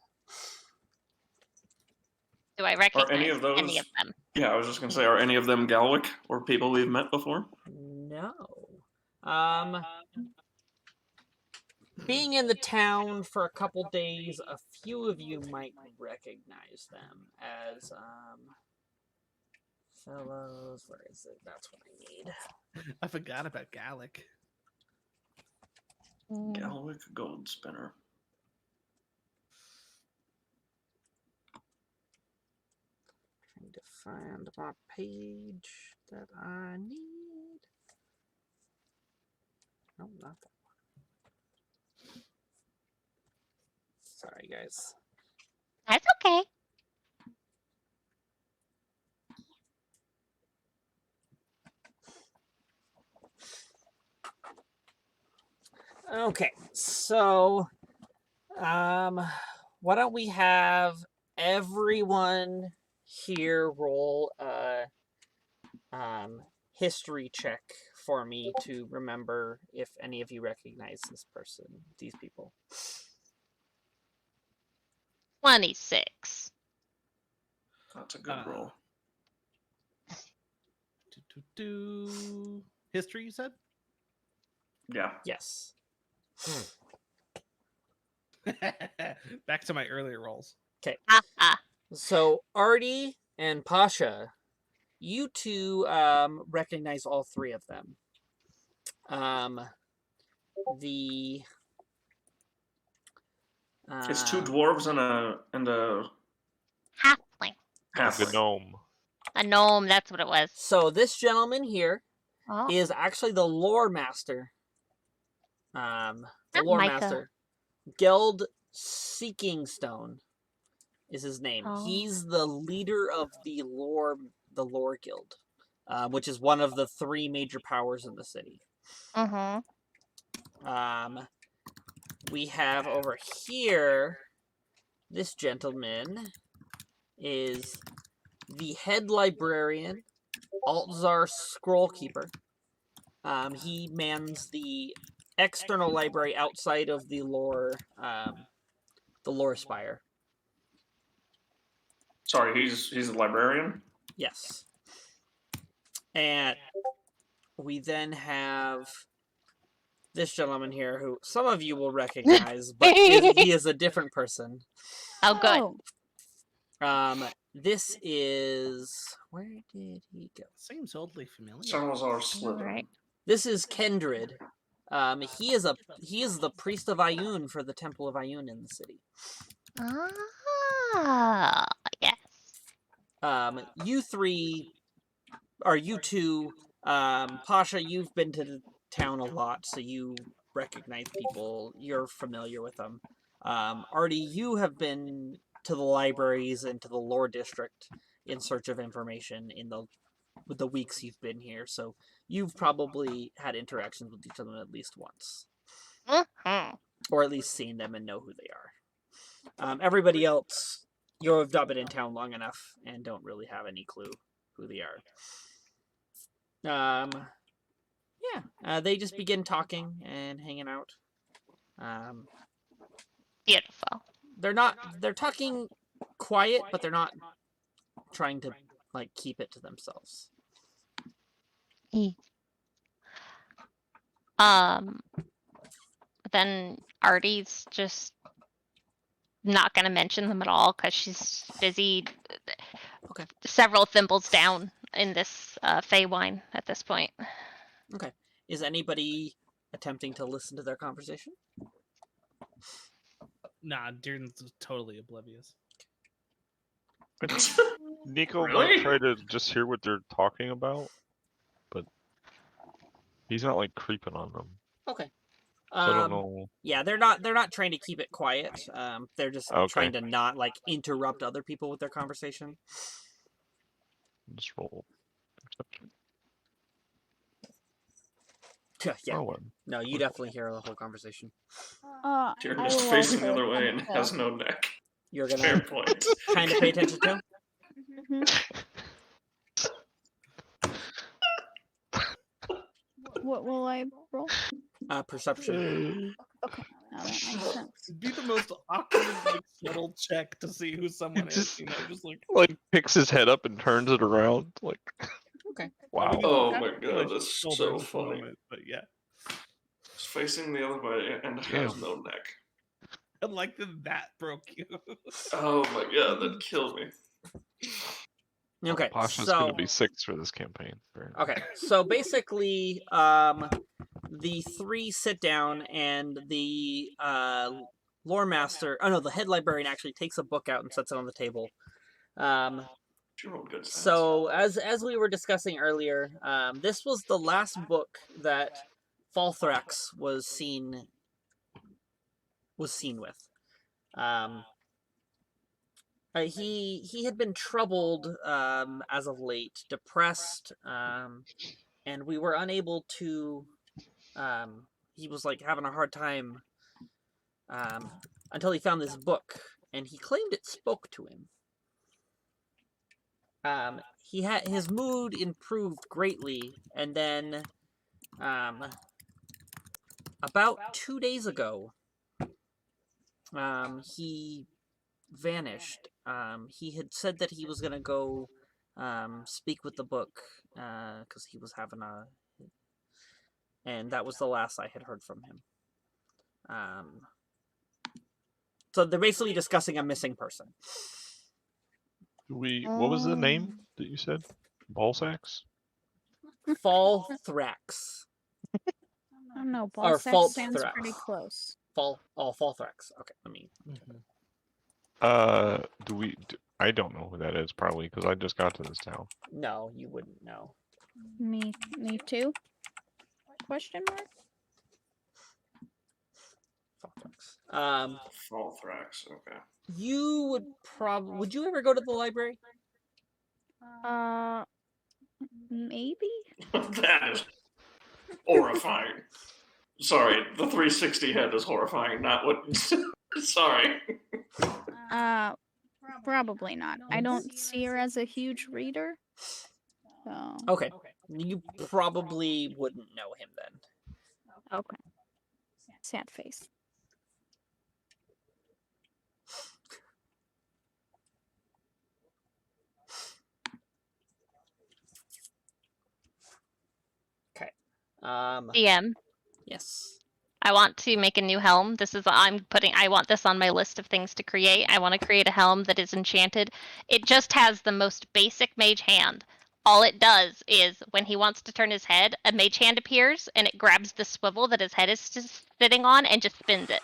Do I recognize any of those- any of them? Yeah, I was just going to say, are any of them Galwick or people we've met before? No. Being in the town for a couple days, a few of you might recognize them as fellows. Where is it? That's what I need. I forgot about Gallic. Galwick Gold Spinner. Trying to find my page that I need. No, not that one. Sorry, guys. That's okay. Okay, so why don't we have everyone here roll a history check for me to remember if any of you recognize this person, these people. 26. That's a good roll. History, you said? Yeah. Yes. Back to my earlier rolls. So Artie and Pasha, you two recognize all three of them. It's two dwarves and a Halfling. The halfling. gnome. A gnome, that's what it was. So this gentleman here Oh, is actually the lore master. The Not lore Micah. master. Geld Seeking Stone is his name. Oh. He's the leader of the lore guild, which is one of the three major powers in the city. mm-hmm. We have over here, this gentleman is the head librarian, Altzar Scrollkeeper. He mans the external library outside of the lore spire. Sorry, he's the librarian. Yes. And we then have this gentleman here who some of you will recognize, but he is a different person. Oh, good. This is... Where did he go? Seems oddly familiar. Salazar Slytherin. Right. This is Kendrid. He is the priest of Ioun for the Temple of Ioun in the city. Ah, yes. You three, or you two, Pasha, you've been to the town a lot, so you recognize people. You're familiar with them. Artie, you have been to the libraries and to the lore district in search of information in the weeks you've been here, so you've probably had interactions with each of them at least once. Mhm. Or at least seen them and know who they are. Everybody else, you have not been in town long enough and don't really have any clue who they are. They just begin talking and hanging out. Beautiful. They're talking quiet, but they're not trying to like keep it to themselves. Then Artie's just not going to mention them at all because she's busy Okay. several thimbles down in this Fey wine at this point. Okay. Is anybody attempting to listen to their conversation? Nah, Dearden's totally oblivious. Nico Really? might try to just hear what they're talking about, but he's not like creeping on them. Okay. So I don't know. Yeah, they're not trying to keep it quiet. They're just Okay. trying to not like interrupt other people with their conversation. Just roll perception. Yeah. Oh, well. No, you definitely hear the whole conversation. Tyrion I is will facing the also other way and attempt has no neck. You're Fair gonna point. kind of pay attention to. What will I roll? Perception. Okay, now that makes sense. It'd be the most awkward, like, subtle check to see who someone Just- is. You know, just like. Like picks his head up and turns it around. Like, Okay. wow. Oh Got my it on god, his that's shoulders so at the funny. moment, but yeah, He's facing the other way and has no neck. I like that broke you. Oh my god, that killed me. Okay. Pasha's So gonna be 6 for this campaign. okay. So basically, the three sit down and the lore master. Oh no, the head librarian actually takes a book out and sets it on the table. She rolled good stats. So as we were discussing earlier, this was the last book that Falthrax was seen with. He had been troubled as of late, depressed, and we were unable to. He was like having a hard time until he found this book, and he claimed it spoke to him. He had his mood improved greatly, and then about 2 days ago, he vanished. He had said that he was gonna go speak with the book because he was having and that was the last I had heard from him. So they're basically discussing a missing person. What was the name that you said? Ballsacks? Falthrax. I don't know. Or Ball sack false sounds threat. pretty close. Falthrax. Okay, let me. I don't know who that is probably because I just got to this town. No, you wouldn't know. Me too? Question mark? Falthrax. Falthrax, okay. You would you ever go to the library? Maybe? That is horrifying. Sorry, the 360 head is horrifying, not what. Sorry. Probably not. I don't see her as a huge reader. So. Okay. You probably wouldn't know him then. Okay. Sad face. DM. Yes. I want to make a new helm. I want this on my list of things to create. I want to create a helm that is enchanted. It just has the most basic mage hand. All it does is when he wants to turn his head, a mage hand appears and it grabs the swivel that his head is sitting on and just spins it.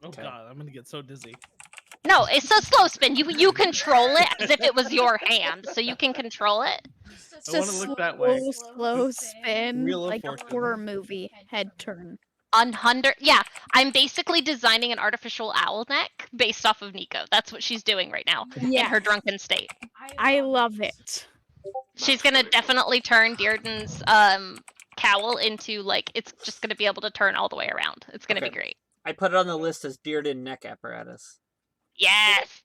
Oh Okay. god, I'm gonna get so dizzy. No, it's a slow spin. You control it as if it was your hand, so you can control it. It's I a wanna look that way. slow spin, Wheel of like a Fortune. horror movie head turn. Yeah, I'm basically designing an artificial owl neck based off of Nico. That's what she's doing right now in her drunken state. I love it. She's That's gonna pretty cool. definitely turn Dearden's cowl into like it's just gonna be able to turn all the way around. It's gonna be Okay. great. I put it on the list as Dearden neck apparatus. Yes.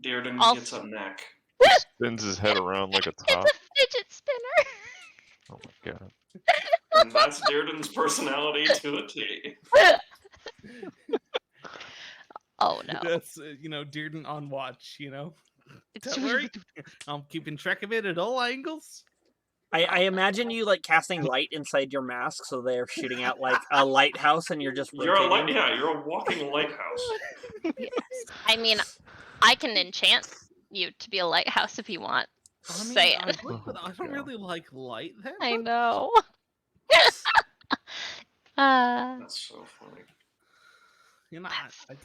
Dearden Also- gets a neck. Spins his head around like a It's top. a fidget spinner. Oh my god. And that's Dearden's personality to a T. Oh no. That's Dearden on watch. Don't worry, I'm keeping track of it at all angles. I imagine you like casting light inside your mask, so they're shooting out like a lighthouse, and you're just You're a rotating. you're a walking lighthouse. Yes. I mean, I can enchant you to be a lighthouse if you want. I mean, Saying. I would, but I don't Yeah. really like light that I much. know. That's so funny.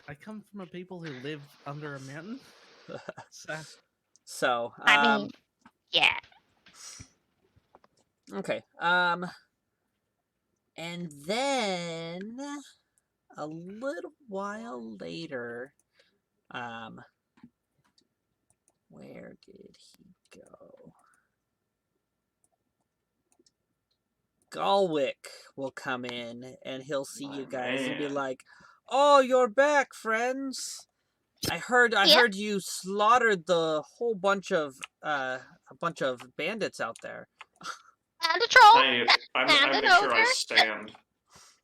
I come from a people who live under a mountain. So, So, I mean, yeah. okay. And then a little while later, where did he go? Galwick will come in and he'll see you My guys and be man. like, "Oh, you're back, friends. I heard you slaughtered the whole bunch of a bunch of bandits out there." And a troll. I And make an sure I ogre. stand.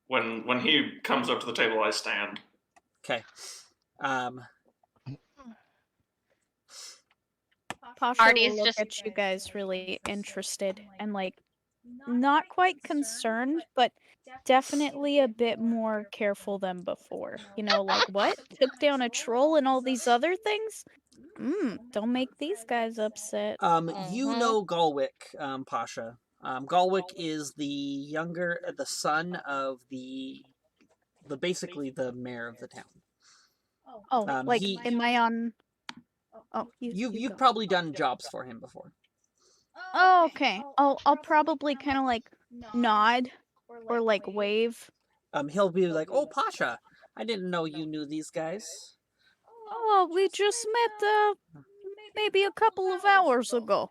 When he comes up to the table, I stand. Okay. Pasha Artie's will look just- at you guys really interested and like not quite concerned, but definitely a bit more careful than before. Like what? Took down a troll and all these other things? Don't make these guys upset. You know Galwick, Pasha. Galwick is the son of the basically the mayor of the town. Oh, like he- am I on? Oh, You've go. probably done jobs for him before. Oh, okay. I'll probably kind of like nod or like wave. He'll be like, "Oh, Pasha, I didn't know you knew these guys." Oh, we just met maybe a couple of hours ago.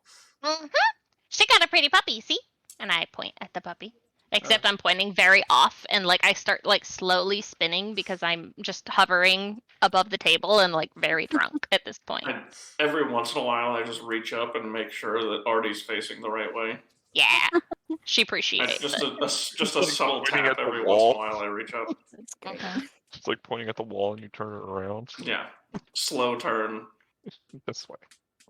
She got a pretty puppy, see? And I point at the puppy. Except I'm pointing very off and like I start like slowly spinning because I'm just hovering above the table and like very drunk at this point. Every once in a while, I just reach up and make sure that Artie's facing the right way. Yeah. She appreciates Just it. just a subtle Pointing tap at the every once in wall. a while. I reach up. That's great. It's like pointing at the wall and you turn it around. Yeah, slow turn This way.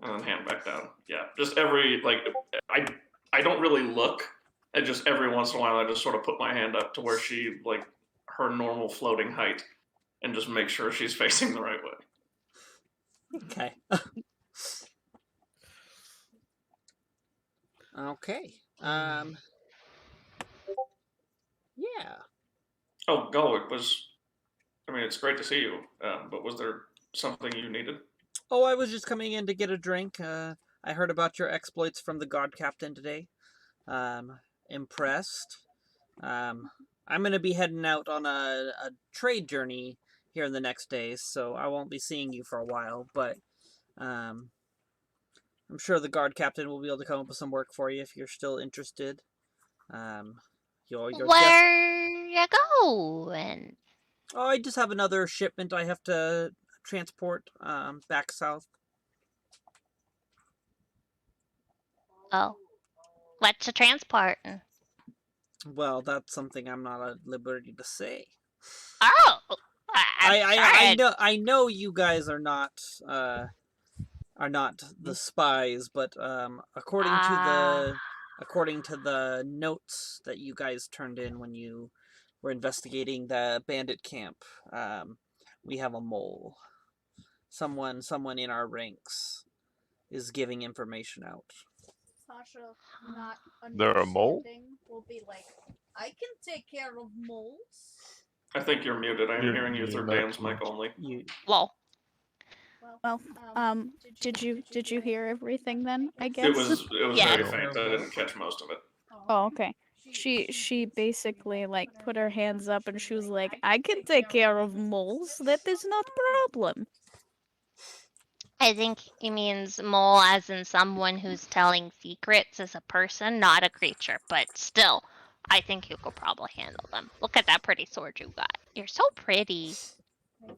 and then hand back down. Yeah, just every I don't really look. And just every once in a while, I just sort of put my hand up to where she like her normal floating height, and just make sure she's facing the right way. Okay. Okay. Yeah. Oh, Galwick it's great to see you. But was there something you needed? Oh, I was just coming in to get a drink. I heard about your exploits from the God Captain today. Impressed. I'm going to be heading out on a trade journey here in the next days, so I won't be seeing you for a while, but I'm sure the guard captain will be able to come up with some work for you if you're still interested. Where you going? Oh, I just have another shipment I have to transport back south. Oh. What's a transporting? Well, that's something I'm not at liberty to say. Oh. I know you guys are not the spies, but according according to the notes that you guys turned in when you were investigating the bandit camp, we have a mole. Someone in our ranks is giving information out. Sasha, not They're a mole? understanding, will be like, I can take care of moles. I think you're muted. I'm You're hearing you through muted. Dan's mic only. You Lol. Well, did you hear everything then? I guess. It was Yeah. very faint. I didn't catch most of it. Oh, okay. She basically like put her hands up and she was like, I can take care of moles. That is not a problem. I think he means mole as in someone who's telling secrets as a person, not a creature. But still, I think you could probably handle them. Look at that pretty sword you got. You're so pretty.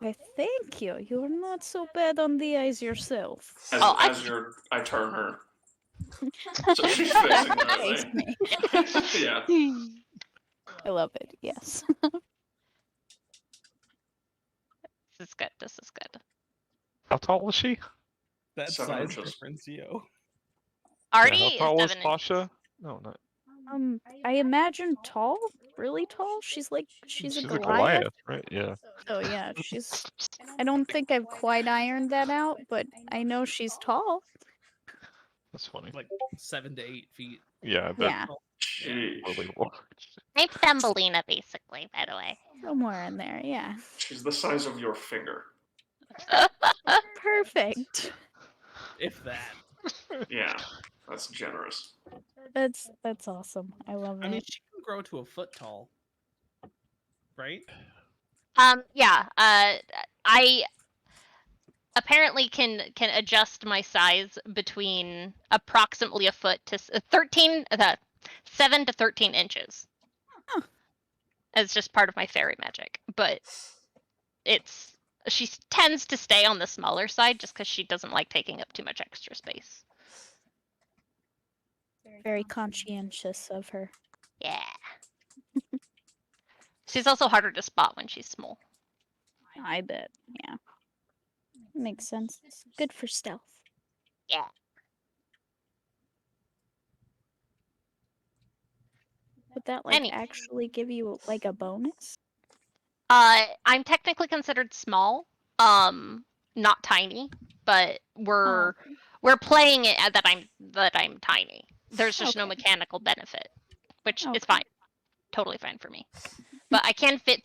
Why, thank you. You're not so bad on the eyes yourself. I turn her. So she's facing that Face way. me. Yeah. I love it. Yes. This is good. This is good. How tall was she? That 7 size inches. difference, yo. Artie Yeah, is how tall was 7 Pasha? inches. No, not. I imagine tall, really tall. She's a She's a Goliath. Goliath, right? Yeah. So yeah, she's. I don't think I've quite ironed that out, but I know she's tall. That's funny. Like 7 to 8 feet. Yeah, I bet Yeah, Sheesh. really large. I'm Thumbelina, basically, by the way. somewhere in there. Yeah, She's the size of your finger. perfect. If that. Yeah. That's generous. That's awesome. I love I mean, it. she can grow to a foot tall. Right? Yeah. I apparently can adjust my size between approximately a foot to 7 to 13 inches. Huh. It's just part of my fairy magic, but she tends to stay on the smaller side just because she doesn't like taking up too much extra space. Very conscientious of her. Yeah. She's also harder to spot when she's small. I bet. Yeah, makes sense. Good for stealth. Yeah. Would that like Any- actually give you like a bonus? I'm technically considered small, not tiny, but we're playing it that I'm tiny. There's just no Okay. mechanical benefit, which is Okay. fine, totally fine for me. But I can fit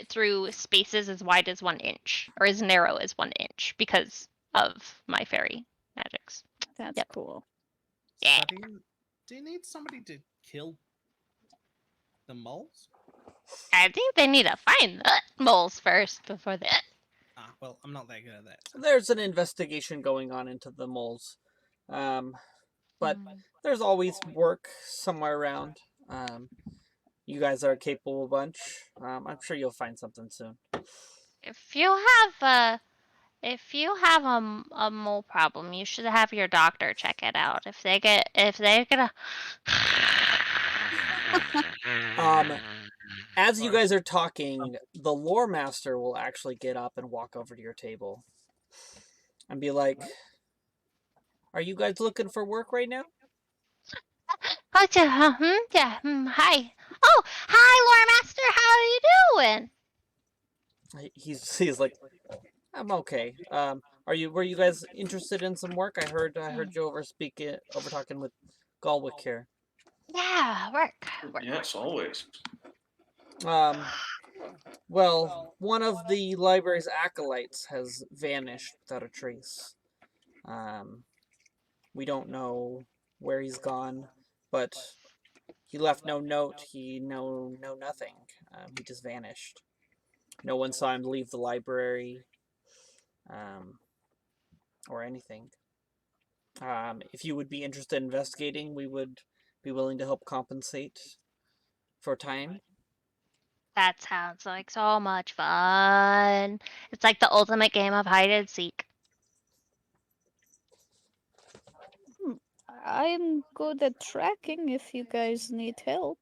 through spaces as wide as 1 inch or as narrow as 1 inch because of my fairy magics. That's Yep. cool. Yeah. So do you need somebody to kill the moles? I think they need to find the moles first before that. Ah, well, I'm not that good at that. There's an investigation going on into the moles, but there's always work somewhere around. You guys are a capable bunch. I'm sure you'll find something soon. If you have a mole problem, you should have your doctor check it out. If they get a As you guys are talking, the lore master will actually get up and walk over to your table and be like, "Are you guys looking for work right now?" Gotcha. Yeah. Hi. Oh, hi, Lore Master. How are you doing? He's like, "I'm okay. Were you guys interested in some work? I heard you over talking with Galwick here." Yeah, work. Yes, always. Well, one of the library's acolytes has vanished without a trace. We don't know where he's gone, but he left no note. He know nothing. He just vanished. No one saw him leave the library, or anything. If you would be interested in investigating, we would be willing to help compensate for time. That sounds like so much fun. It's like the ultimate game of hide and seek. I'm good at tracking if you guys need help.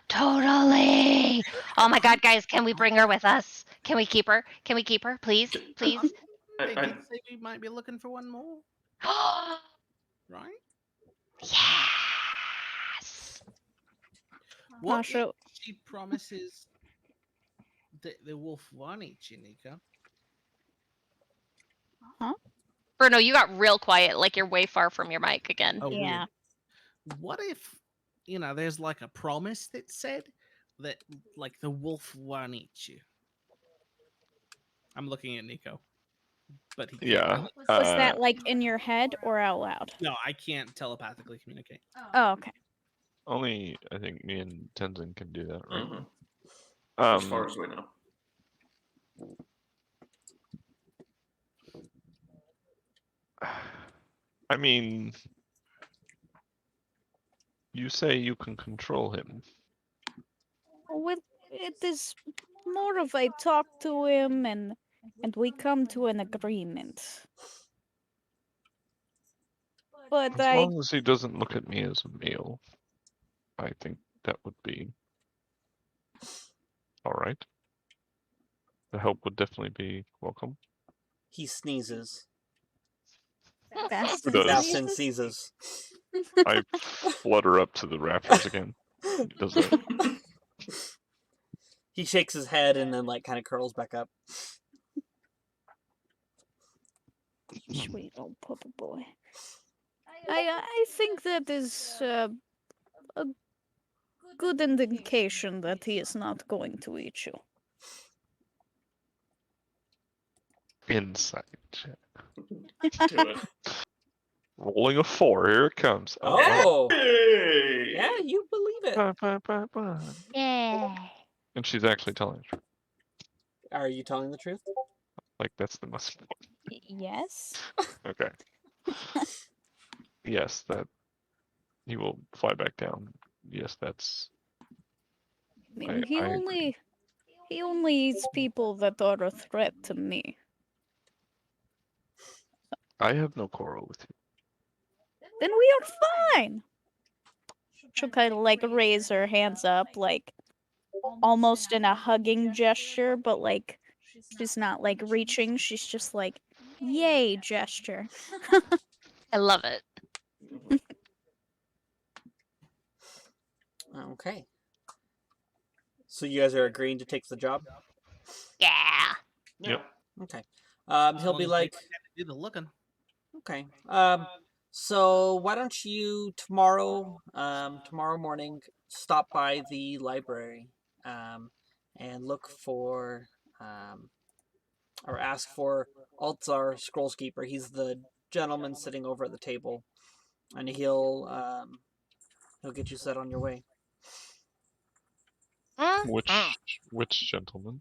Totally. Oh my god, guys, can we bring her with us? Can we keep her? Can we keep her? Please? Please? They did say we might be looking for one more, right? Yes. What Pasha, if she promises the wolf won't eat you, Nico? Bruno, you got real quiet, like you're way far from your mic again. Oh, yeah. weird. What if, there's like a promise that said that, like, the wolf won't eat you? I'm looking at Nico, but he can't Yeah. really. Was that like in your head or out loud? No, I can't telepathically communicate. Oh, okay. Only I think me and Tenzin can do that, right? Mhm. As far Um, as we know. I mean, you say you can control him. Well, it is more of I talk to him and we come to an agreement. But As long as he doesn't look at me as a meal, I think that would be all right. The help would definitely be welcome. He sneezes. Bastion Who does? Bastion sneezes? sneezes. I flutter up to the rafters again. Does that? He shakes his head and then like kind of curls back up. Sweet old puppy boy. I think that is a good indication that he is not going to eat you. Insight check. Do it. Rolling a 4. Here it comes. Oh, Hey! yeah, you believe it. Yeah. And she's actually telling the truth. Are you telling the truth? Like that's the most. Yes. Okay. Yes, that he will fly back down. Yes, that's. I mean, he I only eats people that are a threat to me. I have no quarrel with you. Then we are fine. She'll kind of like raise her hands up, like almost in a hugging gesture, but like she's not like reaching. She's just like, yay gesture. I love it. Okay. So you guys are agreeing to take the job? Yeah. Yeah. Okay. As He'll long be as they like, don't have to do the looking. okay. So why don't you tomorrow morning stop by the library, and look for, or ask for Altzar Scrollskeeper. He's the gentleman sitting over at the table, and he'll get you set on your way. Which gentleman?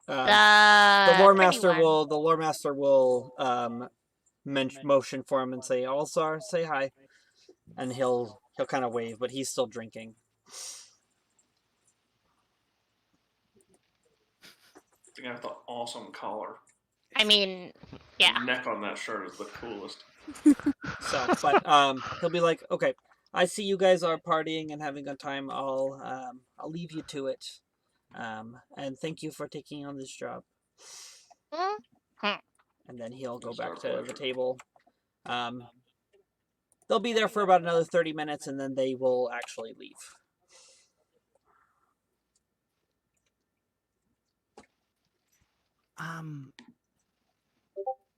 The lore master pretty one. will motion for him and say, Alzar, say hi, and he'll kind of wave, but he's still drinking. I think I have the awesome collar. I mean, yeah. The neck on that shirt is the coolest. So, but he'll be like, okay, I see you guys are partying and having a time. I'll leave you to it, and thank you for taking on this job. And then he'll go It's back our to the pleasure. table. They'll be there for about another 30 minutes, and then they will actually leave.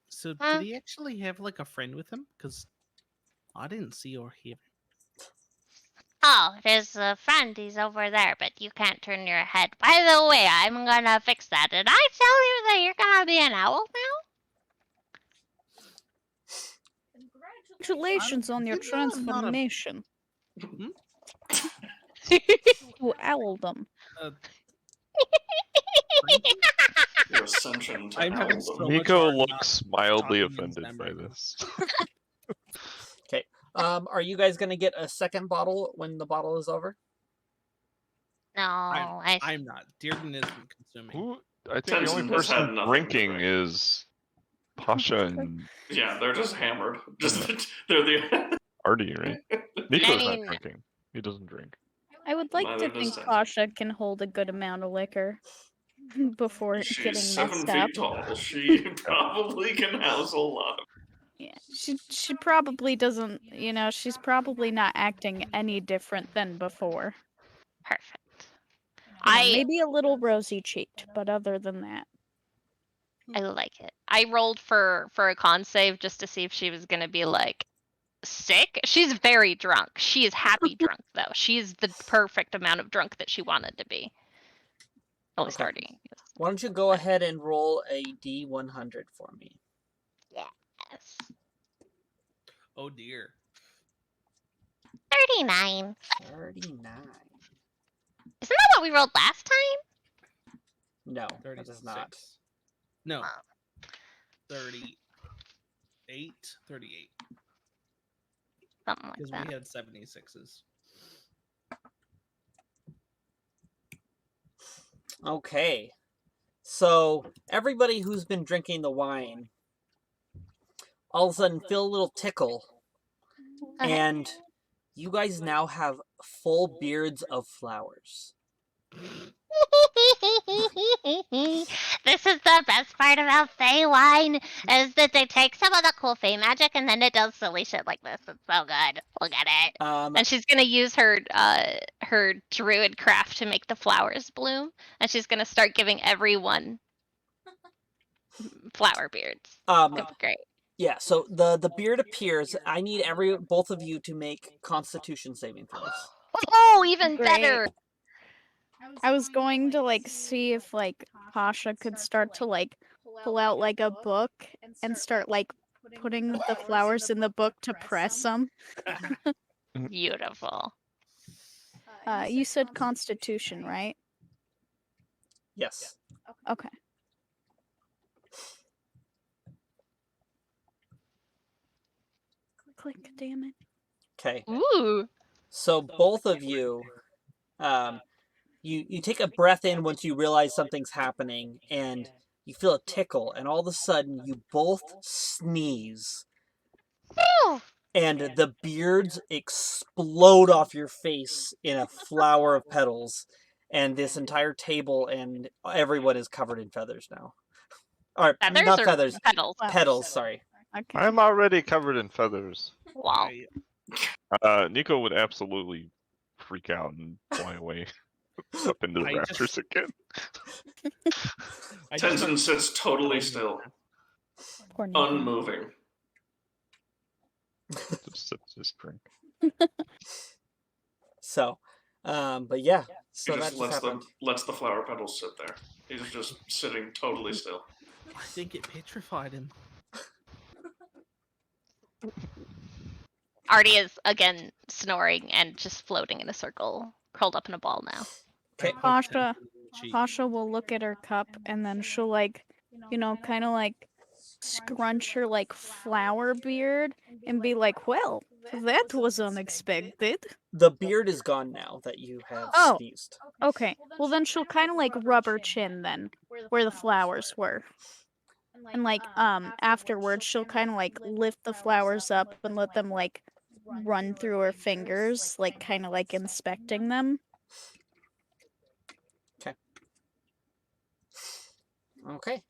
So did he actually have like a friend with him? Because I didn't see or hear. Oh, there's a friend. He's over there, but you can't turn your head. By the way, I'm gonna fix that. Did I tell you that you're gonna be an owl now? Congratulations on your You know I'm not a- transformation Hmm? to owldom. Your ascension to I'm having owldom. so much Nico hard not looks mildly talking in offended Zem by right now. this. Okay. Are you guys gonna get a second bottle when the bottle is over? No, I'm not. Dearden isn't consuming. Who? I think the only Tenzin has had person nothing to drinking drink. is Pasha and Yeah, they're just hammered. They're the. Artie, right? Nico's not mean- drinking. He doesn't drink. I would like Neither to does think Tenzin. Pasha can hold a good amount of liquor before She's getting 7 messed feet up. tall. She probably can house a lot. Yeah, she probably doesn't. She's probably not acting any different than before. Perfect. I Maybe a little rosy cheeked, but other than that, like it. I rolled for a con save just to see if she was gonna be like sick. She's very drunk. She is happy drunk though. She is the perfect amount of drunk that she wanted to be. At least Okay. already. Why don't you go ahead and roll a D100 for me? Yes. Oh dear. 39. 39. Isn't that what we rolled last time? No, that 36. is not. No. Oh. 38. 38. Something like Because that. we had 76s. Okay. So, everybody who's been drinking the wine all of a sudden feel a little tickle, and you guys now have full beards of flowers. This is the best part about Fey wine is that they take some of the cool Fey magic and then it does silly shit like this. It's so good. Look at it. And she's gonna use her druid craft to make the flowers bloom, and she's gonna start giving everyone flower beards. It's gonna be great. Yeah, so the beard appears. I need both of you to make Constitution saving throws. Oh, even Great. better. I was going to see if Pasha could start to pull out a book and start putting the flowers in the book to press them. Beautiful. You said Constitution, right? Yes. Okay. Click, damn it. Okay. Ooh. So both of you, you take a breath in once you realize something's happening, and you feel a tickle, and all of a sudden you both sneeze, and the beards explode off your face in a flower of petals, and this entire table and everyone is covered in feathers now. Or Feathers not or feathers, petals? petals. Sorry. Okay. I'm already covered in feathers. Wow. Nico would absolutely freak out and fly away up into the I rafters again. I just Tenzin start- sits totally still, Poor Nico. unmoving. Just sips his drink. So, but yeah, so He that just just lets happened. the flower petals sit there. He's just sitting totally still. I think it petrified him. Artie is again snoring and just floating in a circle, curled up in a ball now. Okay. Pasha, Cheek. Pasha will look at her cup and then she'll kind of scrunch her flower beard and be like, "Well, that was unexpected." The beard is gone now that you have Oh. sneezed. Okay. Well, then she'll kind of rub her chin then, where the flowers were. And afterwards she'll kind of lift the flowers up and let them run through her fingers, kind of inspecting them. Okay.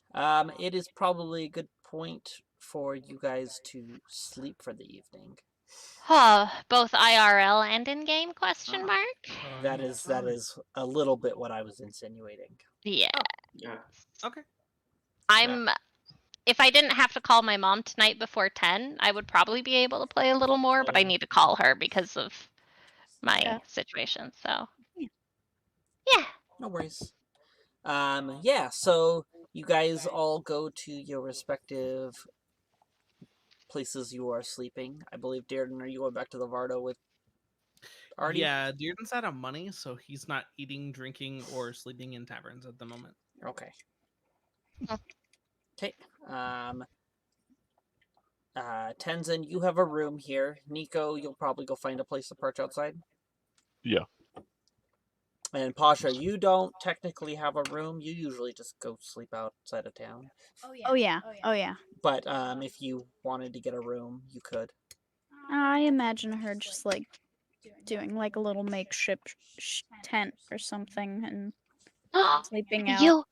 It is probably a good point for you guys to sleep for the evening. Both IRL and in-game question mark? That is a little bit what I was insinuating. Yeah. Yeah. Okay. If I didn't have to call my mom tonight before 10, I would probably be able to play a little more, but I need to call her because of my situation. So, yeah. No worries. Yeah, so you guys all go to your respective places you are sleeping. I believe, Darren, are you going back to the Vardo with Artie? Yeah, Dearden's out of money, so he's not eating, drinking, or sleeping in taverns at the moment. Okay. Oh. Okay. Tenzin, you have a room here. Nico, you'll probably go find a place to perch outside. Yeah. And Pasha, you don't technically have a room. You usually just go sleep outside of town. Oh yeah. But if you wanted to get a room, you could. I imagine her just doing a little makeshift tent or something and sleeping out.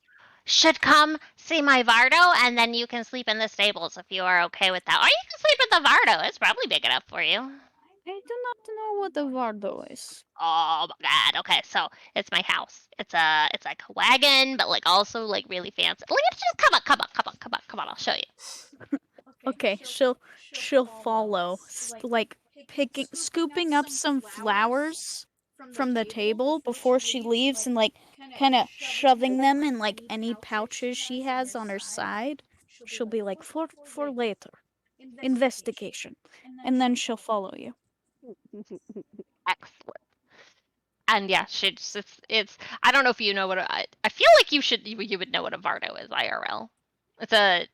should come see my Vardo, and then you can sleep in the stables if you are okay with that. Or you can sleep in the Vardo. It's probably big enough for you. I do not know what the Vardo is. Oh my god. Okay, so it's my house. It's like a wagon, but like also like really fancy. Look, just come on. I'll show you. Okay, she'll follow, like scooping up some flowers from the table before she leaves and like kind of shoving them in like any pouches she has on her side. She'll be like for later investigation, and then she'll follow you. Excellent. And yeah, it's I don't know if you know what I feel like you would know what a Vardo is IRL. It's a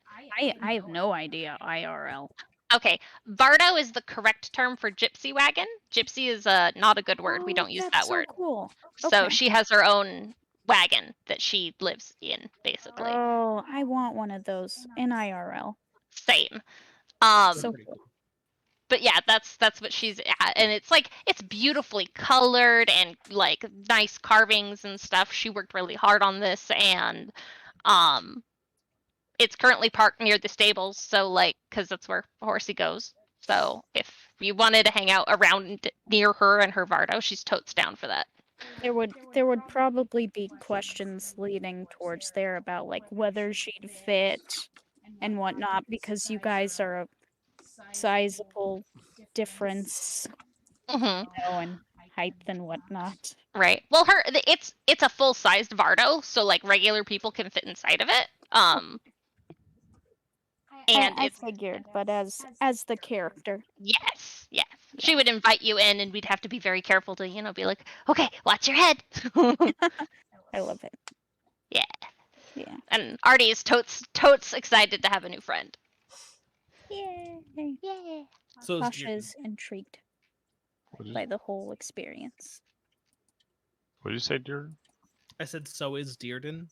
I have no idea IRL. Okay, Vardo is the correct term for gypsy wagon. Gypsy is not a good word. We don't use That's that so word. cool. So Okay. she has her own wagon that she lives in, basically. Oh, I want one of those in IRL. Same. So Pretty cool. cool. But yeah, that's what she's at, and it's like it's beautifully colored and like nice carvings and stuff. She worked really hard on this, and it's currently parked near the stables, so like because that's where Horsey goes. So if you wanted to hang out around near her and her Vardo, she's totes down for that. There would probably be questions leading towards there about like whether she'd fit and whatnot because you guys are a sizable difference, hmm in height and whatnot. Right. Well, it's a full sized Vardo, so like regular people can fit inside of it. And I it's figured, but as the character. yes. She would invite you in, and we'd have to be very careful to be like, okay, watch your head. I love it. Yeah. Yeah. And Artie is totes excited to have a new friend. Yay. Yeah. So is Tasha Dearden. is intrigued What did, by the whole experience. what did you say, dear? I said so is Dearden.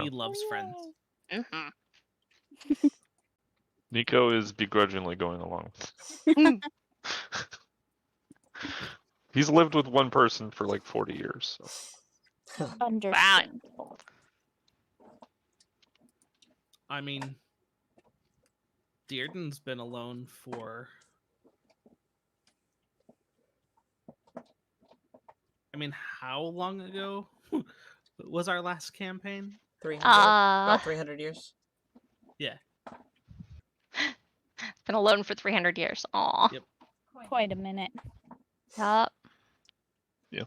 He Oh. loves friends. hmm Nico is begrudgingly going along. He's lived with one person for like 40 years. So. Understandable. I mean, Dearden's been alone for. I mean, how long ago was our last campaign? 300, about 300 years. Yeah. Been alone for 300 years. Aw. Yep. Quite a minute. Yup. Yeah.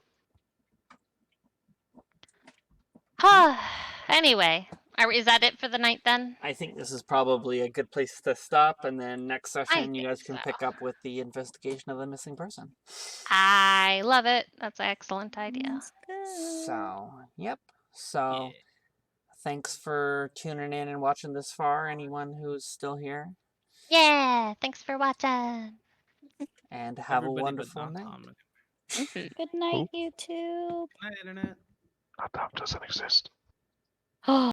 Anyway, is that it for the night then? I think this is probably a good place to stop, and then next session you think guys can so. pick up with the investigation of the missing person. I love it. That's an excellent idea. That's good. So, yep. So, Yeah. thanks for tuning in and watching this far, anyone who's still here. Yeah, thanks for watching. And have Everybody a but wonderful not night. Tom. Good night, YouTube. Good night, Internet. Not Tom doesn't exist. Oh.